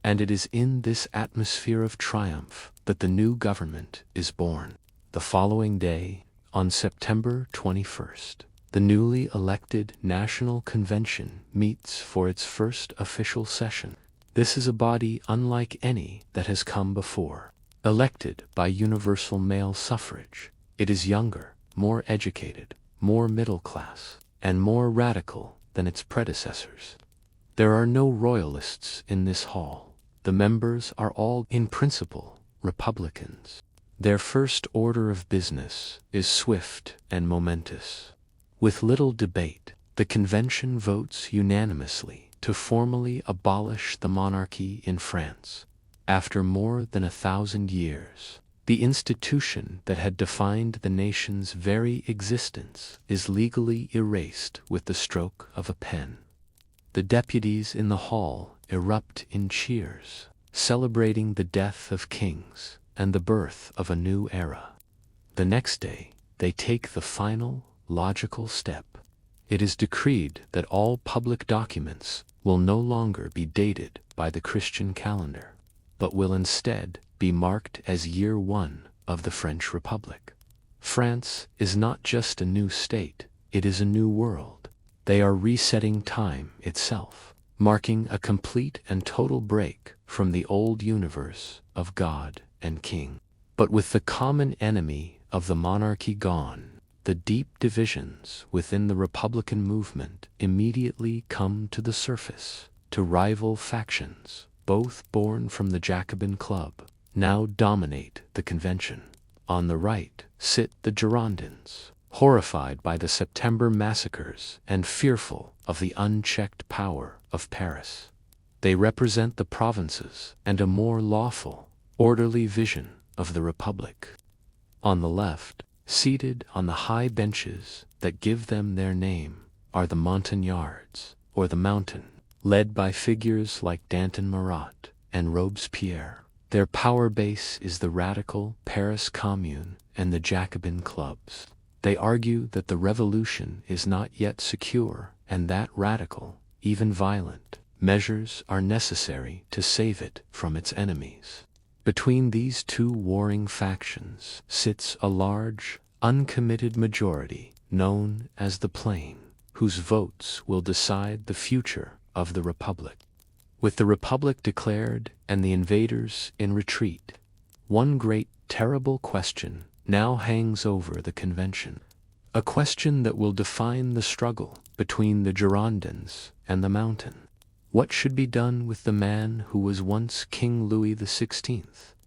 And it is in this atmosphere of triumph that the new government is born. The following day, on September 21st, the newly elected National Convention meets for its first official session. This is a body unlike any that has come before. Elected by universal male suffrage, it is younger, more educated, more middle class, and more radical than its predecessors. There are no royalists in this hall. The members are all, in principle, Republicans. Their first order of business is swift and momentous. With little debate, the convention votes unanimously to formally abolish the monarchy in France. After more than 1,000 years, the institution that had defined the nation's very existence is legally erased with the stroke of a pen. The deputies in the hall erupt in cheers, celebrating the death of kings and the birth of a new era. The next day, they take the final, logical step. It is decreed that all public documents will no longer be dated by the Christian calendar, but will instead be marked as year 1 of the French Republic. France is not just a new state, it is a new world. They are resetting time itself, marking a complete and total break from the old universe of God and King. But with the common enemy of the monarchy gone, the deep divisions within the Republican movement immediately come to the surface. Two rival factions, both born from the Jacobin Club, now dominate the convention. On the right sit the Girondins, horrified by the September massacres and fearful of the unchecked power of Paris. They represent the provinces and a more lawful, orderly vision of the Republic. On the left, seated on the high benches that give them their name, are the Montagnards, or the Mountain, led by figures like Danton Marat and Robespierre. Their power base is the radical Paris Commune and the Jacobin clubs. They argue that the revolution is not yet secure and that radical, even violent, measures are necessary to save it from its enemies. Between these two warring factions sits a large, uncommitted majority known as the Plain, whose votes will decide the future of the Republic. With the Republic declared and the invaders in retreat, one great, terrible question now hangs over the convention. A question that will define the struggle between the Girondins and the Mountain. What should be done with the man who was once King Louis XVI,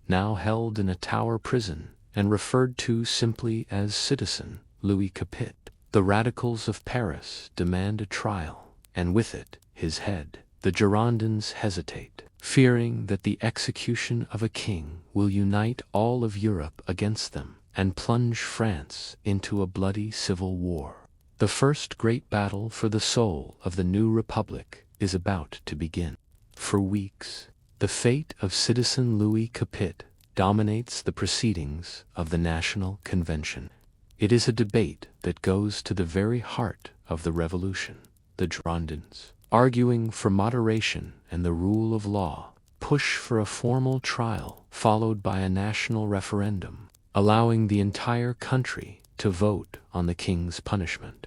now held in a Tower prison and referred to simply as Citizen Louis Capet? The radicals of Paris demand a trial, and with it, his head. The Girondins hesitate, fearing that the execution of a king will unite all of Europe against them and plunge France into a bloody civil war. The first great battle for the soul of the new republic is about to begin. For weeks, the fate of Citizen Louis Capet dominates the proceedings of the National Convention. It is a debate that goes to the very heart of the revolution. The Girondins, arguing for moderation and the rule of law, push for a formal trial followed by a national referendum, allowing the entire country to vote on the king's punishment.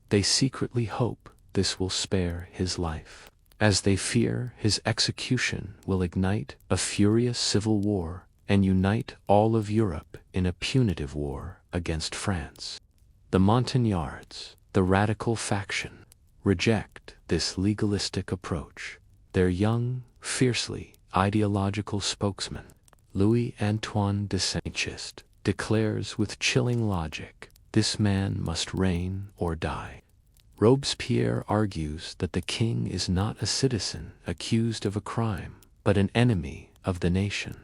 They secretly hope this will spare his life, as they fear his execution will ignite a furious civil war and unite all of Europe in a punitive war against France. The Montagnards, the radical faction, reject this legalistic approach. Their young, fiercely ideological spokesman, Louis-Antoine de Saint-Just, declares with chilling logic, this man must reign or die. Robespierre argues that the king is not a citizen accused of a crime, but an enemy of the nation.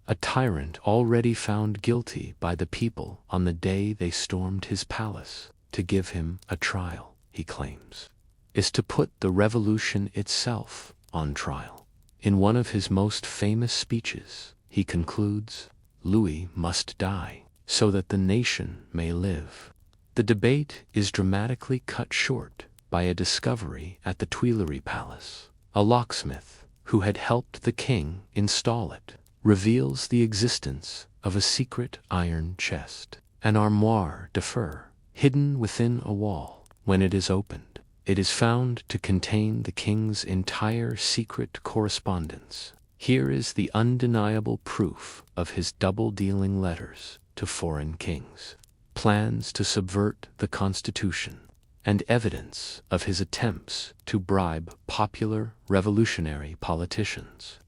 a tyrant already found guilty by the people on the day they stormed his palace. To give him a trial, he claims, is to put the revolution itself on trial. In one of his most famous speeches, he concludes, "Louis must die, so that the nation may live." The debate is dramatically cut short by a discovery at the Tuileries Palace. A locksmith, who had helped the king install it, reveals the existence of a secret iron chest, an armoire de fer, hidden within a wall. When it is opened, it is found to contain the king's entire secret correspondence. Here is the undeniable proof of his double-dealing letters to foreign kings, plans to subvert the constitution, and evidence of his attempts to bribe popular revolutionary politicians.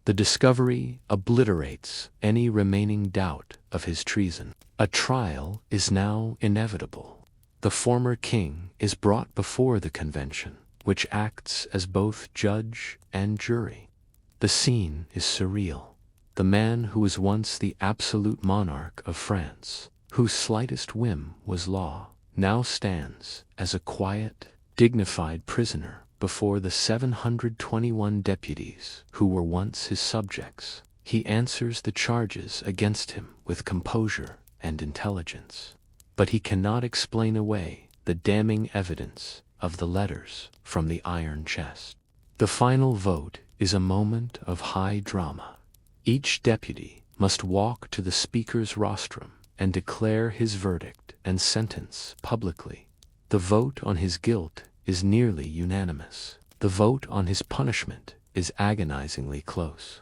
The discovery obliterates any remaining doubt of his treason. A trial is now inevitable. The former king is brought before the convention, which acts as both judge and jury. The scene is surreal. The man who was once the absolute monarch of France, whose slightest whim was law, now stands as a quiet, dignified prisoner before the 721 deputies who were once his subjects. He answers the charges against him with composure and intelligence, but he cannot explain away the damning evidence of the letters from the iron chest. The final vote is a moment of high drama. Each deputy must walk to the speaker's rostrum and declare his verdict and sentence publicly. The vote on his guilt is nearly unanimous. The vote on his punishment is agonizingly close.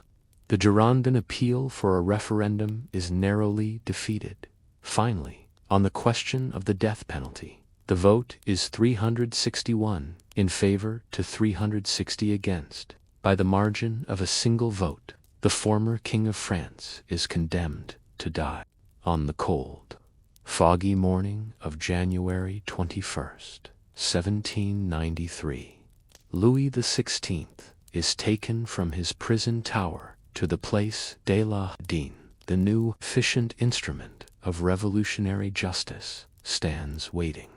The Girondin appeal for a referendum is narrowly defeated. Finally, on the question of the death penalty, the vote is 361 in favor to 360 against. By the margin of a single vote, the former King of France is condemned to die. On the cold, foggy morning of January 21st, 1793, Louis XVI is taken from his prison tower to the Place de la Dine. The new efficient instrument of revolutionary justice stands waiting.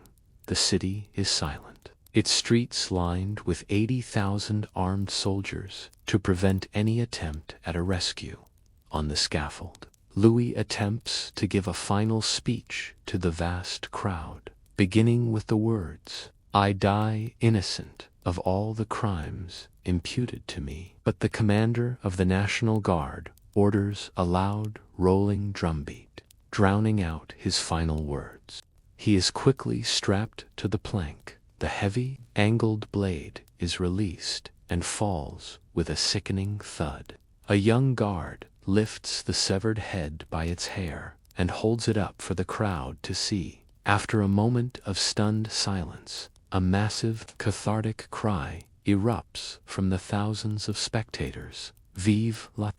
The city is silent, its streets lined with 80,000 armed soldiers to prevent any attempt at a rescue. On the scaffold, Louis attempts to give a final speech to the vast crowd, beginning with the words, "I die innocent of all the crimes imputed to me." But the commander of the National Guard orders a loud, rolling drumbeat, drowning out his final words. He is quickly strapped to the plank. The heavy, angled blade is released and falls with a sickening thud. A young guard lifts the severed head by its hair and holds it up for the crowd to see. After a moment of stunned silence, a massive, cathartic cry erupts from the thousands of spectators. Vive la,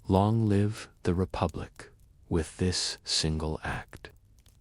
long live the Republic. With this single act,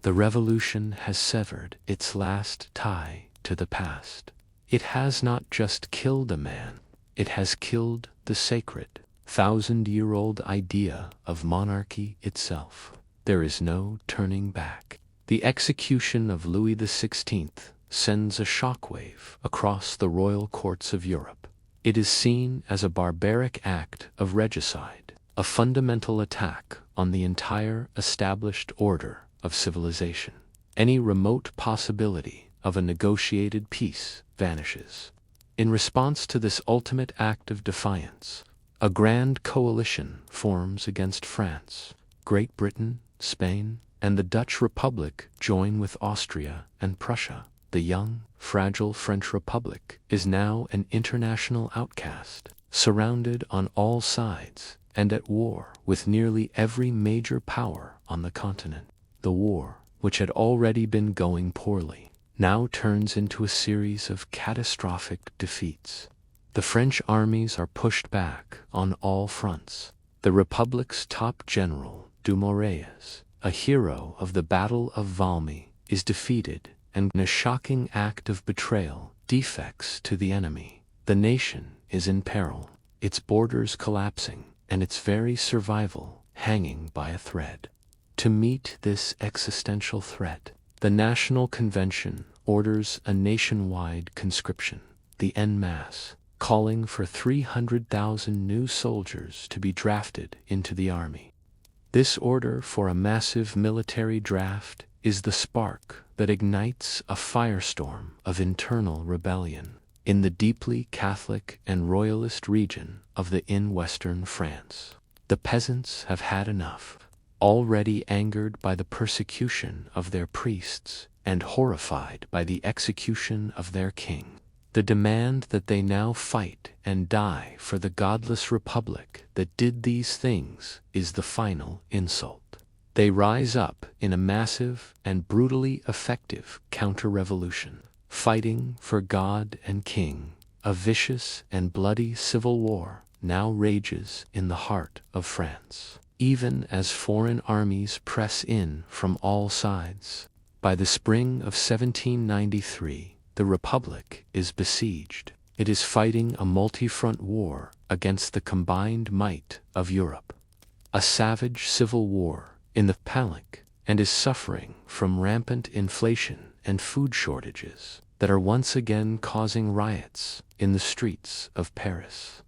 the revolution has severed its last tie to the past. It has not just killed a man, it has killed the sacred, thousand-year-old idea of monarchy itself. There is no turning back. The execution of Louis XVI sends a shockwave across the royal courts of Europe. It is seen as a barbaric act of regicide, a fundamental attack on the entire established order of civilization. Any remote possibility of a negotiated peace vanishes. In response to this ultimate act of defiance, a grand coalition forms against France. Great Britain, Spain, and the Dutch Republic join with Austria and Prussia. The young, fragile French Republic is now an international outcast, surrounded on all sides and at war with nearly every major power on the continent. The war, which had already been going poorly, now turns into a series of catastrophic defeats. The French armies are pushed back on all fronts. The Republic's top general, Dumouriez, a hero of the Battle of Valmy, is defeated, and in a shocking act of betrayal, defects to the enemy. The nation is in peril, its borders collapsing, and its very survival hanging by a thread. To meet this existential threat, the National Convention orders a nationwide conscription, the en masse, calling for 300,000 new soldiers to be drafted into the army. This order for a massive military draft is the spark that ignites a firestorm of internal rebellion in the deeply Catholic and royalist region of the Western France. The peasants have had enough, already angered by the persecution of their priests and horrified by the execution of their king. The demand that they now fight and die for the godless republic that did these things is the final insult. They rise up in a massive and brutally effective counter-revolution, fighting for God and king. A vicious and bloody civil war now rages in the heart of France, even as foreign armies press in from all sides. By the spring of 1793, the Republic is besieged. It is fighting a multi-front war against the combined might of Europe. A savage civil war in the Palatinate, and is suffering from rampant inflation and food shortages that are once again causing riots in the streets of Paris.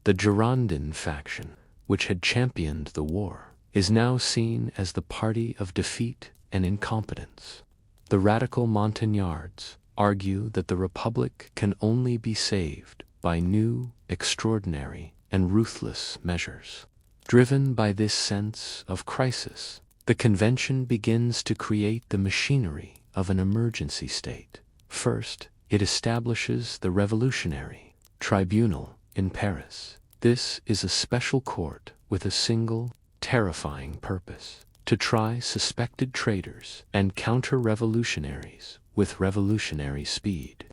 The Girondin faction, which had championed the war, is now seen as the party of defeat and incompetence. The radical Montagnards argue that the Republic can only be saved by new, extraordinary, and ruthless measures. Driven by this sense of crisis, the convention begins to create the machinery of an emergency state. First, it establishes the Revolutionary Tribunal in Paris. This is a special court with a single, terrifying purpose: to try suspected traitors and counter-revolutionaries with revolutionary speed.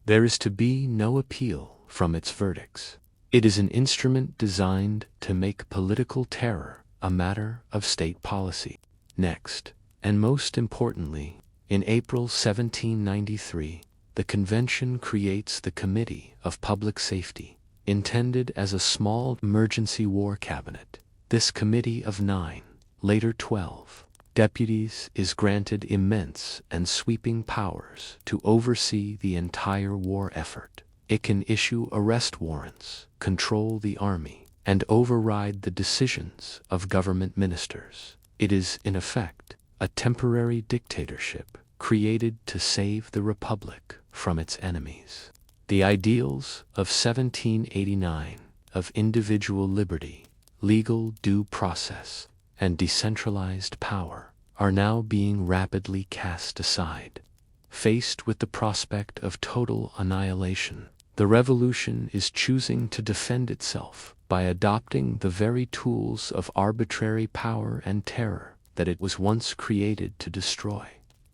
There is to be no appeal from its verdicts. It is an instrument designed to make political terror a matter of state policy. Next, and most importantly, in April 1793, the convention creates the Committee of Public Safety, intended as a small emergency war cabinet. This committee of 9, later 12, deputies is granted immense and sweeping powers to oversee the entire war effort. It can issue arrest warrants, control the army, and override the decisions of government ministers. It is, in effect, a temporary dictatorship created to save the Republic from its enemies. The ideals of 1789 of individual liberty, legal due process, and decentralized power are now being rapidly cast aside. Faced with the prospect of total annihilation, the revolution is choosing to defend itself by adopting the very tools of arbitrary power and terror that it was once created to destroy.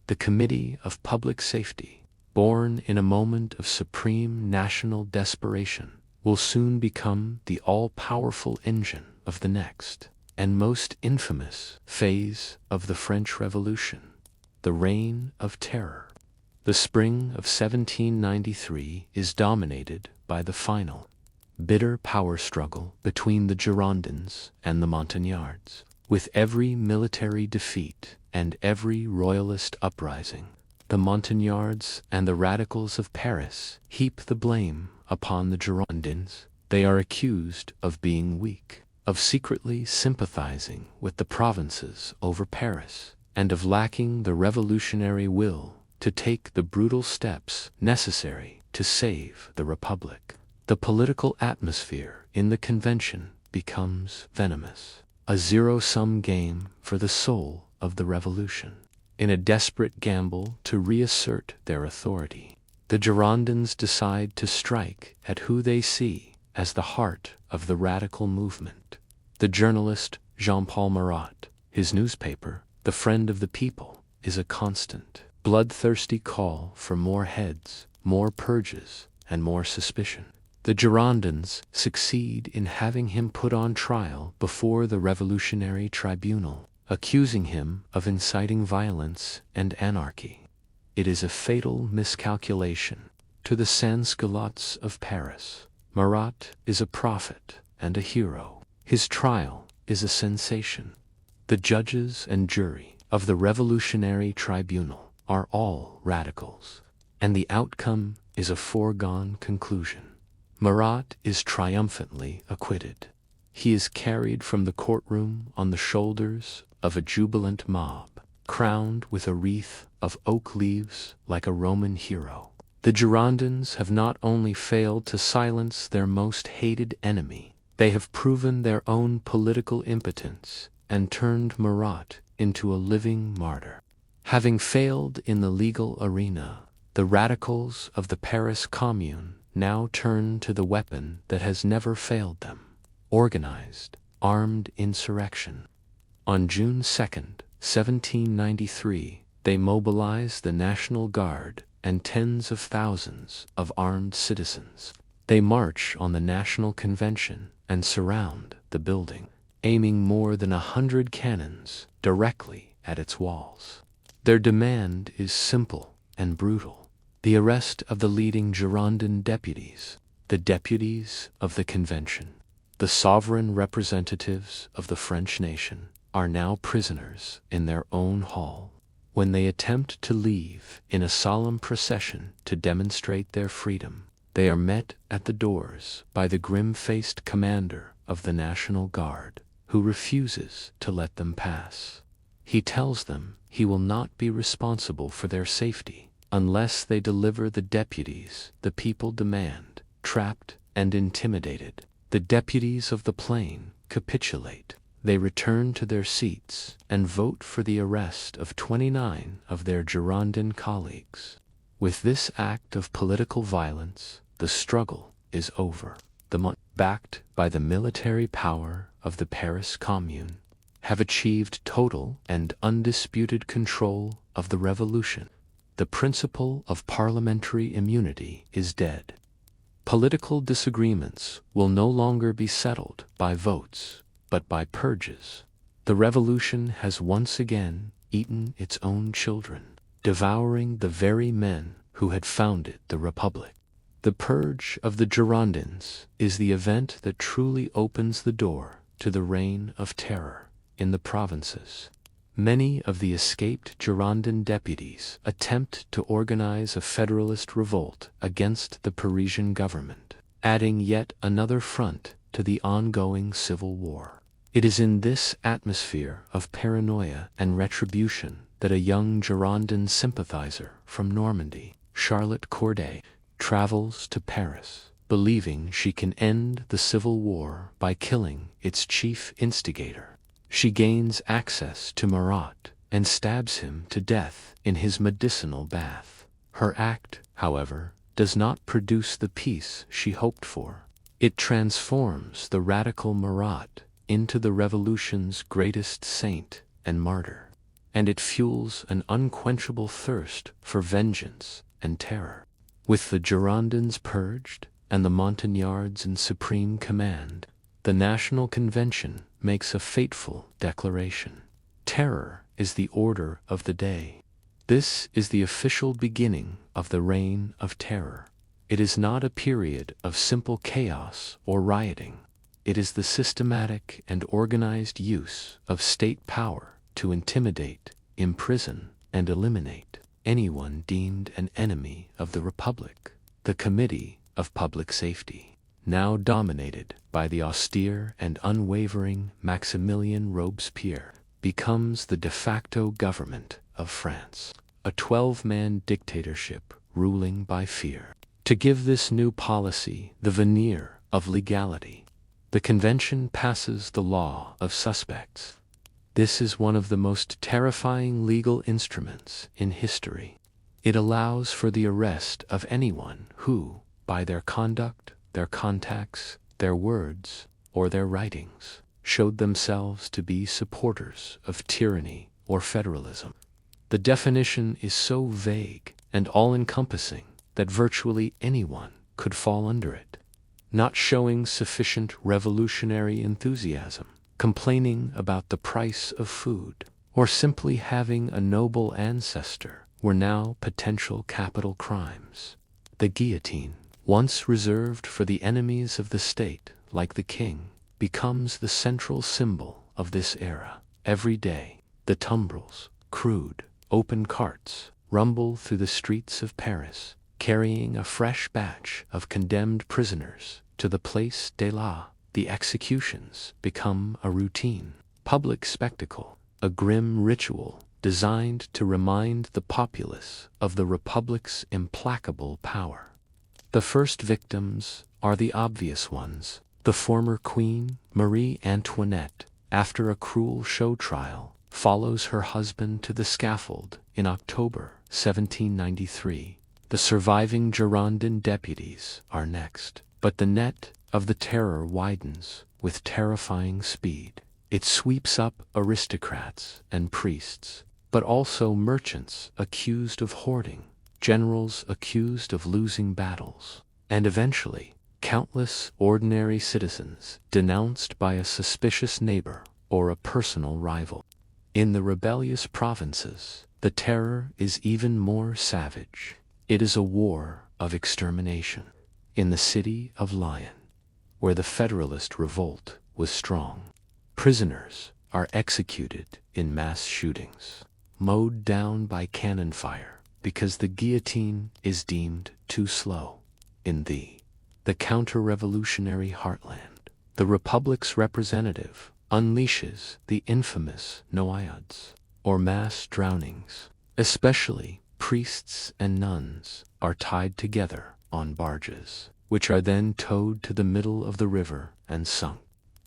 The Committee of Public Safety, born in a moment of supreme national desperation, will soon become the all-powerful engine of the next and most infamous phase of the French Revolution, the Reign of Terror. The spring of 1793 is dominated by the final, bitter power struggle between the Girondins and the Montagnards. With every military defeat and every royalist uprising, the Montagnards and the radicals of Paris heap the blame upon the Girondins. They are accused of being weak, of secretly sympathizing with the provinces over Paris, and of lacking the revolutionary will to take the brutal steps necessary to save the Republic. The political atmosphere in the convention becomes venomous, a zero-sum game for the soul of the revolution. In a desperate gamble to reassert their authority, the Girondins decide to strike at who they see as the heart of the radical movement. The journalist Jean-Paul Marat, his newspaper, The Friend of the People, is a constant, bloodthirsty call for more heads, more purges, and more suspicion. The Girondins succeed in having him put on trial before the Revolutionary Tribunal, accusing him of inciting violence and anarchy. It is a fatal miscalculation. To the sans-culottes of Paris, Marat is a prophet and a hero. His trial is a sensation. The judges and jury of the Revolutionary Tribunal are all radicals, and the outcome is a foregone conclusion. Marat is triumphantly acquitted. He is carried from the courtroom on the shoulders of a jubilant mob, crowned with a wreath of oak leaves like a Roman hero. The Girondins have not only failed to silence their most hated enemy, they have proven their own political impotence and turned Marat into a living martyr. Having failed in the legal arena, the radicals of the Paris Commune now turn to the weapon that has never failed them: organized, armed insurrection. On June 2nd, 1793, they mobilize the National Guard and tens of thousands of armed citizens. They march on the National Convention and surround the building, aiming more than 100 cannons directly at its walls. Their demand is simple and brutal: the arrest of the leading Girondin deputies, the deputies of the Convention. The sovereign representatives of the French nation are now prisoners in their own hall. When they attempt to leave in a solemn procession to demonstrate their freedom, they are met at the doors by the grim-faced commander of the National Guard, who refuses to let them pass. He tells them he will not be responsible for their safety unless they deliver the deputies the people demand. Trapped and intimidated, the deputies of the plain capitulate. They return to their seats and vote for the arrest of 29 of their Girondin colleagues. With this act of political violence, the struggle is over. The monarchy, backed by the military power of the Paris Commune, have achieved total and undisputed control of the revolution. The principle of parliamentary immunity is dead. Political disagreements will no longer be settled by votes, but by purges. The revolution has once again eaten its own children, devouring the very men who had founded the Republic. The purge of the Girondins is the event that truly opens the door to the reign of terror in the provinces. Many of the escaped Girondin deputies attempt to organize a federalist revolt against the Parisian government, adding yet another front to the ongoing civil war. It is in this atmosphere of paranoia and retribution that a young Girondin sympathizer from Normandy, Charlotte Corday, travels to Paris, believing she can end the civil war by killing its chief instigator. She gains access to Marat and stabs him to death in his medicinal bath. Her act, however, does not produce the peace she hoped for. It transforms the radical Marat into the revolution's greatest saint and martyr, and it fuels an unquenchable thirst for vengeance and terror. With the Girondins purged and the Montagnards in supreme command, the National Convention makes a fateful declaration. Terror is the order of the day. This is the official beginning of the Reign of Terror. It is not a period of simple chaos or rioting. It is the systematic and organized use of state power to intimidate, imprison, and eliminate anyone deemed an enemy of the Republic. The Committee of Public Safety, now dominated by the austere and unwavering Maximilien Robespierre, becomes the de facto government of France, a 12-man dictatorship ruling by fear. To give this new policy the veneer of legality, the Convention passes the law of suspects. This is one of the most terrifying legal instruments in history. It allows for the arrest of anyone who, by their conduct, their contacts, their words, or their writings, showed themselves to be supporters of tyranny or federalism. The definition is so vague and all-encompassing that virtually anyone could fall under it. Not showing sufficient revolutionary enthusiasm, complaining about the price of food, or simply having a noble ancestor were now potential capital crimes. The guillotine, once reserved for the enemies of the state, like the king, becomes the central symbol of this era. Every day, the tumbrils, crude, open carts, rumble through the streets of Paris, carrying a fresh batch of condemned prisoners to the Place de la. The executions become a routine, public spectacle, a grim ritual designed to remind the populace of the Republic's implacable power. The first victims are the obvious ones. The former Queen, Marie Antoinette, after a cruel show trial, follows her husband to the scaffold in October 1793. The surviving Girondin deputies are next, but the net of the terror widens with terrifying speed. It sweeps up aristocrats and priests, but also merchants accused of hoarding, generals accused of losing battles, and eventually countless ordinary citizens denounced by a suspicious neighbor or a personal rival. In the rebellious provinces, the terror is even more savage. It is a war of extermination. In the city of Lyon, where the Federalist revolt was strong, prisoners are executed in mass shootings, mowed down by cannon fire because the guillotine is deemed too slow. In the counter-revolutionary heartland, the Republic's representative unleashes the infamous noyades, or mass drownings. Especially priests and nuns are tied together on barges, which are then towed to the middle of the river and sunk.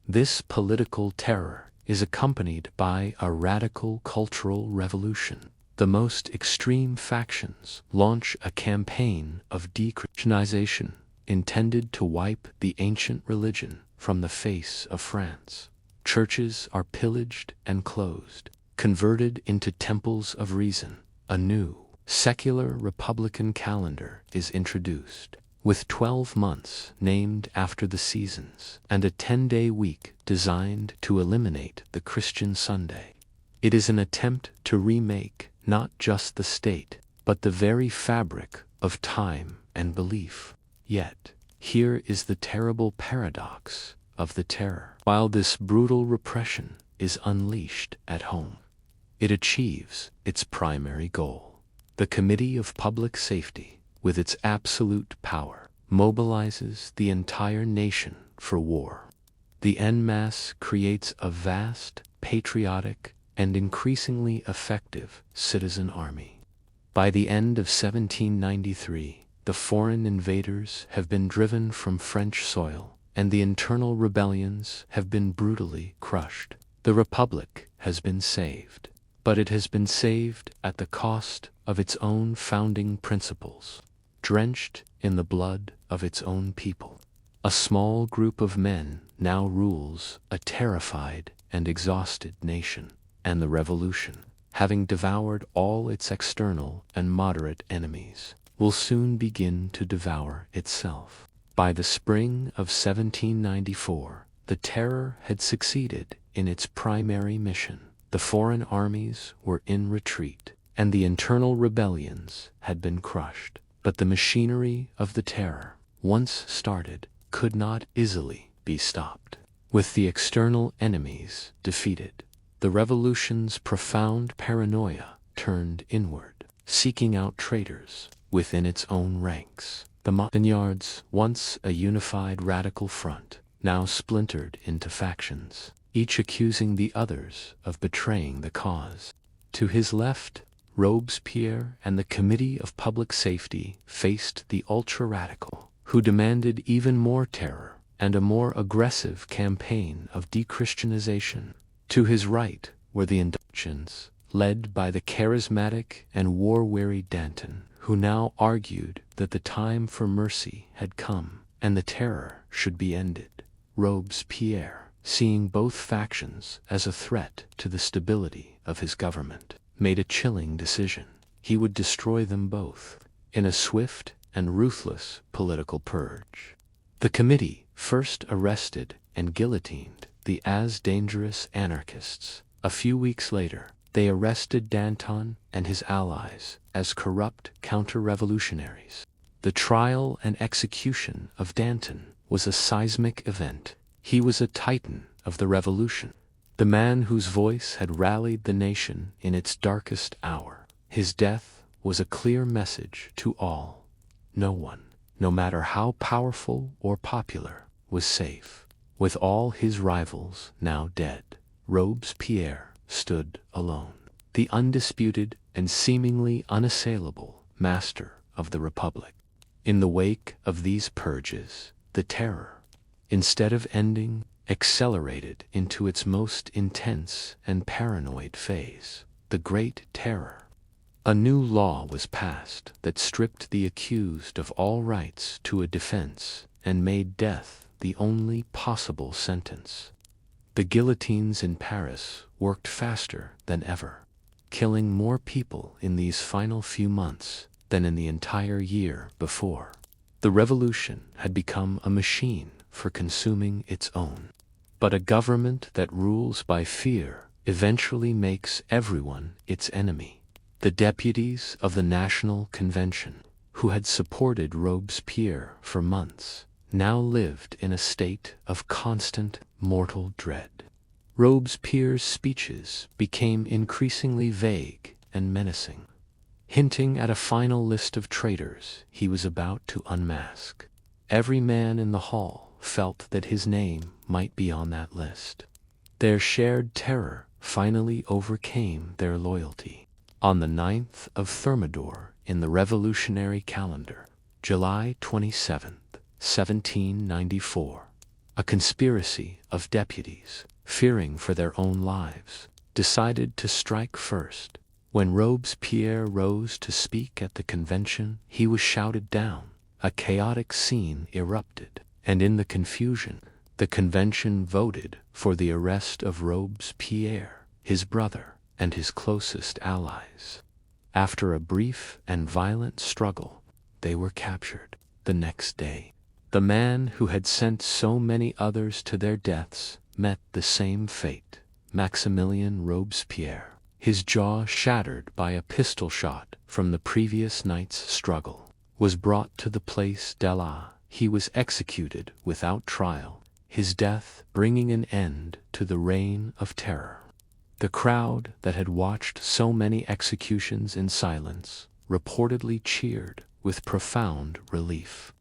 This political terror is accompanied by a radical cultural revolution. The most extreme factions launch a campaign of de-Christianization intended to wipe the ancient religion from the face of France. Churches are pillaged and closed, converted into temples of reason. A new, secular republican calendar is introduced, with 12 months named after the seasons, and a 10-day week designed to eliminate the Christian Sunday. It is an attempt to remake not just the state, but the very fabric of time and belief. Yet, here is the terrible paradox of the terror. While this brutal repression is unleashed at home, it achieves its primary goal. The Committee of Public Safety, with its absolute power, mobilizes the entire nation for war. The en masse creates a vast, patriotic, and increasingly effective citizen army. By the end of 1793, the foreign invaders have been driven from French soil, and the internal rebellions have been brutally crushed. The Republic has been saved, but it has been saved at the cost of its own founding principles, drenched in the blood of its own people. A small group of men now rules a terrified and exhausted nation, and the revolution, having devoured all its external and moderate enemies, will soon begin to devour itself. By the spring of 1794, the terror had succeeded in its primary mission. The foreign armies were in retreat, and the internal rebellions had been crushed. But the machinery of the terror, once started, could not easily be stopped. With the external enemies defeated, the revolution's profound paranoia turned inward, seeking out traitors within its own ranks. The Montagnards, once a unified radical front, now splintered into factions, each accusing the others of betraying the cause. To his left, Robespierre and the Committee of Public Safety faced the ultra-radical, who demanded even more terror and a more aggressive campaign of de-Christianization. To his right were the Insurgents, led by the charismatic and war-weary Danton, who now argued that the time for mercy had come and the terror should be ended. Robespierre, seeing both factions as a threat to the stability of his government, made a chilling decision. He would destroy them both in a swift and ruthless political purge. The committee first arrested and guillotined the as dangerous anarchists. A few weeks later, they arrested Danton and his allies as corrupt counter-revolutionaries. The trial and execution of Danton was a seismic event. He was a titan of the revolution, the man whose voice had rallied the nation in its darkest hour. His death was a clear message to all. No one, no matter how powerful or popular, was safe. With all his rivals now dead, Robespierre stood alone, the undisputed and seemingly unassailable master of the Republic. In the wake of these purges, the terror, instead of ending, accelerated into its most intense and paranoid phase, the Great Terror. A new law was passed that stripped the accused of all rights to a defense and made death the only possible sentence. The guillotines in Paris worked faster than ever, killing more people in these final few months than in the entire year before. The revolution had become a machine for consuming its own. But a government that rules by fear eventually makes everyone its enemy. The deputies of the National Convention, who had supported Robespierre for months, now lived in a state of constant mortal dread. Robespierre's speeches became increasingly vague and menacing, hinting at a final list of traitors he was about to unmask. Every man in the hall felt that his name might be on that list. Their shared terror finally overcame their loyalty. On the 9th of Thermidor in the revolutionary calendar, July 27, 1794, a conspiracy of deputies, fearing for their own lives, decided to strike first. When Robespierre rose to speak at the convention, he was shouted down. A chaotic scene erupted, and in the confusion, the convention voted for the arrest of Robespierre, his brother, and his closest allies. After a brief and violent struggle, they were captured. The next day, the man who had sent so many others to their deaths met the same fate. Maximilien Robespierre, his jaw shattered by a pistol shot from the previous night's struggle, was brought to the Place de la. He was executed without trial, his death bringing an end to the reign of terror. The crowd that had watched so many executions in silence reportedly cheered with profound relief.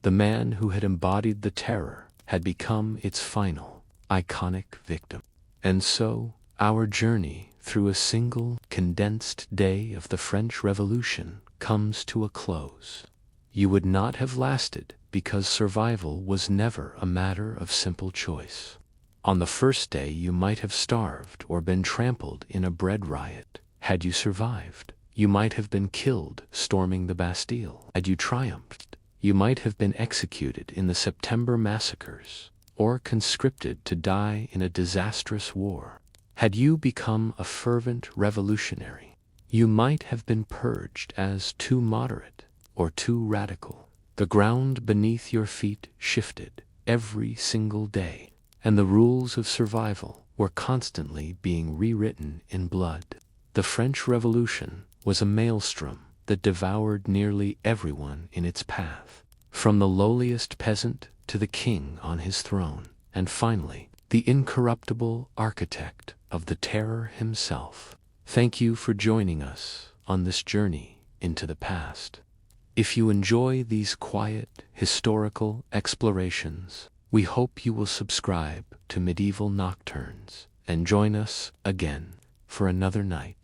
The man who had embodied the terror had become its final, iconic victim. And so, our journey through a single, condensed day of the French Revolution comes to a close. You would not have lasted because survival was never a matter of simple choice. On the first day you might have starved or been trampled in a bread riot. Had you survived, you might have been killed storming the Bastille. Had you triumphed, you might have been executed in the September massacres, or conscripted to die in a disastrous war. Had you become a fervent revolutionary, you might have been purged as too moderate or too radical. The ground beneath your feet shifted every single day, and the rules of survival were constantly being rewritten in blood. The French Revolution was a maelstrom that devoured nearly everyone in its path, from the lowliest peasant to the king on his throne, and finally, the incorruptible architect of the terror himself. Thank you for joining us on this journey into the past. If you enjoy these quiet, historical explorations, we hope you will subscribe to Medieval Nocturnes and join us again for another night.